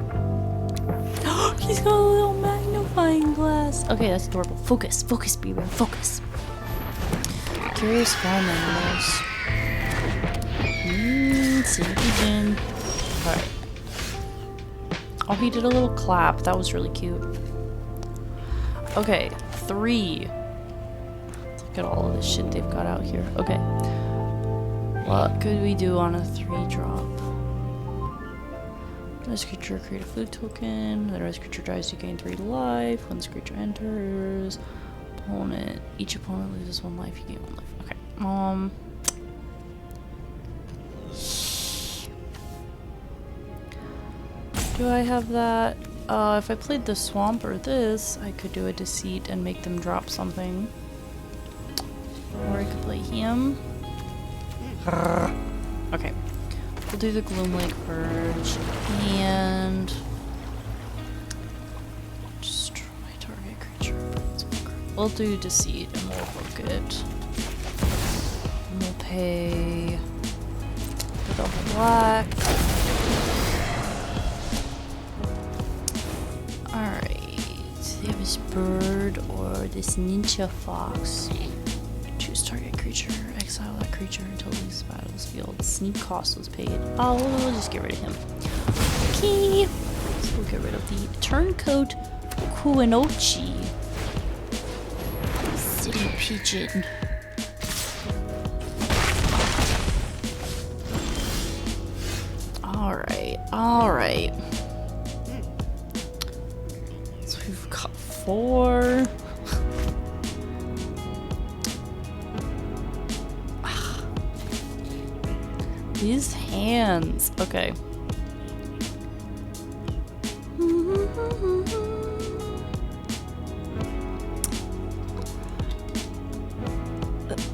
He's got a little magnifying glass. Okay, that's adorable. Focus, focus, Beaver, focus. Curious farm animals. City pigeon. Alright. Oh, he did a little clap. That was really cute. Okay, 3. Look at all of this shit they've got out here. Okay. What could we do on a 3-drop? This creature create a food token. The rest creature dies, you gain 3 life. When this creature enters, each opponent loses 1 life, you gain 1 life. Okay. Do I have that? If I played the swamp or this, I could do a deceit and make them drop something. Or I could play him. Okay. We'll do the Gloomlake Purge and destroy target creature. We'll do deceit and we'll hook it. And we'll pay the double black. Alright. They have this bird or this ninja fox. Choose target creature. Exile that creature until it leaves the battlefield. Sneak cost was paid. Oh, we'll just get rid of him. Okay. So we'll get rid of the turncoat Kuinochi. City pigeon. Alright, alright. So we've got 4. These hands. Okay.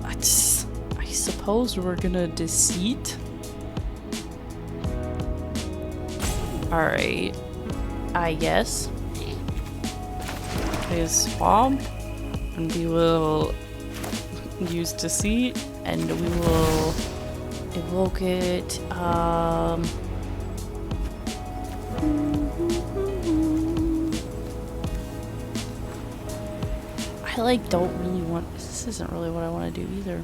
I suppose we're gonna deceit. Alright. I guess. Okay, swamp. And we will use deceit. And we will evoke it. I like don't really want. This isn't really what I want to do either.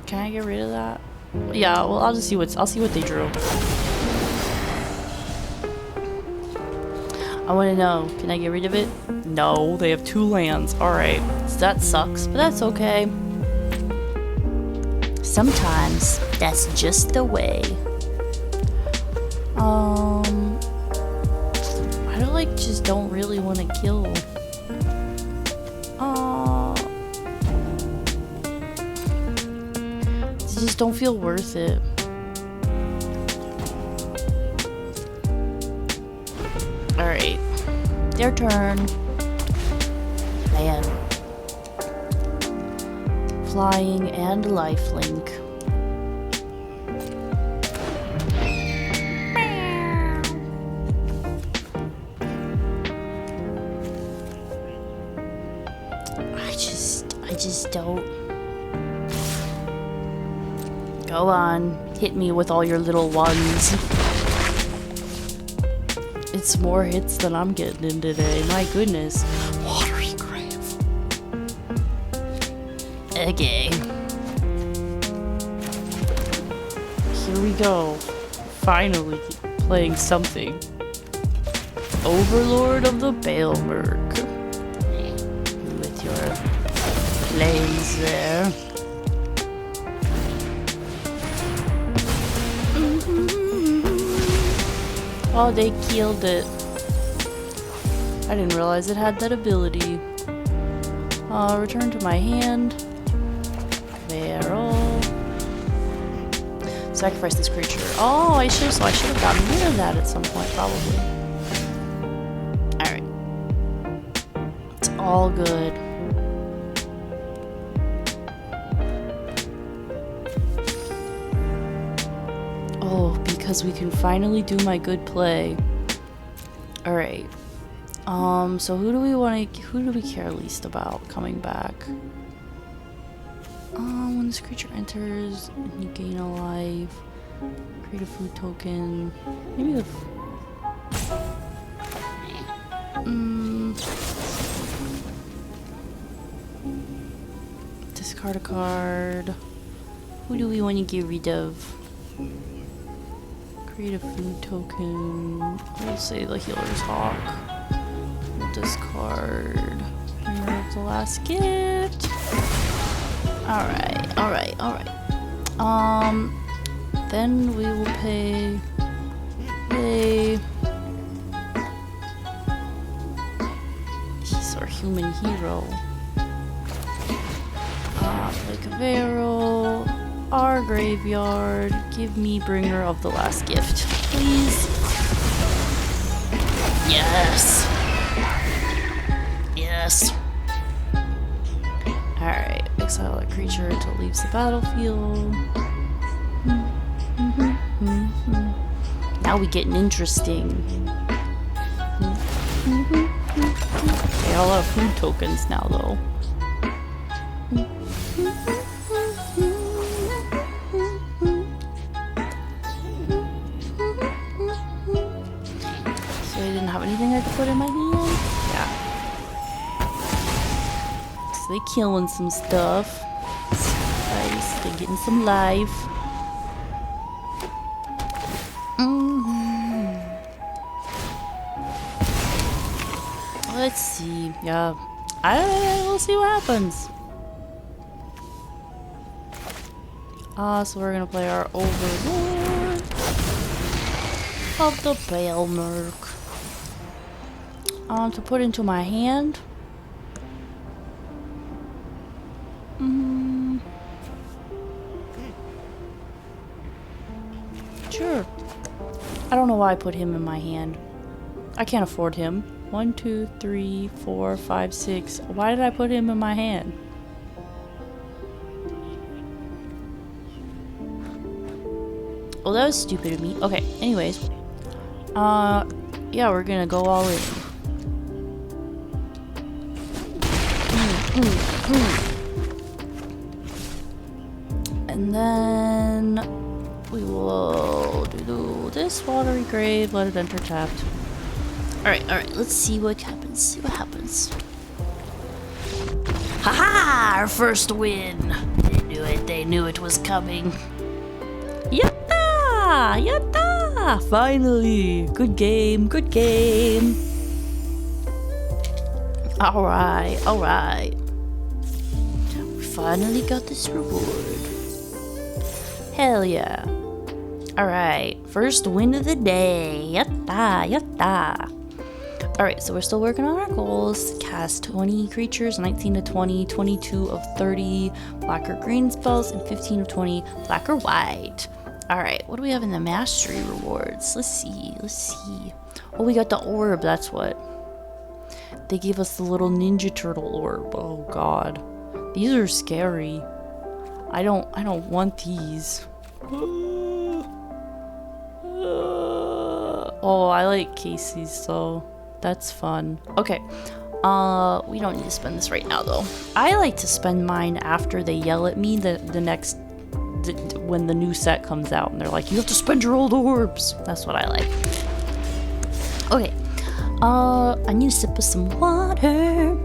Can I get rid of that? Yeah. Well, I'll just see what's. I'll see what they drew. I want to know, can I get rid of it? No, they have 2 lands. Alright, so that sucks, but that's okay. Sometimes, that's just the way. I don't really want to kill. They just don't feel worth it. Alright. Their turn. Man. Flying and lifelink. I just don't. Go on. Hit me with all your little ones. It's more hits than I'm getting in today. My goodness. Watery grave. Okay. Here we go. Finally playing something. Overlord of the Baelmerk. With your planes there. Oh, they killed it. I didn't realize it had that ability. Return to my hand. Barrel. Sacrifice this creature. Oh, I should have gotten rid of that at some point, probably. Alright. It's all good. Oh, because we can finally do my good play. Alright. So who do we care least about coming back? When this creature enters, you gain a life. Create a food token. Maybe the discard a card. Who do we want to get rid of? Create a food token. We'll say the Healer's Hawk. We'll discard. Remove the last gift. Alright, alright, alright. Then we will pay he's our human hero. Like Vero, our graveyard. Give me Bringer of the Last Gift, please. Yes. Yes. Alright, exile a creature until it leaves the battlefield. Now we getting interesting. Okay, I'll have food tokens now though. So I didn't have anything I could put in my hand? Yeah. So they killing some stuff. Nice, they getting some life. Let's see. Yeah. We'll see what happens. So we're gonna play our Overlord of the Baelmerk. To put into my hand. Sure. I don't know why I put him in my hand. I can't afford him. 1, 2, 3, 4, 5, 6. Why did I put him in my hand? Well, that was stupid of me. Okay, anyways. Yeah, we're gonna go all in. And then we will do this watery grave, let it enter tapped. Alright, let's see what happens. Haha! Our first win! They knew it was coming. Yatta! Yatta! Finally! Good game. Alright. We finally got this reward. Hell yeah. Alright, first win of the day. Yatta! Alright, so we're still working on our goals. Cast 20 creatures, 19 to 20, 22 of 30 black or green spells, and 15 of 20 black or white. Alright, what do we have in the mastery rewards? Let's see. Oh, we got the orb, that's what. They gave us the little Ninja Turtle orb. Oh god. These are scary. I don't want these. Oh, I like Casey's though. That's fun. Okay. We don't need to spend this right now though. I like to spend mine after they yell at me when the new set comes out and they're like, you have to spend your old orbs. That's what I like. Okay. I need a sip of some water.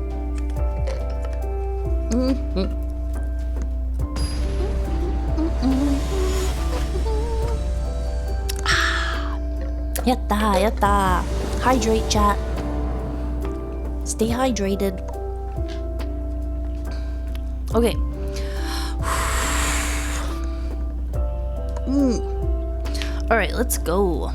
Yatta. Hydrate, chat. Stay hydrated. Okay. Alright, let's go.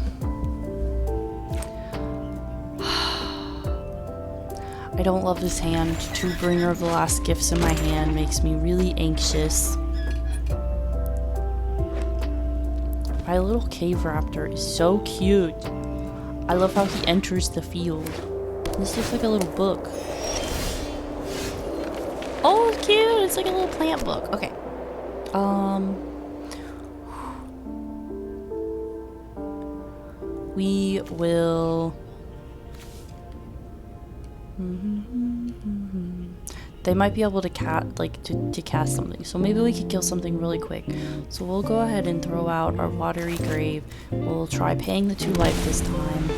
I don't love this hand. 2 Bringer of the Last Gifts in my hand makes me really anxious. My little cave raptor is so cute. I love how he enters the field. This looks like a little book. Oh, it's cute. It's like a little plant book. Okay. We will... They might be able to cast something, so maybe we could kill something really quick. So we'll go ahead and throw out our watery grave. We'll try paying the 2 life this time.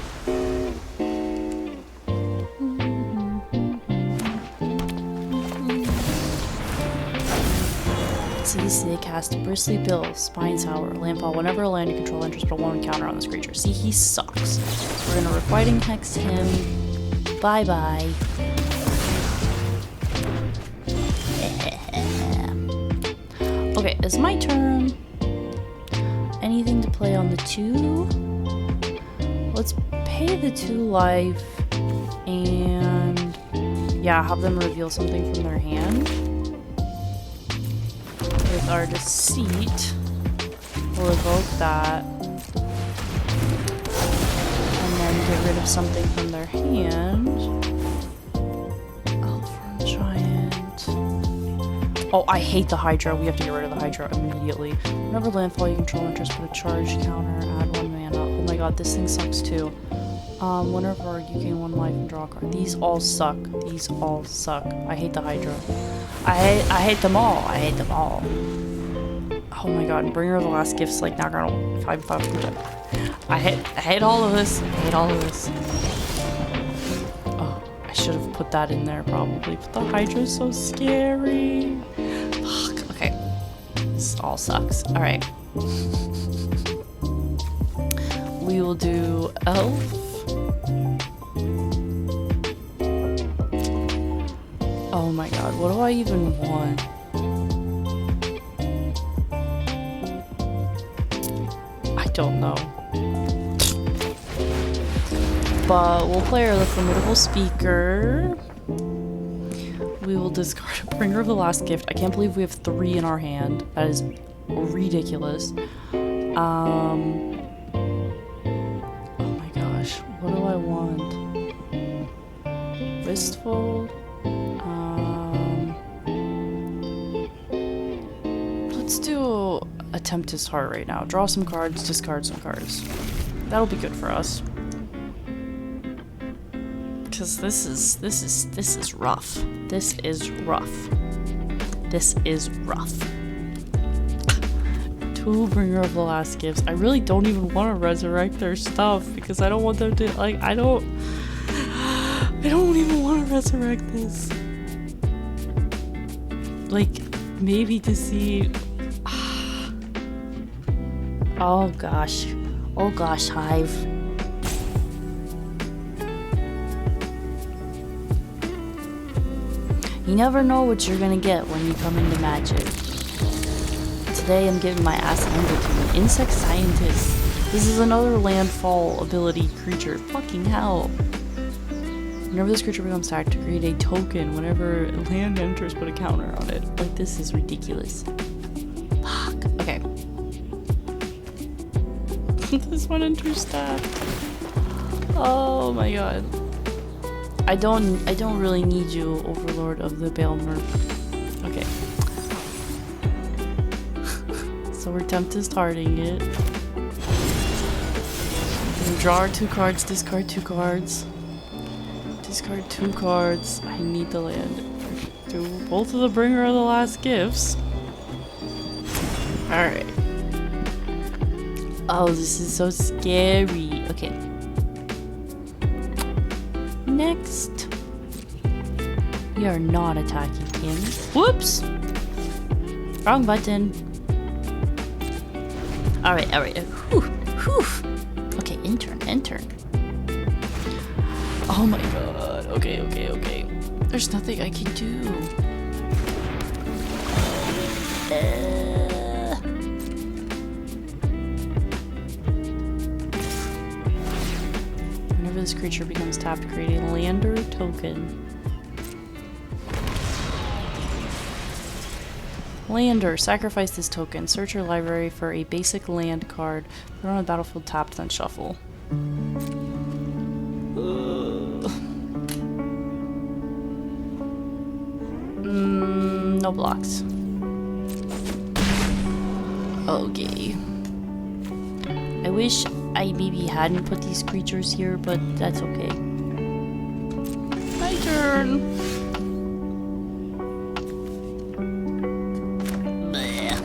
See, they cast Bristly Bill, Spine Tower, Landfall. Whenever a land you control enters, put 1 counter on this creature. See, he sucks. We're gonna Requiting Hex him. Bye-bye. Okay, it's my turn. Anything to play on the 2? Let's pay the 2 life and yeah, have them reveal something from their hand. our Deceit. We'll evoke that. And then get rid of something from their hand. Elfron Giant. Oh, I hate the Hydra. We have to get rid of the Hydra immediately. Whenever landfall, you control interest, put a charge counter, add 1 mana. Oh my god, this thing sucks too. Whenever you gain 1 life and draw a card. These all suck. These all suck. I hate the Hydra. I hate them all. I hate them all. Oh my god, and Bringer of the Last Gift's like not gonna 5/5. I hate all of this. I hate all of this. Oh, I should have put that in there probably, but the Hydra's so scary. Fuck. Okay. This all sucks. Alright. We will do Elf. Oh my god, what do I even want? I don't know. But we'll play the Formidable Speaker. We will discard a Bringer of the Last Gift. I can't believe we have 3 in our hand. That is ridiculous. Oh my gosh, what do I want? Wristfold. Let's do a Tempest Heart right now. Draw some cards, discard some cards. That'll be good for us. Because this is rough. This is rough. This is rough. 2 Bringer of the Last Gifts. I really don't even want to resurrect their stuff because I don't want them to like I don't even want to resurrect this. Like maybe to see. Oh gosh. Oh gosh, Hive. You never know what you're gonna get when you come into Magic. Today I'm getting my ass handed to an Insect Scientist. This is another landfall ability creature. Fucking hell. Whenever this creature becomes tapped, to create a token. Whenever land enters, put a counter on it. Like, this is ridiculous. Fuck. Okay. This one enters tapped. Oh my god. I don't really need you, Overlord of the Baelmer. Okay. So we're Tempest Hearting it. We draw our 2 cards, discard 2 cards. Discard 2 cards. I need the land. Do both of the Bringer of the Last Gifts. Alright. Oh, this is so scary. Okay. Next. We are not attacking him. Whoops! Wrong button. Alright. Whew. Okay, intern. Oh my god. Okay. There's nothing I can do. Whenever this creature becomes tapped, create a lander token. Lander. Sacrifice this token. Search your library for a basic land card. Put it on the battlefield tapped, then shuffle. No blocks. Okay. I wish I maybe hadn't put these creatures here, but that's okay. My turn. Blech.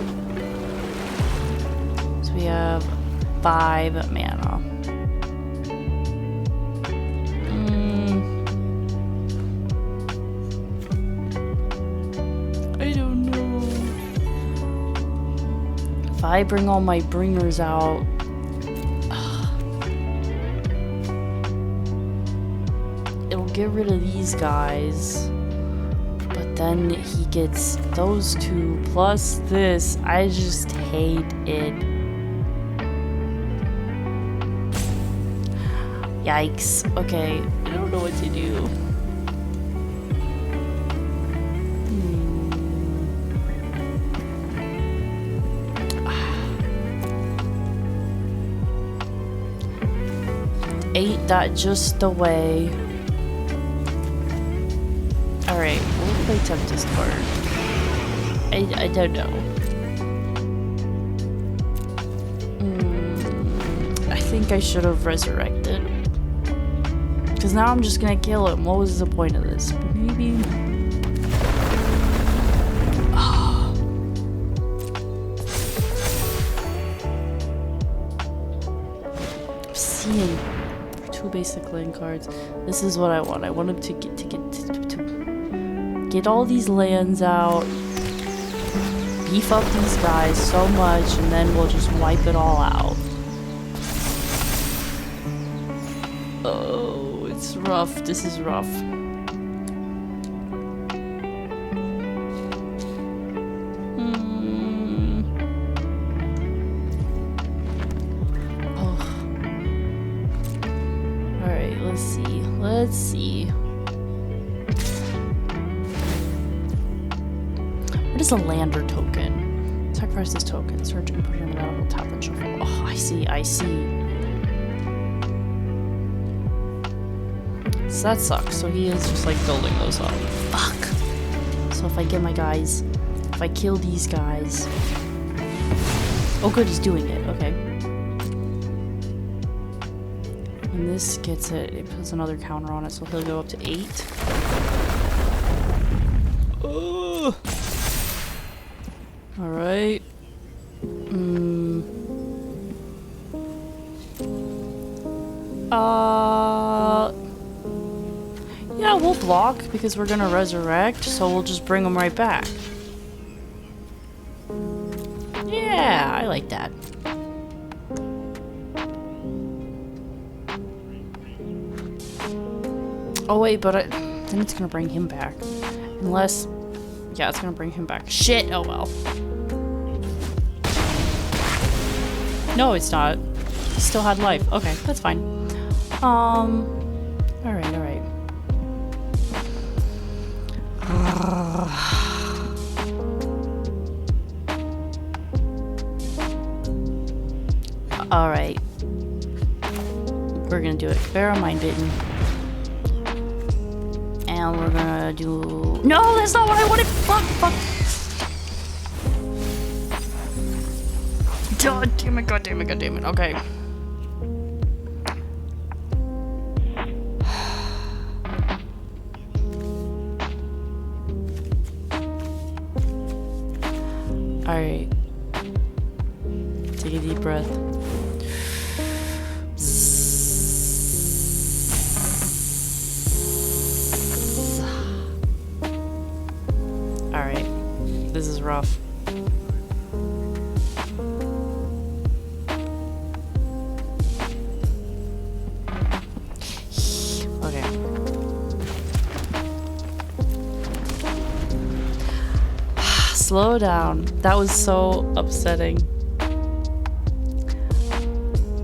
So we have 5 mana. I don't know. If I bring all my bringers out, it'll get rid of these guys, but then he gets those 2 plus this. I just hate it. Yikes. Okay, I don't know what to do. Ain't that just the way? Alright, we'll play Tempest card. I don't know. I think I should have resurrected. Because now I'm just gonna kill him. What was the point of this? Maybe... I'm seeing 2 basic lane cards. This is what I want. I want him to get all these lands out. Beef up these guys so much, and then we'll just wipe it all out. Oh, it's rough. This is rough. Oh. Alright, let's see. Let's see. What is a lander token? Sacrifice this token. Search and put it in the battle. Tap and shuffle. Oh, I see. I see. So that sucks. So he is just like building those up. Fuck. So if I get my guys, if I kill these guys. Oh, good. He's doing it. Okay. And this gets it. It puts another counter on it, so he'll go up to 8. Ugh. Alright. Yeah, we'll block because we're gonna resurrect, so we'll just bring them right back. Yeah, I like that. Oh wait, but then it's gonna bring him back. Unless... yeah, it's gonna bring him back. Shit, oh well. No, it's not. He still had life. Okay, that's fine. Alright, alright. Alright. We're gonna do it. Pharaoh Mind Bitten. And we're gonna do... No, that's not what I wanted! Fuck, fuck! God damn it, god damn it, god damn it. Okay. Alright. Take a deep breath. Alright. This is rough. Slow down. That was so upsetting.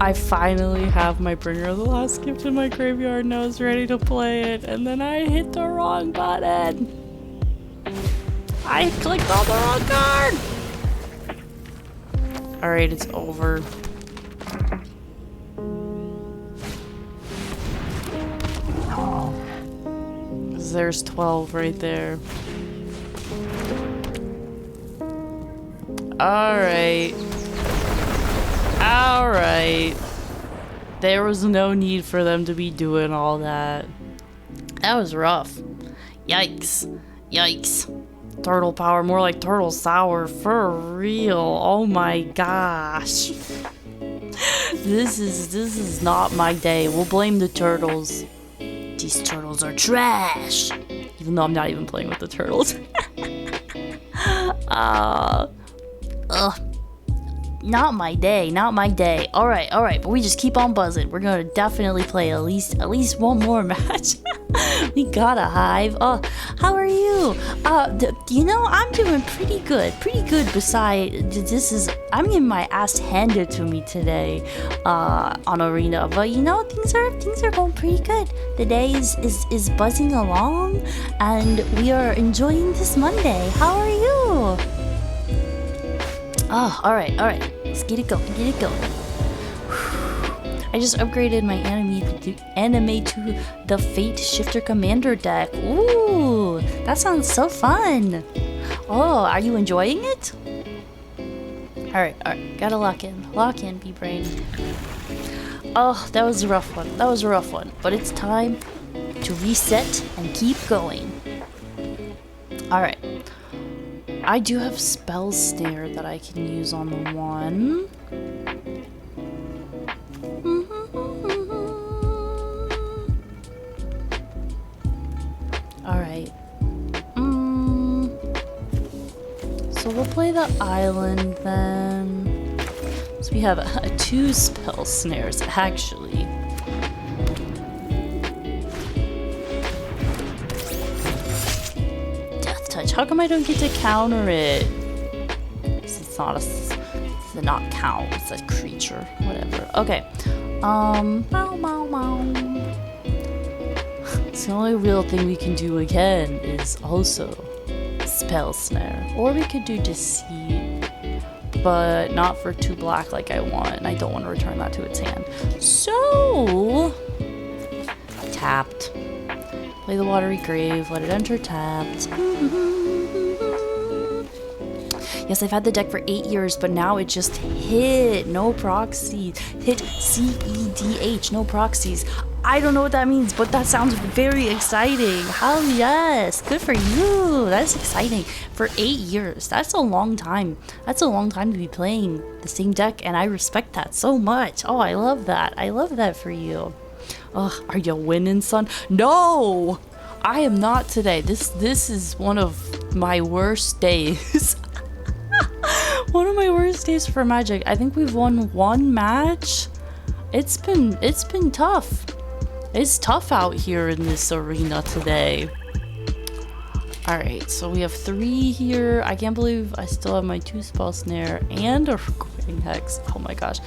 I finally have my Bringer of the Last Gift in my graveyard and I was ready to play it, and then I hit the wrong button. I clicked on the wrong card. Alright, it's over. There's 12 right there. Alright. Alright. There was no need for them to be doing all that. That was rough. Yikes. Yikes. Turtle power, more like turtle sour, for real. Oh my gosh. This is not my day. We'll blame the turtles. These turtles are trash. Even though I'm not even playing with the turtles. Not my day, not my day. Alright, but we just keep on buzzing. We're gonna definitely play at least one more match. We got a Hive. Oh, how are you? You know, I'm doing pretty good. I'm getting my ass handed to me today, on Arena. But you know, things are going pretty good. The day is buzzing along, and we are enjoying this Monday. How are you? Oh, alright. Let's get it going. I just upgraded my anime to the Fate Shifter Commander deck. Ooh, that sounds so fun. Oh, are you enjoying it? Alright, gotta lock in, B-Brain. Oh, that was a rough one, but it's time to reset and keep going. Alright, I do have Spell Snare that I can use on the one. Alright. So we'll play the island then. So we have 2 Spell Snares, actually. Death Touch. How come I don't get to counter it? It's not count. It's a creature. Whatever. Okay. Bow, bow, bow. It's the only real thing we can do again is also Spell Snare. Or we could do Deceit, but not for 2 black like I want, and I don't want to return that to its hand. So, tapped. Play the Watery Grave, let it enter tapped. Yes, I've had the deck for 8 years, but now it just hit no proxies. Hit CEDH, no proxies. I don't know what that means, but that sounds very exciting. Hell yes. Good for you. That's exciting. For 8 years. That's a long time. That's a long time to be playing the same deck, and I respect that so much. Oh, I love that. I love that for you. Ugh, are you winning, son? No! I am not today. This is one of my worst days. One of my worst days for Magic. I think we've won 1 match. It's been tough. It's tough out here in this arena today. Alright, so we have 3 here. I can't believe I still have my 2 Spell Snare and a Recording Hex. Oh my gosh.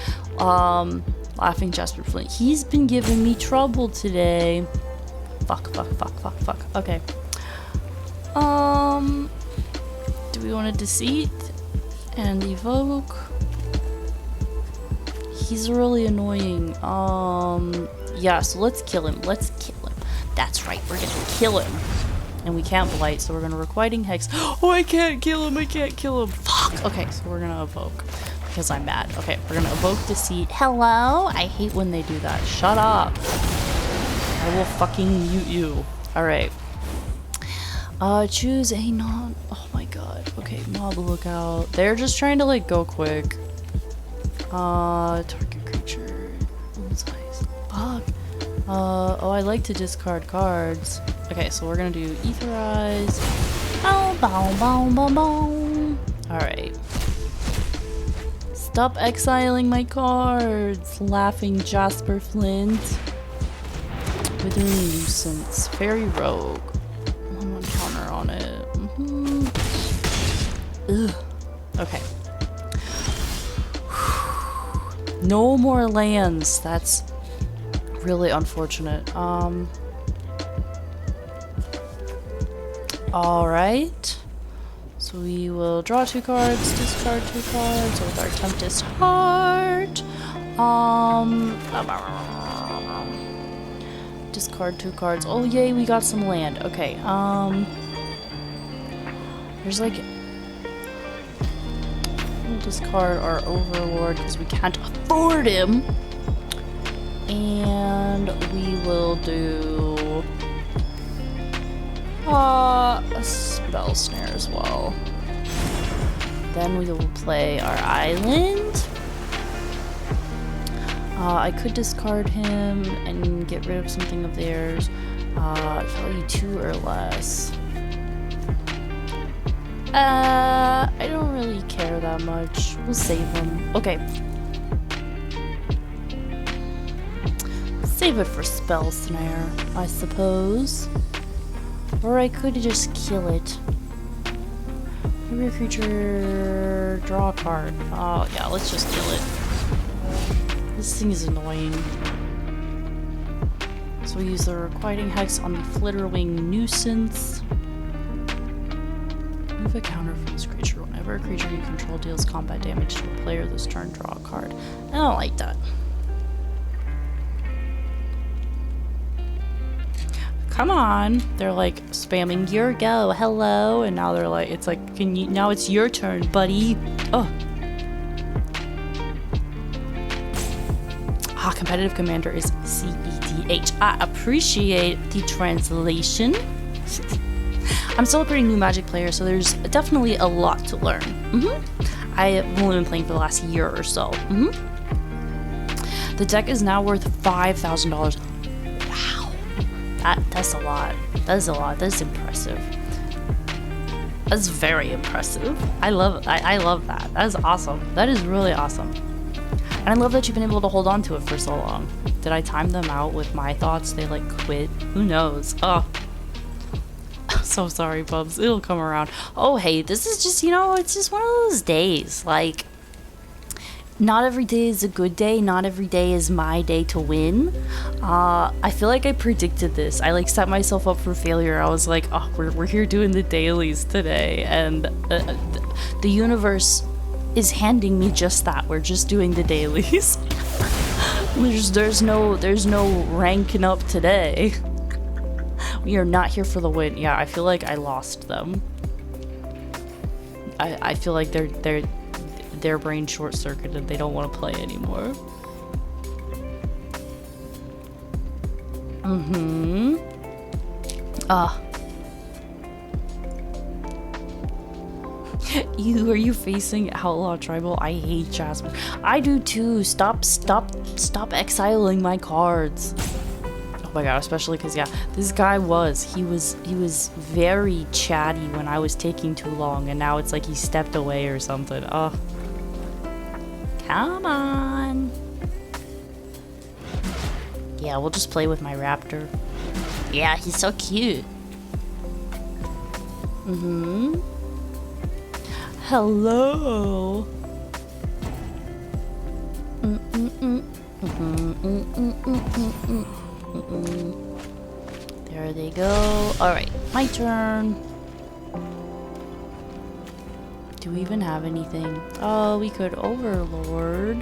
Laughing Jasper Flint. He's been giving me trouble today. Fuck. Okay. Do we want to Deceit and Evoke? He's really annoying. Yeah, so let's kill him. That's right, we're gonna kill him. And we can't Blight, so we're gonna Requiting Hex. Oh, I can't kill him. Fuck. Okay, so we're gonna Evoke. Because I'm mad. Okay, we're gonna Evoke Deceit. Hello? I hate when they do that. Shut up. I will fucking mute you. Alright. Choose a non... Oh my god. Okay, Mob Lookout. They're just trying to, like, go quick. Target creature. Size. Fuck. Oh, I like to discard cards. Okay, so we're gonna do Etherize. Bow, bow, bow, bow, bow. Alright. Stop exiling my cards. Laughing Jasper Flint. With Nuisance. Fairy Rogue. 1/1 counter on it. Ugh. Okay. No more lands. That's really unfortunate. Alright. So we will draw 2 cards, discard 2 cards with our Tempest Heart. Discard 2 cards. Oh yay, we got some land. Okay, there's like... We'll discard our Overlord because we can't afford him. And we will do a Spell Snare as well. Then we will play our island. I could discard him and get rid of something of theirs. Value 2 or less. I don't really care that much. We'll save him. Okay. Save it for Spell Snare, I suppose. Or I could just kill it. Maybe a creature... Draw a card. Oh, yeah, let's just kill it. This thing is annoying. So we use the Requiting Hex on the Flitterwing Nuisance. Move a counter from this creature. Whenever a creature you control deals combat damage to a player this turn, draw a card. I don't like that. Come on. They're like spamming your go, hello, and now they're like, it's like, now it's your turn, buddy. Oh. Competitive commander is CETH. I appreciate the translation. I'm still a pretty new Magic player, so there's definitely a lot to learn. I've only been playing for the last year or so. The deck is now worth $5,000. Wow. That's a lot. That is a lot. That's impressive. That's very impressive. I love that. That is awesome. That is really awesome. And I love that you've been able to hold on to it for so long. Did I time them out with my thoughts? They like quit? Who knows? Oh. So sorry, Bubs. It'll come around. Oh, hey, this is just, it's just one of those days. Like, not every day is a good day. Not every day is my day to win. I feel like I predicted this. I like set myself up for failure. I was like, oh, we're here doing the dailies today, and the universe is handing me just that. We're just doing the dailies. there's no ranking up today. We are not here for the win. Yeah, I feel like I lost them. I feel like their brain short-circuited. They don't want to play anymore. Are you facing Outlaw Tribal? I hate Jasmine. I do too. Stop exiling my cards. Oh my god, especially because, yeah, this guy he was very chatty when I was taking too long, and now it's like he stepped away or something. Oh. Come on. Yeah, we'll just play with my raptor. Yeah, he's so cute. Hello. There they go. Alright, my turn. Do we even have anything? Oh, we could Overlord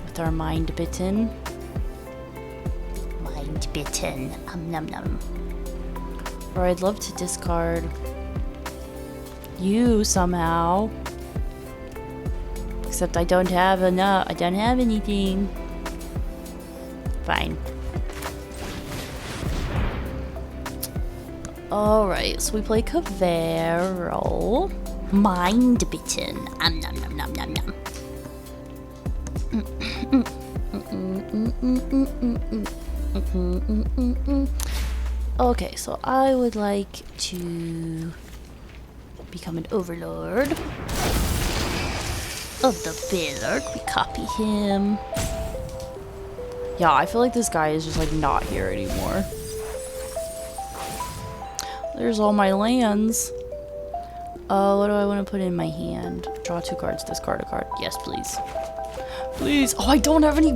with our Mind Bitten. Mind Bitten. Num num. Or I'd love to discard you somehow. Except I don't have enough. I don't have anything. Fine. Alright, so we play Cavero. Mind Bitten. Num num num num num. Okay, so I would like to become an Overlord of the Billard. We copy him. Yeah, I feel like this guy is just like not here anymore. There's all my lands. What do I want to put in my hand? Draw 2 cards, discard a card. Yes, please. Please. Oh, I don't have any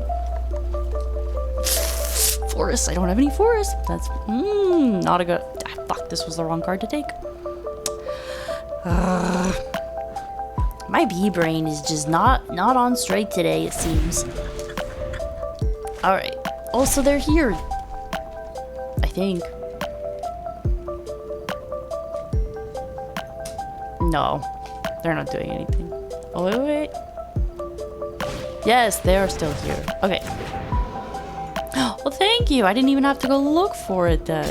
forests. I don't have any forests. That's not a good. Fuck, this was the wrong card to take. My bee brain is just not on straight today, it seems. Alright. Also, they're here. I think. No. They're not doing anything. Oh, wait. Yes, they are still here. Okay. Well, thank you. I didn't even have to go look for it then.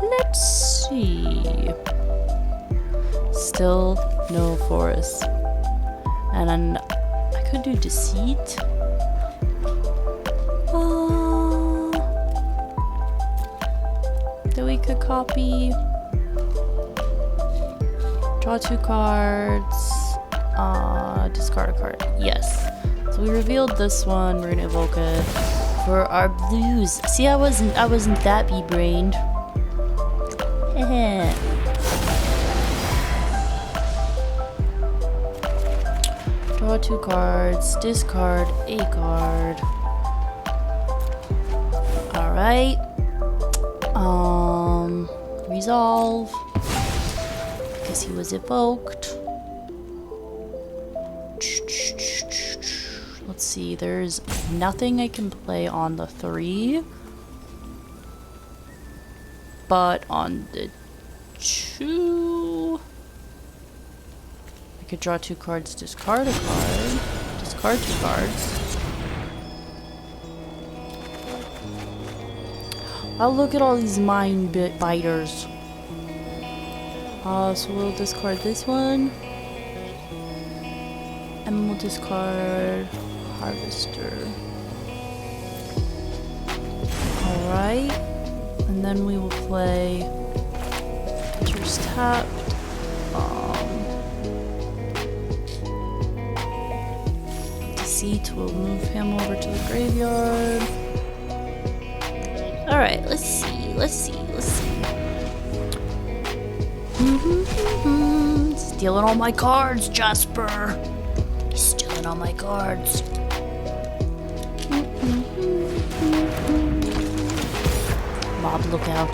Let's see. Still no forest. And then I could do Deceit. That we could copy. Draw 2 cards. Discard a card. Yes. So we revealed this one. We're gonna evoke it for our blues. See, I wasn't that bee-brained. Heh. Draw 2 cards. Discard a card. All right. Resolve. Because he was evoked. see. There's nothing I can play on the 3. But on the 2... I could draw 2 cards, discard a card. Discard 2 cards. Oh, look at all these mind biters. So we'll discard this one. And we'll discard Harvester. Alright. And then we will play enters tapped. Deceit will move him over to the graveyard. Alright, let's see. Stealing all my cards, Jasper. He's stealing all my cards. Mob lookout.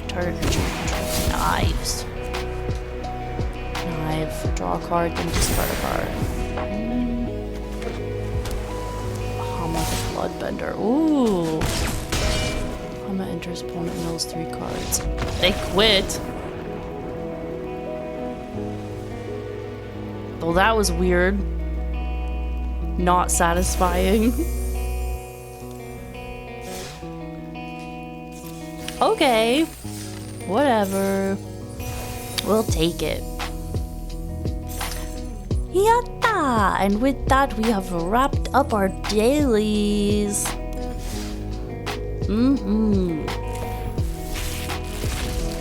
Target creature controls knives. Knife. Draw a card, then discard a card. Hama the Bloodbender. Ooh. Hama enters opponent mills 3 cards. They quit. Well, that was weird. Not satisfying. Okay. Whatever. We'll take it. Yatta! And with that, we have wrapped up our dailies.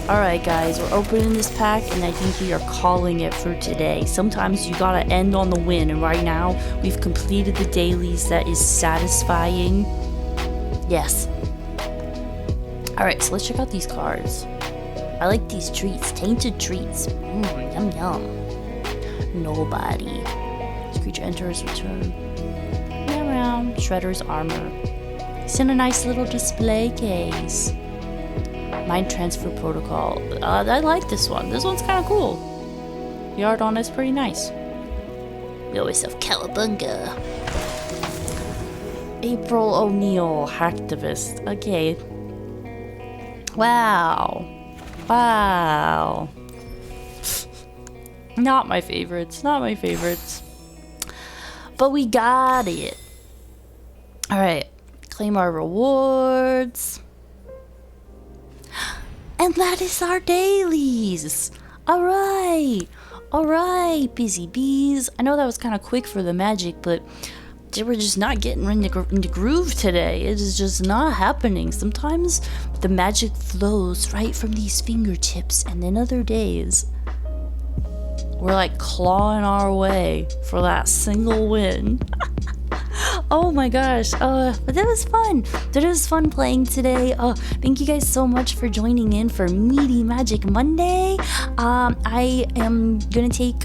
Alright guys, we're opening this pack and I think we are calling it for today. Sometimes you gotta end on the win, and right now we've completed the dailies. That is satisfying. Yes. Alright, so let's check out these cards. I like these treats. Tainted treats. Yum yum. Nobody. This creature enters, return. Around. Shredder's armor. It's in a nice little display case. Mind Transfer Protocol. I like this one. This one's kind of cool. The art on it's pretty nice. We always have Cowabunga. April O'Neil, hacktivist. Okay. Wow. Wow. Not my favorites. Not my favorites. But we got it. Alright. Claim our rewards. And that is our dailies. Alright. Alright, busy bees. I know that was kind of quick for the magic, but we're just not getting into groove today. It is just not happening. Sometimes the magic flows right from these fingertips, and then other days we're like clawing our way for that single win. Oh my gosh, but that was fun. That was fun playing today. Thank you guys so much for joining in for Meaty Magic Monday. I am gonna take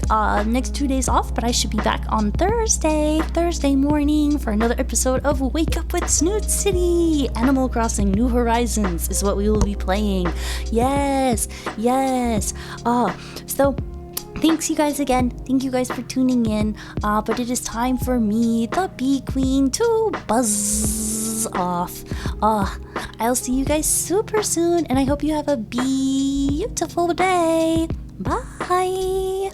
next 2 days off, but I should be back on Thursday morning for another episode of Wake Up with Snoot City. Animal Crossing New Horizons is what we will be playing. Yes. So thanks you guys again. Thank you guys for tuning in. But it is time for me, the Bee Queen, to buzz off. I'll see you guys super soon, and I hope you have a beautiful day. Bye.